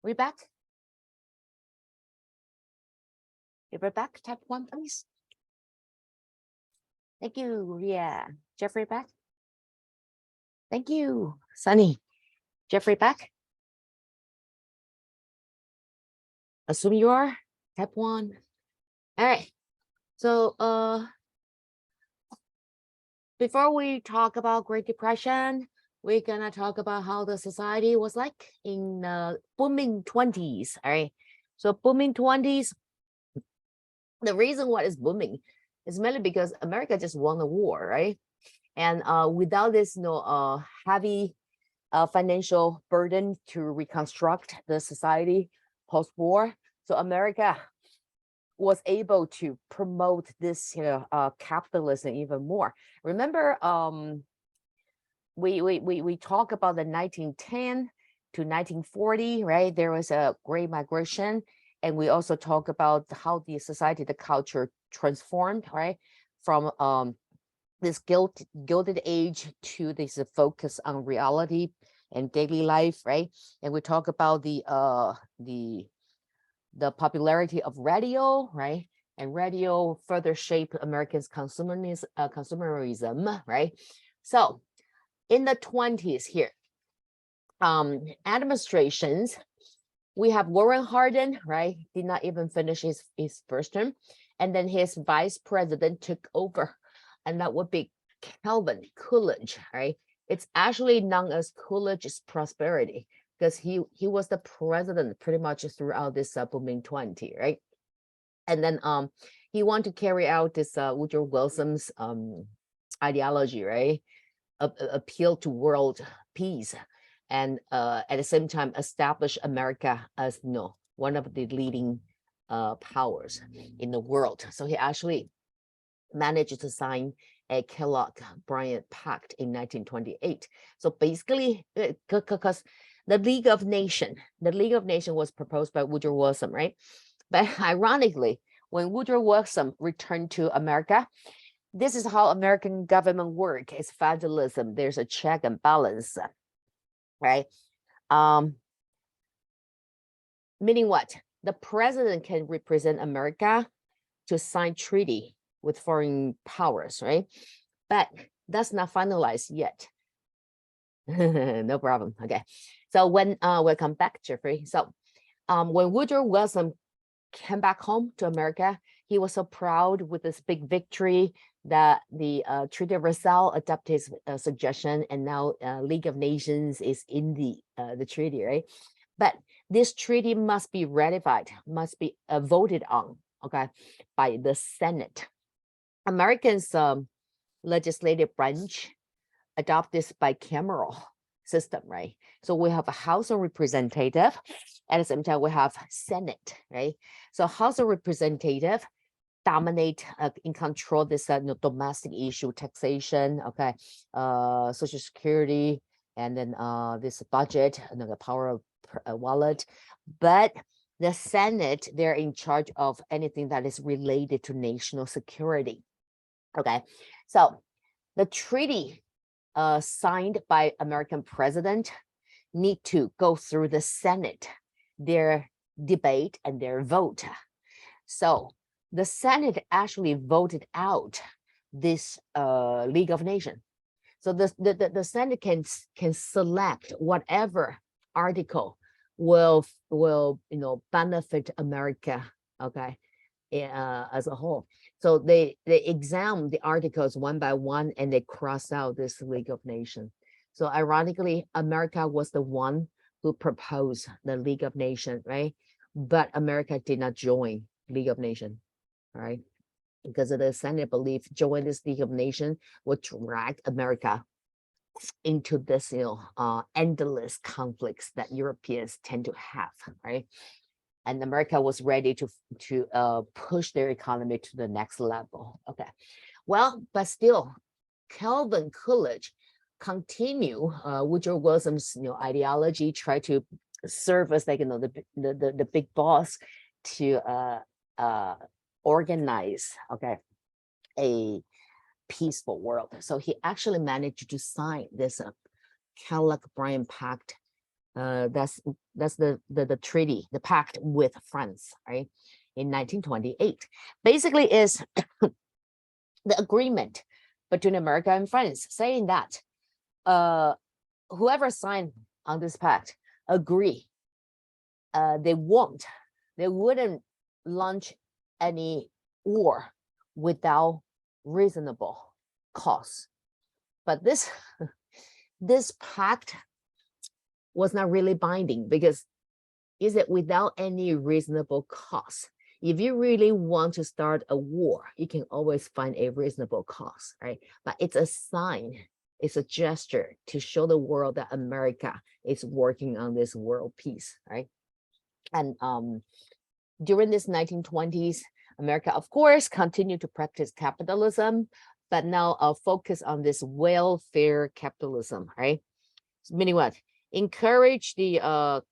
We back? If we're back, type 1, please. Thank you, Ria. Jeffrey back? Thank you, Sunny. Jeffrey back? Assume you are. Type 1. All right. So before we talk about Great Depression, we're gonna talk about how the society was like in booming 20s. All right. So booming 20s. The reason why it's booming is mainly because America just won the war, right? And without this, heavy financial burden to reconstruct the society post-war, so America was able to promote this, capitalism even more. Remember, we talk about the 1910 to 1940, right? There was a great migration, and we also talk about how the society, the culture transformed, right, from this gilded age to this focus on reality and daily life, right? And we talk about the popularity of radio, right? And radio further shaped Americans' consumerism, right? So in the 20s here, administrations, we have Warren Harding, right? Did not even finish his first term. And then his vice president took over, and that would be Calvin Coolidge, right? It's actually known as Coolidge's prosperity because he was the president pretty much throughout this booming 20, right? And then he wanted to carry out this Woodrow Wilson's ideology, right? Appeal to world peace, and at the same time establish America as one of the leading powers in the world. So he actually managed to sign a Kellogg-Briand Pact in 1928. So basically, because the League of Nations was proposed by Woodrow Wilson, right? But ironically, when Woodrow Wilson returned to America, this is how American government work. It's federalism. There's a check and balance, right? Meaning what? The president can represent America to sign treaty with foreign powers, right? But that's not finalized yet. No problem. Okay. So when welcome back, Jeffrey. So when Woodrow Wilson came back home to America, he was so proud with this big victory that the Treaty of Versailles adopted his suggestion, and now League of Nations is in the treaty, right? But this treaty must be ratified, must be voted on, okay, by the Senate. Americans' legislative branch adopt this bicameral system, right? So we have a House of Representative, at the same time we have Senate, right? So House of Representative dominate in control this domestic issue, taxation, okay, Social Security, and then this budget, and then the power of wallet. But the Senate, they're in charge of anything that is related to national security. Okay, so the treaty signed by American president need to go through the Senate, their debate and their vote. So the Senate actually voted out this League of Nations. So the Senate can select whatever article will benefit America, okay, as a whole. So they examine the articles one by one, and they cross out this League of Nations. So ironically, America was the one who proposed the League of Nations, right? But America did not join League of Nations, right? Because of the Senate belief joining this League of Nations would drag America into this endless conflicts that Europeans tend to have, right? And America was ready to push their economy to the next level. Okay, well, but still, Calvin Coolidge continue Woodrow Wilson's ideology, try to serve as like the big boss to organize, okay, a peaceful world. So he actually managed to sign this Kellogg-Briand Pact. That's the treaty, the pact with France, right? In 1928, basically is the agreement between America and France, saying that whoever signed on this pact agree they wouldn't launch any war without reasonable cause. But this this pact was not really binding, because is it without any reasonable cause? If you really want to start a war, you can always find a reasonable cause, right? But it's a sign, it's a gesture to show the world that America is working on this world peace, right? And during this 1920s, America, of course, continued to practice capitalism, but now focus on this welfare capitalism, right? Meaning what? Encourage the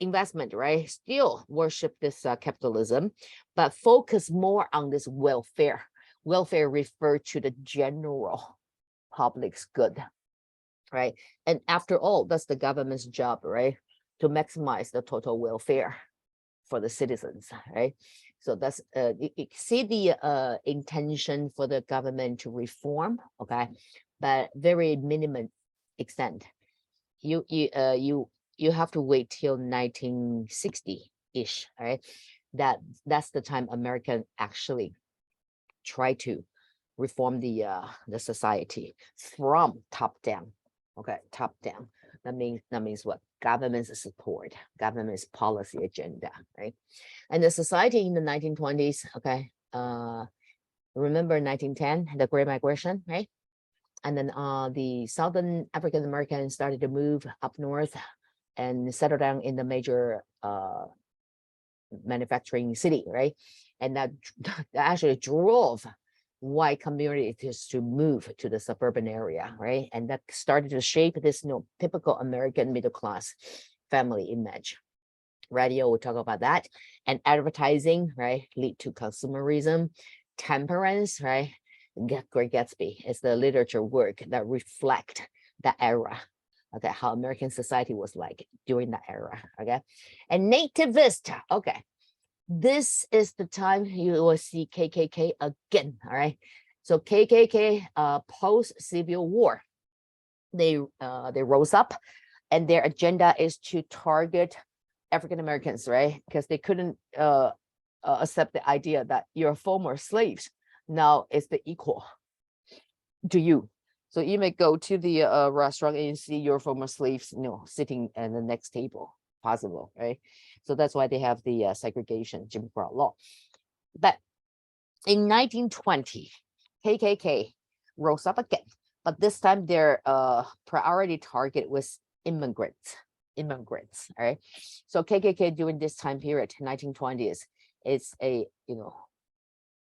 investment, right? Still worship this capitalism, but focus more on this welfare. Welfare refer to the general public's good, right? And after all, that's the government's job, right? To maximize the total welfare for the citizens, right? So that's you see the intention for the government to reform, okay, but very minimum extent. You have to wait till 1960-ish, right? That's the time American actually try to reform the society from top down. Okay, top down. That means what? Government's support, government's policy agenda, right? And the society in the 1920s, okay, remember 1910, the Great Migration, right? And then the Southern African Americans started to move up north and settle down in the major manufacturing city, right? And that actually drove white communities to move to the suburban area, right? And that started to shape this typical American middle class family image. Radio, we'll talk about that. And advertising, right, lead to consumerism. Temperance, right? Great Gatsby is the literature work that reflect that era, okay, how American society was like during that era, okay? And nativist, okay, this is the time you will see KKK again, all right? So KKK post-Civil War, they rose up, and their agenda is to target African Americans, right? Because they couldn't accept the idea that you're former slaves. Now it's the equal to you. So you may go to the restaurant and you see your former slaves, sitting at the next table, possible, right? So that's why they have the segregation, Jim Crow law. But in 1920, KKK rose up again, but this time their priority target was immigrants, all right? So KKK during this time period, 1920s, it's a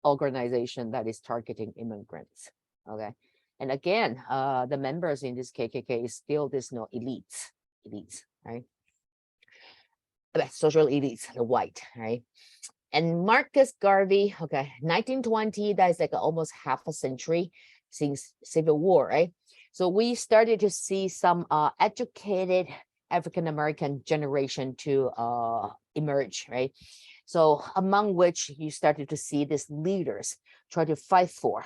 organization that is targeting immigrants, okay? And again, the members in this KKK is still this elites, right? Social elites, the white, right? And Marcus Garvey, okay, 1920, that is like almost half a century since Civil War, right? So we started to see some educated African-American generation to emerge, right? So among which you started to see these leaders try to fight for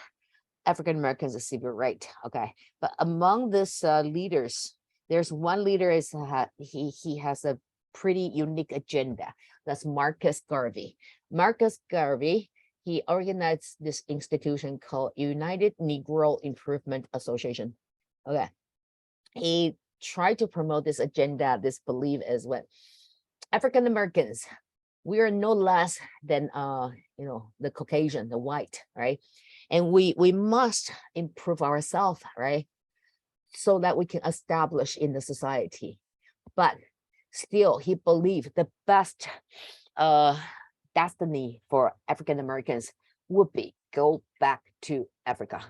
African-Americans a civil right, okay? But among these leaders, there's one leader is he has a pretty unique agenda. That's Marcus Garvey. Marcus Garvey, he organized this institution called United Negro Improvement Association. Okay, he tried to promote this agenda, this belief as well. African Americans, we are no less than the Caucasian, the white, right? And we must improve ourselves, right? So that we can establish in the society. But still, he believed the best destiny for African Americans would be go back to Africa.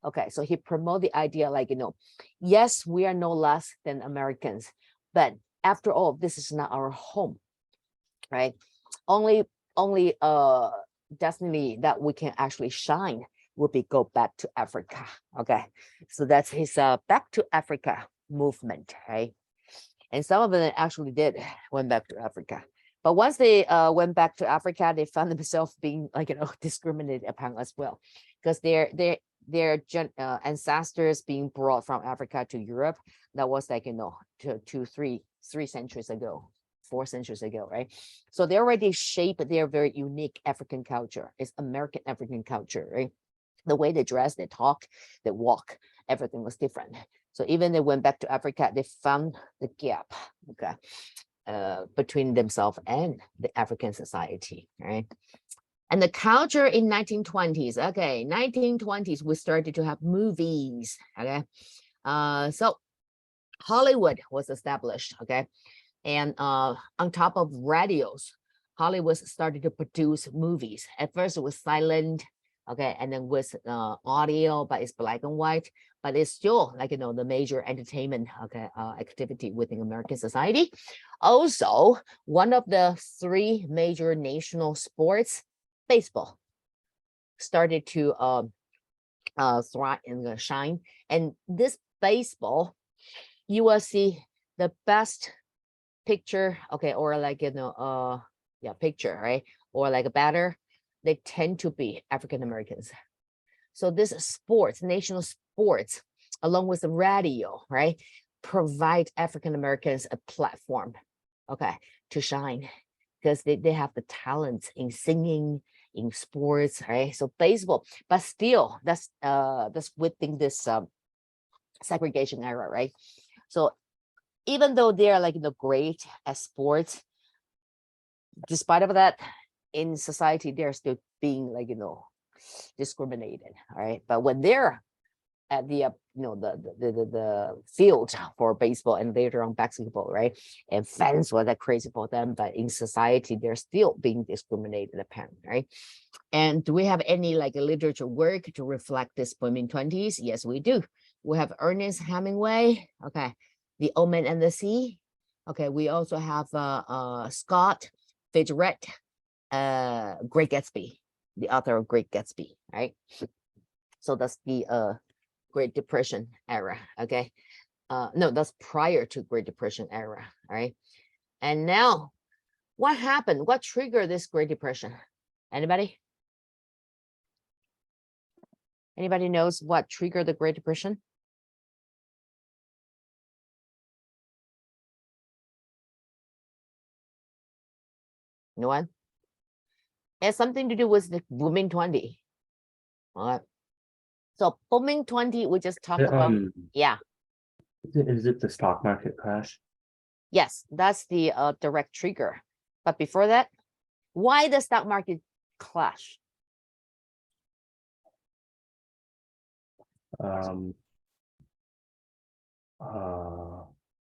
Okay, so he promoted the idea like, yes, we are no less than Americans, but after all, this is not our home, right? Only destiny that we can actually shine would be go back to Africa. Okay, so that's his back to Africa movement, right? And some of them actually did went back to Africa. But once they went back to Africa, they found themselves being discriminated upon as well, because their ancestors being brought from Africa to Europe. That was three centuries ago, 4 centuries ago, right? So they already shaped their very unique African culture. It's American African culture, right? The way they dress, they talk, they walk, everything was different. So even they went back to Africa, they found the gap, between themselves and the African society, right? And the culture in 1920s, 1920s, we started to have movies, okay? So Hollywood was established, okay? And on top of radios, Hollywood started to produce movies. At first it was silent, okay, and then with audio, but it's black and white, but it's still the major entertainment activity within American society. Also, one of the three major national sports, baseball, started to thrive and shine. And this baseball, you will see the best picture, or picture, right? Or like a batter, they tend to be African Americans. So this sports, national sports, along with the radio, right, provide African Americans a platform, to shine, because they have the talent in singing, in sports, right? So baseball, but still, that's within this segregation era, right? So even though they're great at sports, despite of that, in society they're still being discriminated, all right? But when they're at the the field for baseball and later on basketball, right, and fans were that crazy for them, but in society they're still being discriminated upon, right? And do we have any literature work to reflect this booming 20s? Yes, we do. We have Ernest Hemingway, The Old Man and the Sea. We also have Scott Fitzgerald, Great Gatsby, the author of Great Gatsby, right? So that's the Great Depression era, no, that's prior to Great Depression era, all right? And now, what happened? What triggered this Great Depression? Anybody? Anybody knows what triggered the Great Depression? No one? It has something to do with the booming 20. All right. So booming 20, we just talked about. Yeah. Is it the stock market crash? Yes, that's the direct trigger. But before that, why the stock market crash?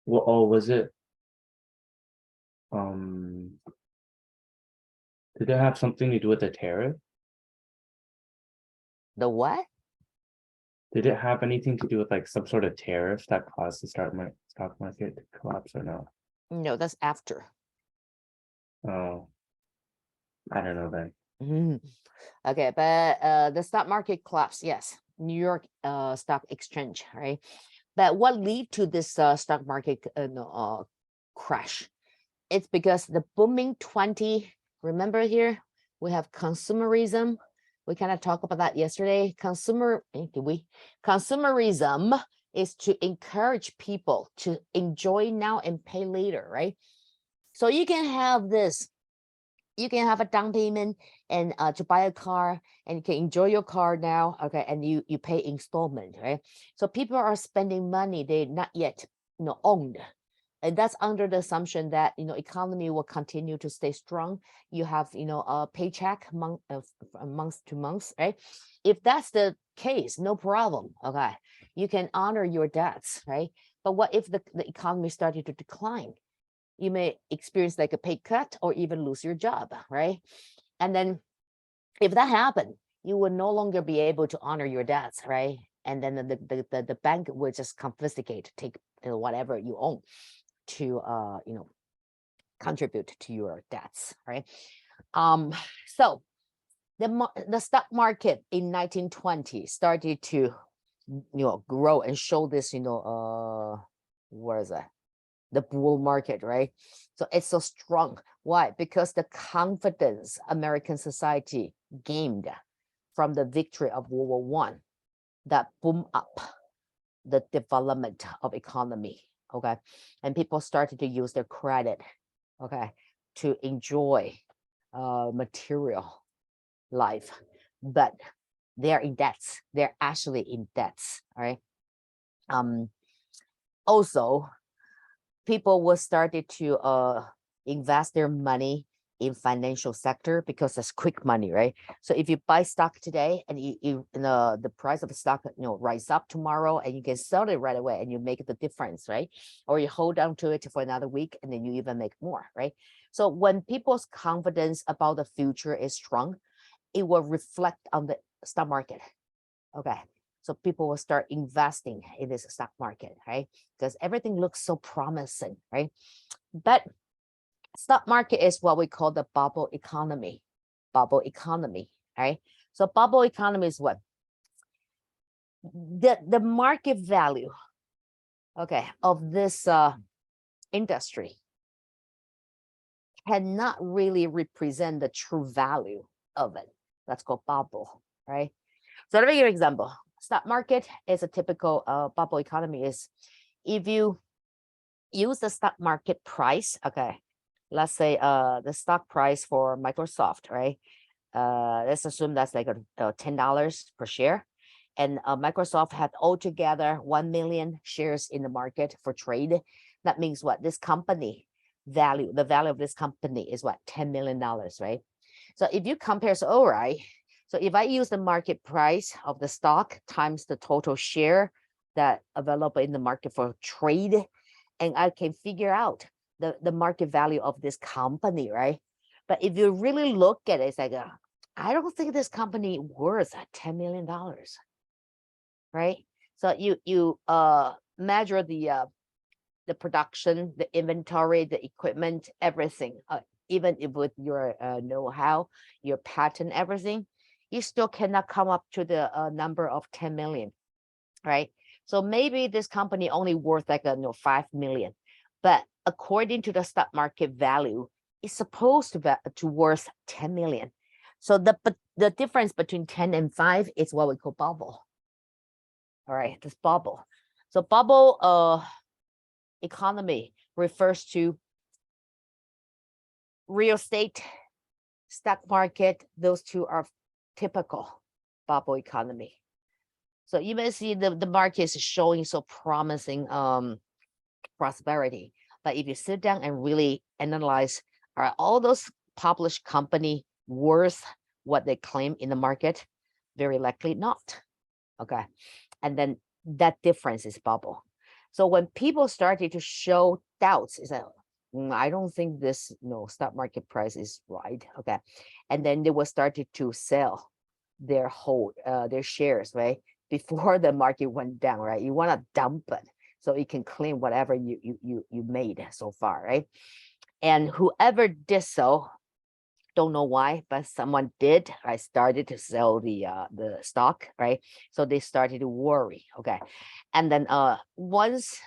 Was it did it have something to do with the tariff? The what? Did it have anything to do with some sort of tariff that caused the stock market to collapse or no? No, that's after. Oh, I don't know then. Okay, but the stock market collapse, yes, New York Stock Exchange, right? But what lead to this stock market crash? It's because the booming 20. Remember here we have consumerism. We kind of talked about that yesterday. Consumerism is to encourage people to enjoy now and pay later, right? So you can have this. You can have a down payment and to buy a car, and you can enjoy your car now, and you pay installment, right? So people are spending money they not yet owned, and that's under the assumption that economy will continue to stay strong. You have a paycheck month to month, right? If that's the case, no problem, you can honor your debts, right? But what if the economy started to decline? You may experience a pay cut or even lose your job, right? And then if that happened, you would no longer be able to honor your debts, right? And then the bank would just confiscate, take whatever you own to contribute to your debts, right? So the stock market in 1920 started to grow and show this what is that? The bull market, right? So it's so strong. Why? Because the confidence American society gained from the victory of World War One, that boom up the development of economy. Okay, and people started to use their credit, okay, to enjoy material life, but they're in debts. They're actually in debts. All right. Also, people will started to invest their money in financial sector because it's quick money, right? So if you buy stock today and the price of the stock, rise up tomorrow, and you can sell it right away and you make the difference, right? Or you hold on to it for another week and then you even make more, right? So when people's confidence about the future is strong, it will reflect on the stock market. Okay. So people will start investing in this stock market, right? Because everything looks so promising, right? But stock market is what we call the bubble economy. Bubble economy, right? So bubble economy is what? The market value, okay, of this industry cannot really represent the true value of it. That's called bubble, right? So let me give you an example. Stock market is a typical bubble economy. Is if you use the stock market price, okay, let's say the stock price for Microsoft, right? Let's assume that's like $10 per share, and Microsoft had altogether 1 million shares in the market for trade. That means what? This company value, the value of this company is what? $10 million, right? So if you compare, so all right. So if I use the market price of the stock times the total share that available in the market for trade, and I can figure out the market value of this company, right? But if you really look at it, it's like, I don't think this company worth $10 million, right? So you measure the production, the inventory, the equipment, everything, even if with your know-how, your patent, everything, you still cannot come up to the number of 10 million, right? So maybe this company only worth like 5 million, but according to the stock market value, it's supposed to worth 10 million. So the difference between 10 and 5 is what we call bubble. All right, this bubble. So bubble economy refers to real estate, stock market. Those two are typical bubble economy. So you may see the market is showing so promising prosperity. But if you sit down and really analyze, are all those published company worth what they claim in the market? Very likely not. Okay. And then that difference is bubble. So when people started to show doubts, is that I don't think this stock market price is right. Okay. And then they were started to sell their shares, right? Before the market went down, right? You want to dump it so you can claim whatever you made so far, right? And whoever did so, don't know why, but someone did. I started to sell the stock, right? So they started to worry. Okay. And then once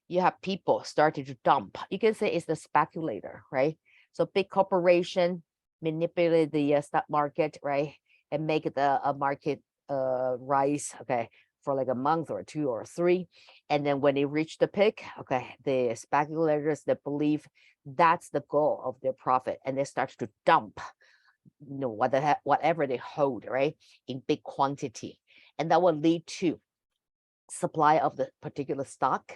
you have people started to dump, you can say it's the speculator, right? So big corporation manipulate the stock market, right? And make the market rise, okay, for like a month or 2 or 3. And then when they reach the peak, okay, the speculators that believe that's the goal of their profit, and they start to dump whatever they hold, right, in big quantity, and that will lead to supply of the particular stock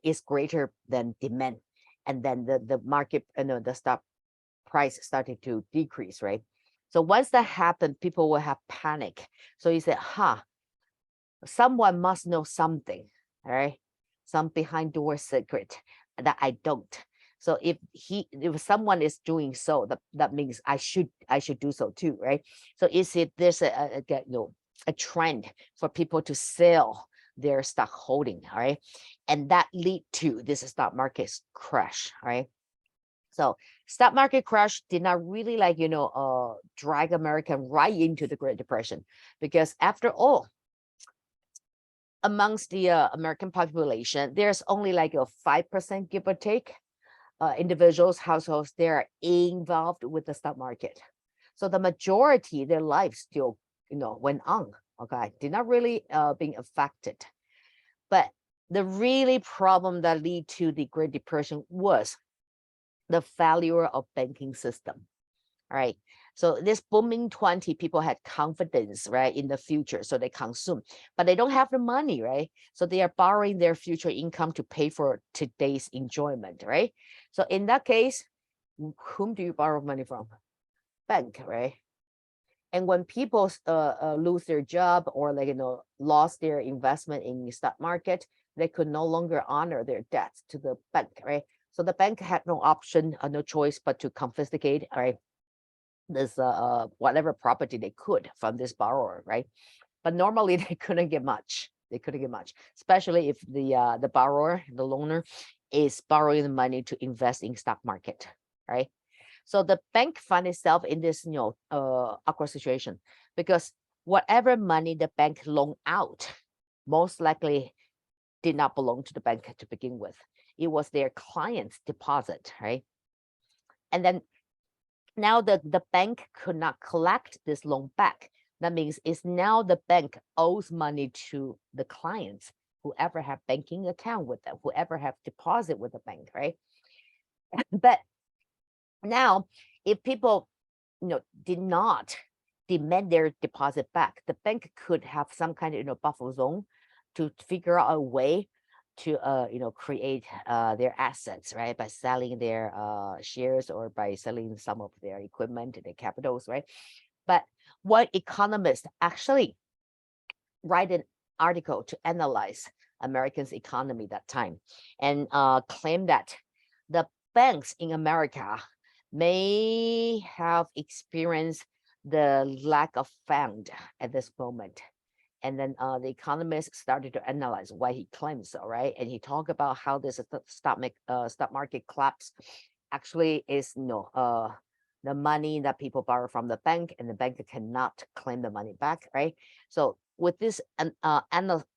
is greater than demand, and then the market the stock price started to decrease, right? So once that happened, people will have panic. So you say, someone must know something, all right, some behind door secret that I don't. So if someone is doing so, that means I should do so too, right? So there's a trend for people to sell their stock holding, all right, and that lead to this stock market crash, all right? So stock market crash did not really drag America right into the Great Depression, because after all, amongst the American population, there's only like a 5%, give or take, individuals, households, they're involved with the stock market. So the majority, their life still, went on. Okay, did not really being affected. But the really problem that lead to the Great Depression was the failure of banking system. All right. So this booming 20 people had confidence, right, in the future. So they consume, but they don't have the money, right? So they are borrowing their future income to pay for today's enjoyment, right? So in that case, whom do you borrow money from? Bank, right? And when people lose their job or lost their investment in the stock market, they could no longer honor their debts to the bank, right? So the bank had no option, no choice but to confiscate, right, this whatever property they could from this borrower, right? But normally they couldn't get much. They couldn't get much, especially if the borrower, the loaner, is borrowing the money to invest in stock market, right? So the bank found itself in this awkward situation because whatever money the bank loaned out most likely did not belong to the bank to begin with. It was their client's deposit, right? And then now the bank could not collect this loan back. That means it's now the bank owes money to the clients, whoever have banking account with them, whoever have deposit with the bank, right? But now, if people, did not demand their deposit back, the bank could have some kind of, buffer zone to figure out a way to, create their assets, right? By selling their shares or by selling some of their equipment, their capitals, right? But one economist actually write an article to analyze Americans' economy that time and claim that the banks in America may have experienced the lack of fund at this moment. And then the economist started to analyze why he claims so, right? And he talked about how this stock market collapse actually is the money that people borrow from the bank, and the bank cannot claim the money back, right? So with this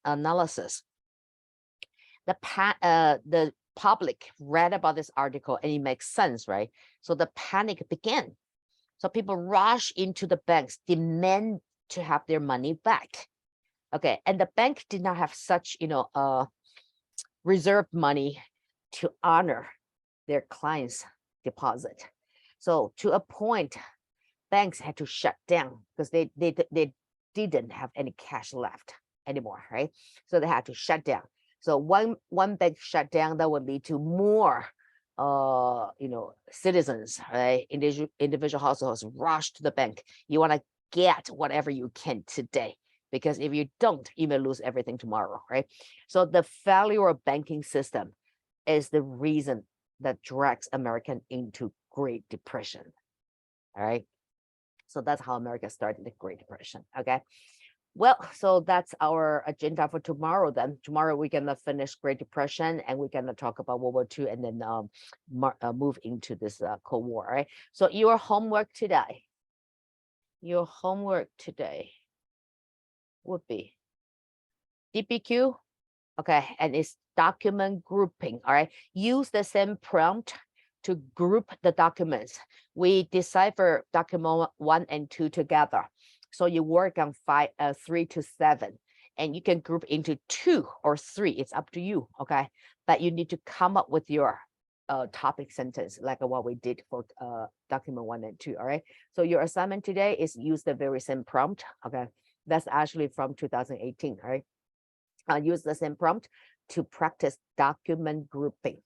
analysis, the public read about this article and it makes sense, right? So the panic began. So people rush into the banks, demand to have their money back. Okay, and the bank did not have such, reserved money to honor their clients' deposit. So to a point, banks had to shut down because they didn't have any cash left anymore, right? So they had to shut down. So one bank shut down, that would lead to more citizens, right? Individual households rush to the bank. You want to get whatever you can today, because if you don't, you may lose everything tomorrow, right? So the failure of banking system is the reason that drags American into Great Depression. All right. So that's how America started the Great Depression. Okay. Well, so that's our agenda for tomorrow. Then tomorrow we're gonna finish Great Depression and we're gonna talk about World War II and then move into this Cold War. Right. So your homework today would be DPQ. Okay, and it's document grouping. All right, use the same prompt to group the documents. We decipher document 1 and 2 together. So you work on 3 to 7, and you can group into 2 or 3. It's up to you. Okay, but you need to come up with your topic sentence like what we did for document 1 and 2. All right. So your assignment today is use the very same prompt. Okay, that's actually from 2018. All right. Use the same prompt to practice document grouping.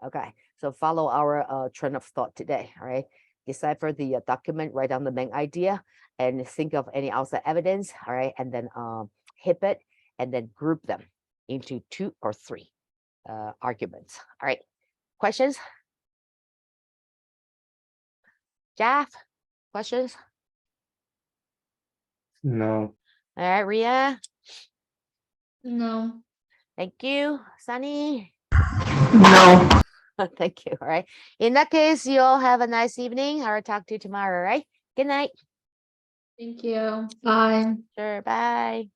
Okay, so follow our train of thought today. All right, decipher the document, write down the main idea, and think of any outside evidence. All right, and then hip it, and then group them into 2 or 3 arguments. All right, questions? Jeff, questions? No. All right, Ria. No. Thank you, Sunny. No. Thank you. All right. In that case, you all have a nice evening. I'll talk to you tomorrow. All right. Good night. Thank you. Bye. Sure. Bye.